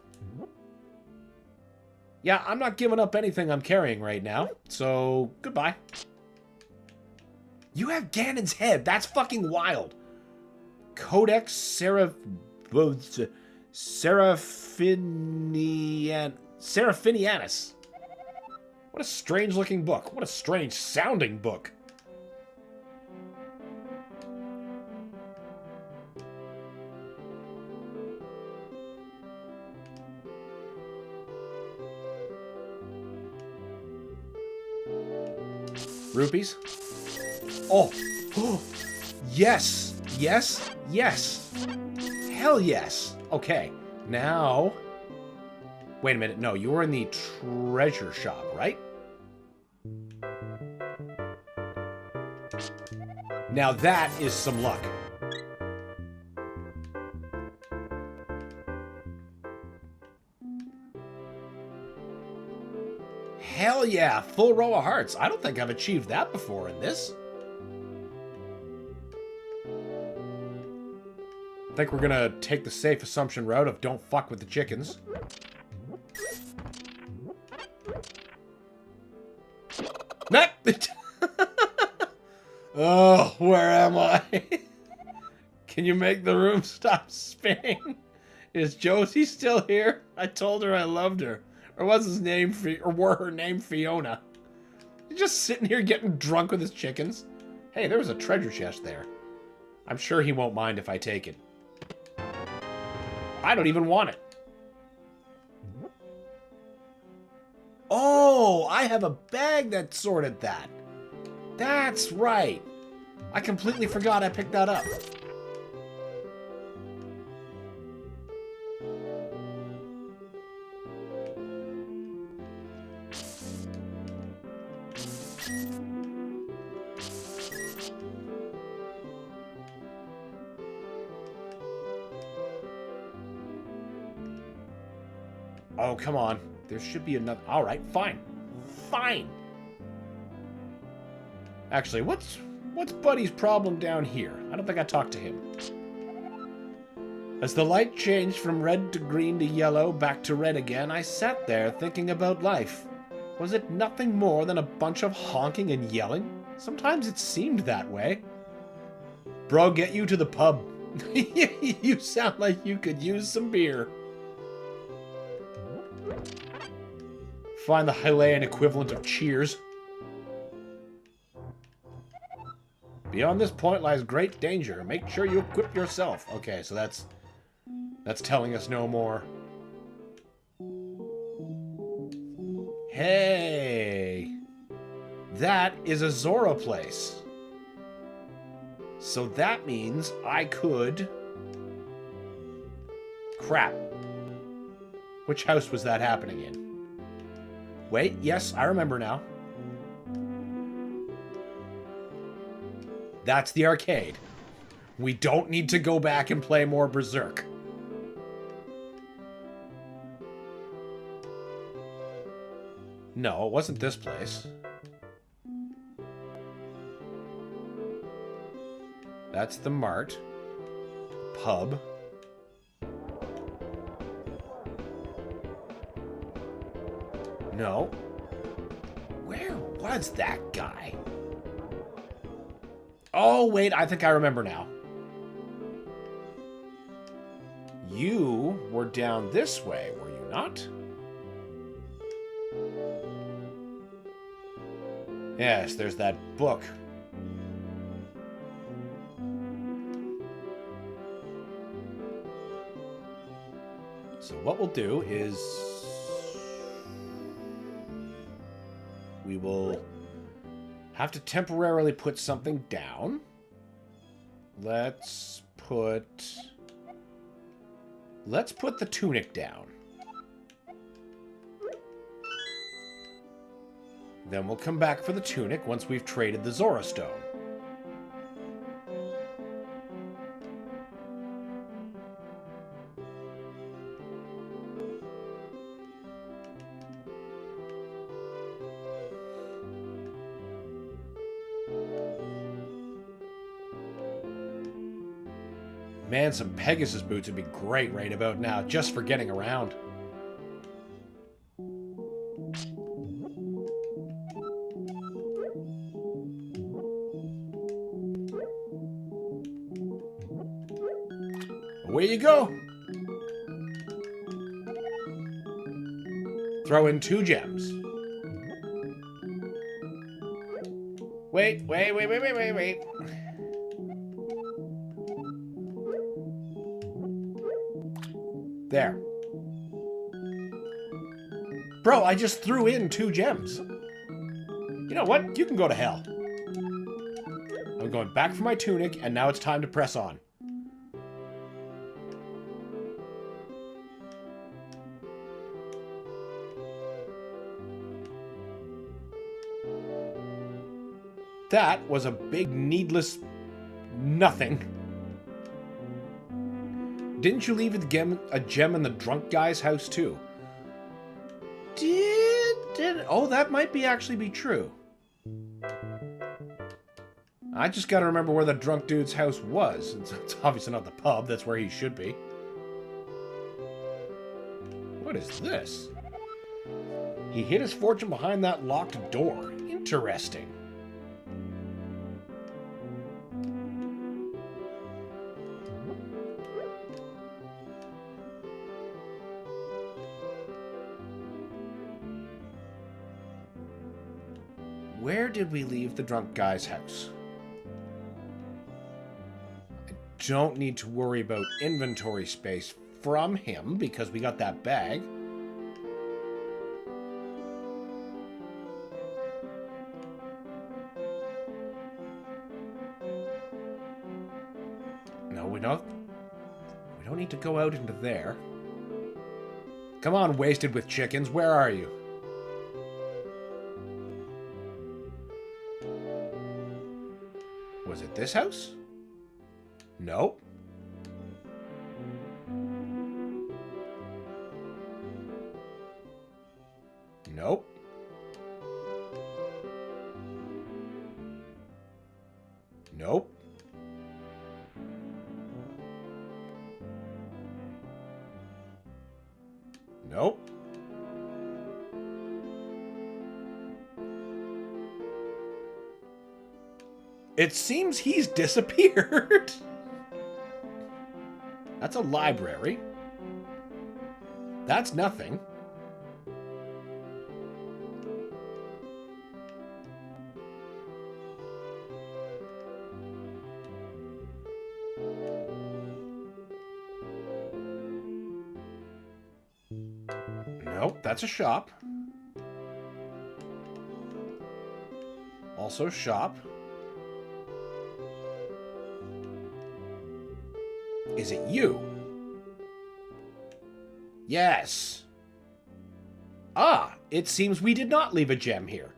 Yeah, I'm not giving up anything I'm carrying right now, so goodbye. You have Ganon's head. That's fucking wild. Codex Seraphinianus. What a strange looking book. What a strange sounding book. Rupees? Oh. Oh. Yes. Yes. Yes. Hell yes. Okay. Now. Wait a minute. No, you were in the treasure shop, right? Now that is some luck. Hell yeah, full row of hearts. I don't think I've achieved that before in this. I think we're gonna take the safe assumption route of don't fuck with the chickens. Nah. Oh, where am I? Can you make the room stop spinning? Is Josie still here? I told her I loved her. Or was his name, or were her name Fiona? He's just sitting here getting drunk with his chickens. Hey, there was a treasure chest there. I'm sure he won't mind if I take it. I don't even want it. Oh, I have a bag that sorted that. That's right. I completely forgot I picked that up. Oh, come on. There should be another... All right, fine. Fine. Actually, what's Buddy's problem down here? I don't think I talked to him. As the light changed from red to green to yellow, back to red again, I sat there thinking about life. Was it nothing more than a bunch of honking and yelling? Sometimes it seemed that way. Bro, get you to the pub. You sound like you could use some beer. Find the Hylian equivalent of cheers. Beyond this point lies great danger. Make sure you equip yourself. Okay, so that's telling us no more. Hey! That is a Zora place. So that means I could... Crap. Which house was that happening in? Wait, yes, I remember now. That's the arcade. We don't need to go back and play more Berserk. No, it wasn't this place. That's the mart. Pub. No. Where was that guy? Oh, wait, I think I remember now. You were down this way, were you not? Yes, there's that book. So what we'll do is... we will have to temporarily put something down. Let's put the tunic down. Then we'll come back for the tunic once we've traded the Zora Stone. Man, some Pegasus boots would be great right about now, just for getting around. Away you go! Throw in 2 gems. Wait. There. Bro, I just threw in 2 gems. You know what? You can go to hell. I'm going back for my tunic, and now it's time to press on. That was a big, needless nothing. Didn't you leave a gem in the drunk guy's house, too? Oh, that might actually be true. I just gotta remember where the drunk dude's house was. It's obviously not the pub, that's where he should be. What is this? He hid his fortune behind that locked door. Interesting. Where did we leave the drunk guy's house? I don't need to worry about inventory space from him because we got that bag. No, we don't need to go out into there. Come on, wasted with chickens, where are you? Was it this house? Nope. Nope. Nope. Nope. It seems he's disappeared. That's a library. That's nothing. Nope, that's a shop. Also shop. Is it you? Yes. Ah, it seems we did not leave a gem here.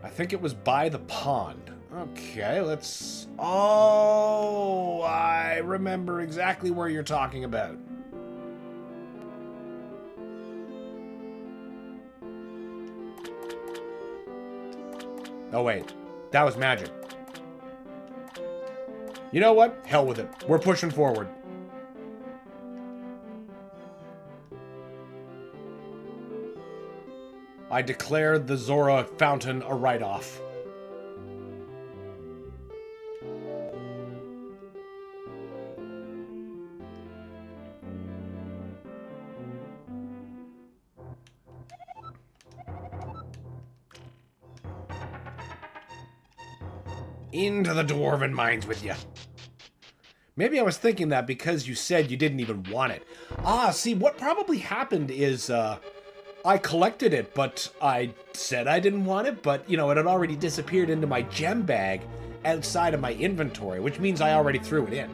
I think it was by the pond. Okay, let's... Oh, I remember exactly where you're talking about. Oh, wait. That was magic. You know what? Hell with it. We're pushing forward. I declare the Zora fountain a write-off. Into the dwarven mines with you. Maybe I was thinking that because you said you didn't even want it. Ah, see, what probably happened is, I collected it, but I said I didn't want it, but, you know, it had already disappeared into my gem bag outside of my inventory, which means I already threw it in.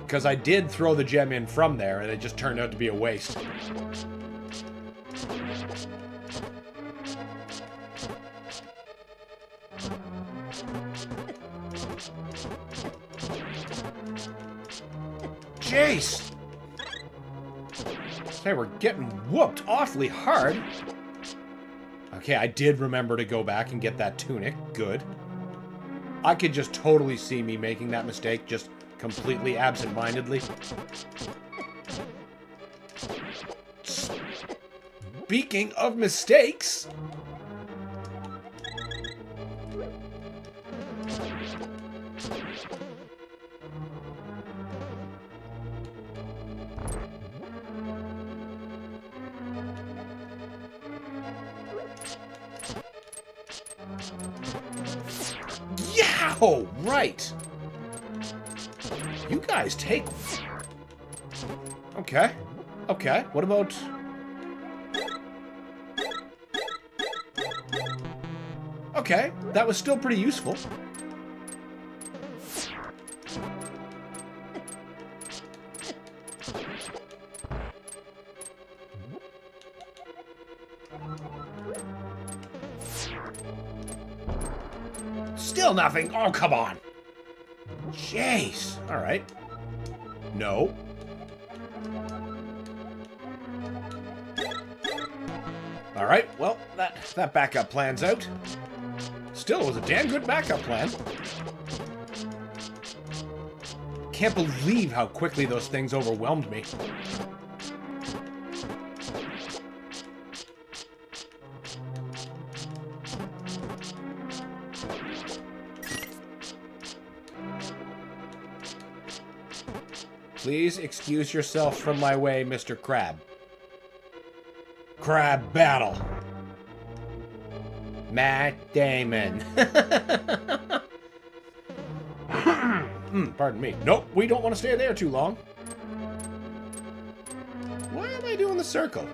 Because I did throw the gem in from there, and it just turned out to be a waste. Jace! Hey, we're getting whooped awfully hard. Okay, I did remember to go back and get that tunic. Good. I could just totally see me making that mistake, just completely absent-mindedly. Speaking of mistakes... Oh, right. You guys take... Okay. Okay, what about... Okay, that was still pretty useful. Still nothing. Oh, come on. Jeez. All right. No. All right. Well, that backup plan's out. Still, it was a damn good backup plan. Can't believe how quickly those things overwhelmed me. Please excuse yourself from my way, Mr. Crab. Crab battle. Matt Damon. Pardon me. Nope, we don't want to stay there too long. Why am I doing the circle?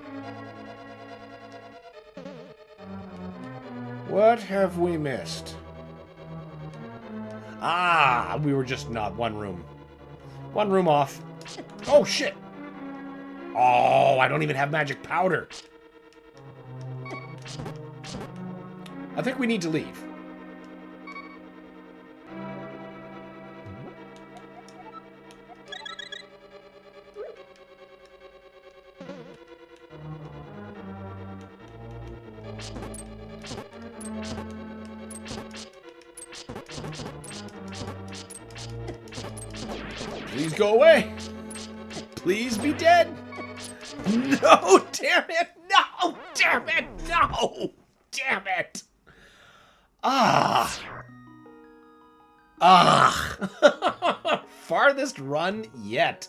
What have we missed? Ah, we were just not one room. One room off. Oh, shit. Oh, I don't even have magic powder. I think we need to leave. Please go away. Please be dead. No, damn it. No, damn it. No, damn it. Ah. Farthest run yet.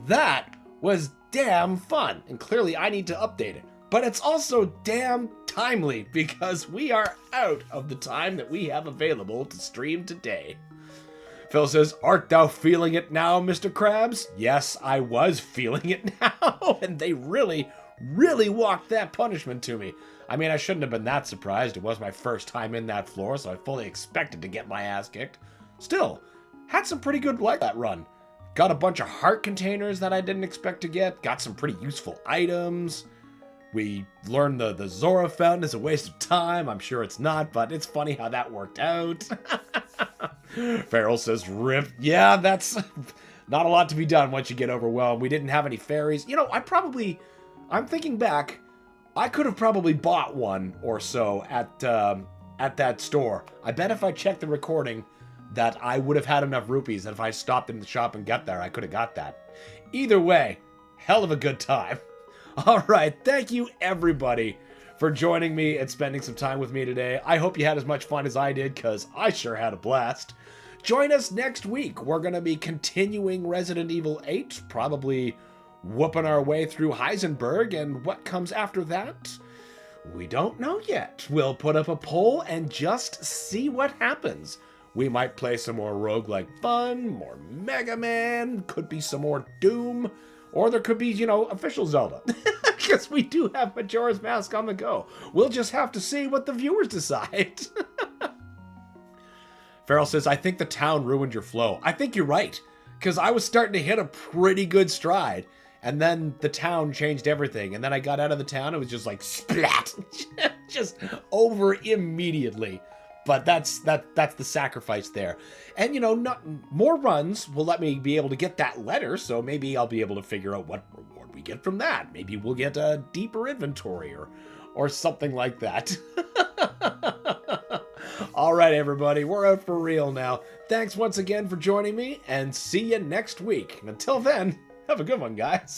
That was damn fun. And clearly I need to update it. But it's also damn timely because we are out of the time that we have available to stream today. Phil says, "Art thou feeling it now, Mr. Krabs?" Yes, I was feeling it now. And they really walked that punishment to me. I mean, I shouldn't have been that surprised. It was my first time in that floor, so I fully expected to get my ass kicked. Still, had some pretty good luck that run. Got a bunch of heart containers that I didn't expect to get. Got some pretty useful items. We learned the Zora fountain is a waste of time. I'm sure it's not, but it's funny how that worked out. Farrell says, "Rip." Yeah, that's not a lot to be done once you get overwhelmed. We didn't have any fairies. You know, I'm thinking back, I could have probably bought one or so at that store. I bet if I checked the recording that I would have had enough rupees, and if I stopped in the shop and got there, I could have got that. Either way, hell of a good time. All right, thank you everybody for joining me and spending some time with me today. I hope you had as much fun as I did, because I sure had a blast. Join us next week. We're going to be continuing Resident Evil 8, probably whooping our way through Heisenberg, and what comes after that? We don't know yet. We'll put up a poll and just see what happens. We might play some more roguelike fun, more Mega Man, could be some more Doom, or there could be, you know, official Zelda. Because we do have Majora's Mask on the go. We'll just have to see what the viewers decide. Farrell says, "I think the town ruined your flow." I think you're right. Because I was starting to hit a pretty good stride. And then the town changed everything. And then I got out of the town. It was just like, splat. Just over immediately. But that's the sacrifice there. And, you know, more runs will let me be able to get that letter. So maybe I'll be able to figure out what reward we get from that. Maybe we'll get a deeper inventory or something like that. All right, everybody. We're out for real now. Thanks once again for joining me. And see you next week. And until then, have a good one, guys.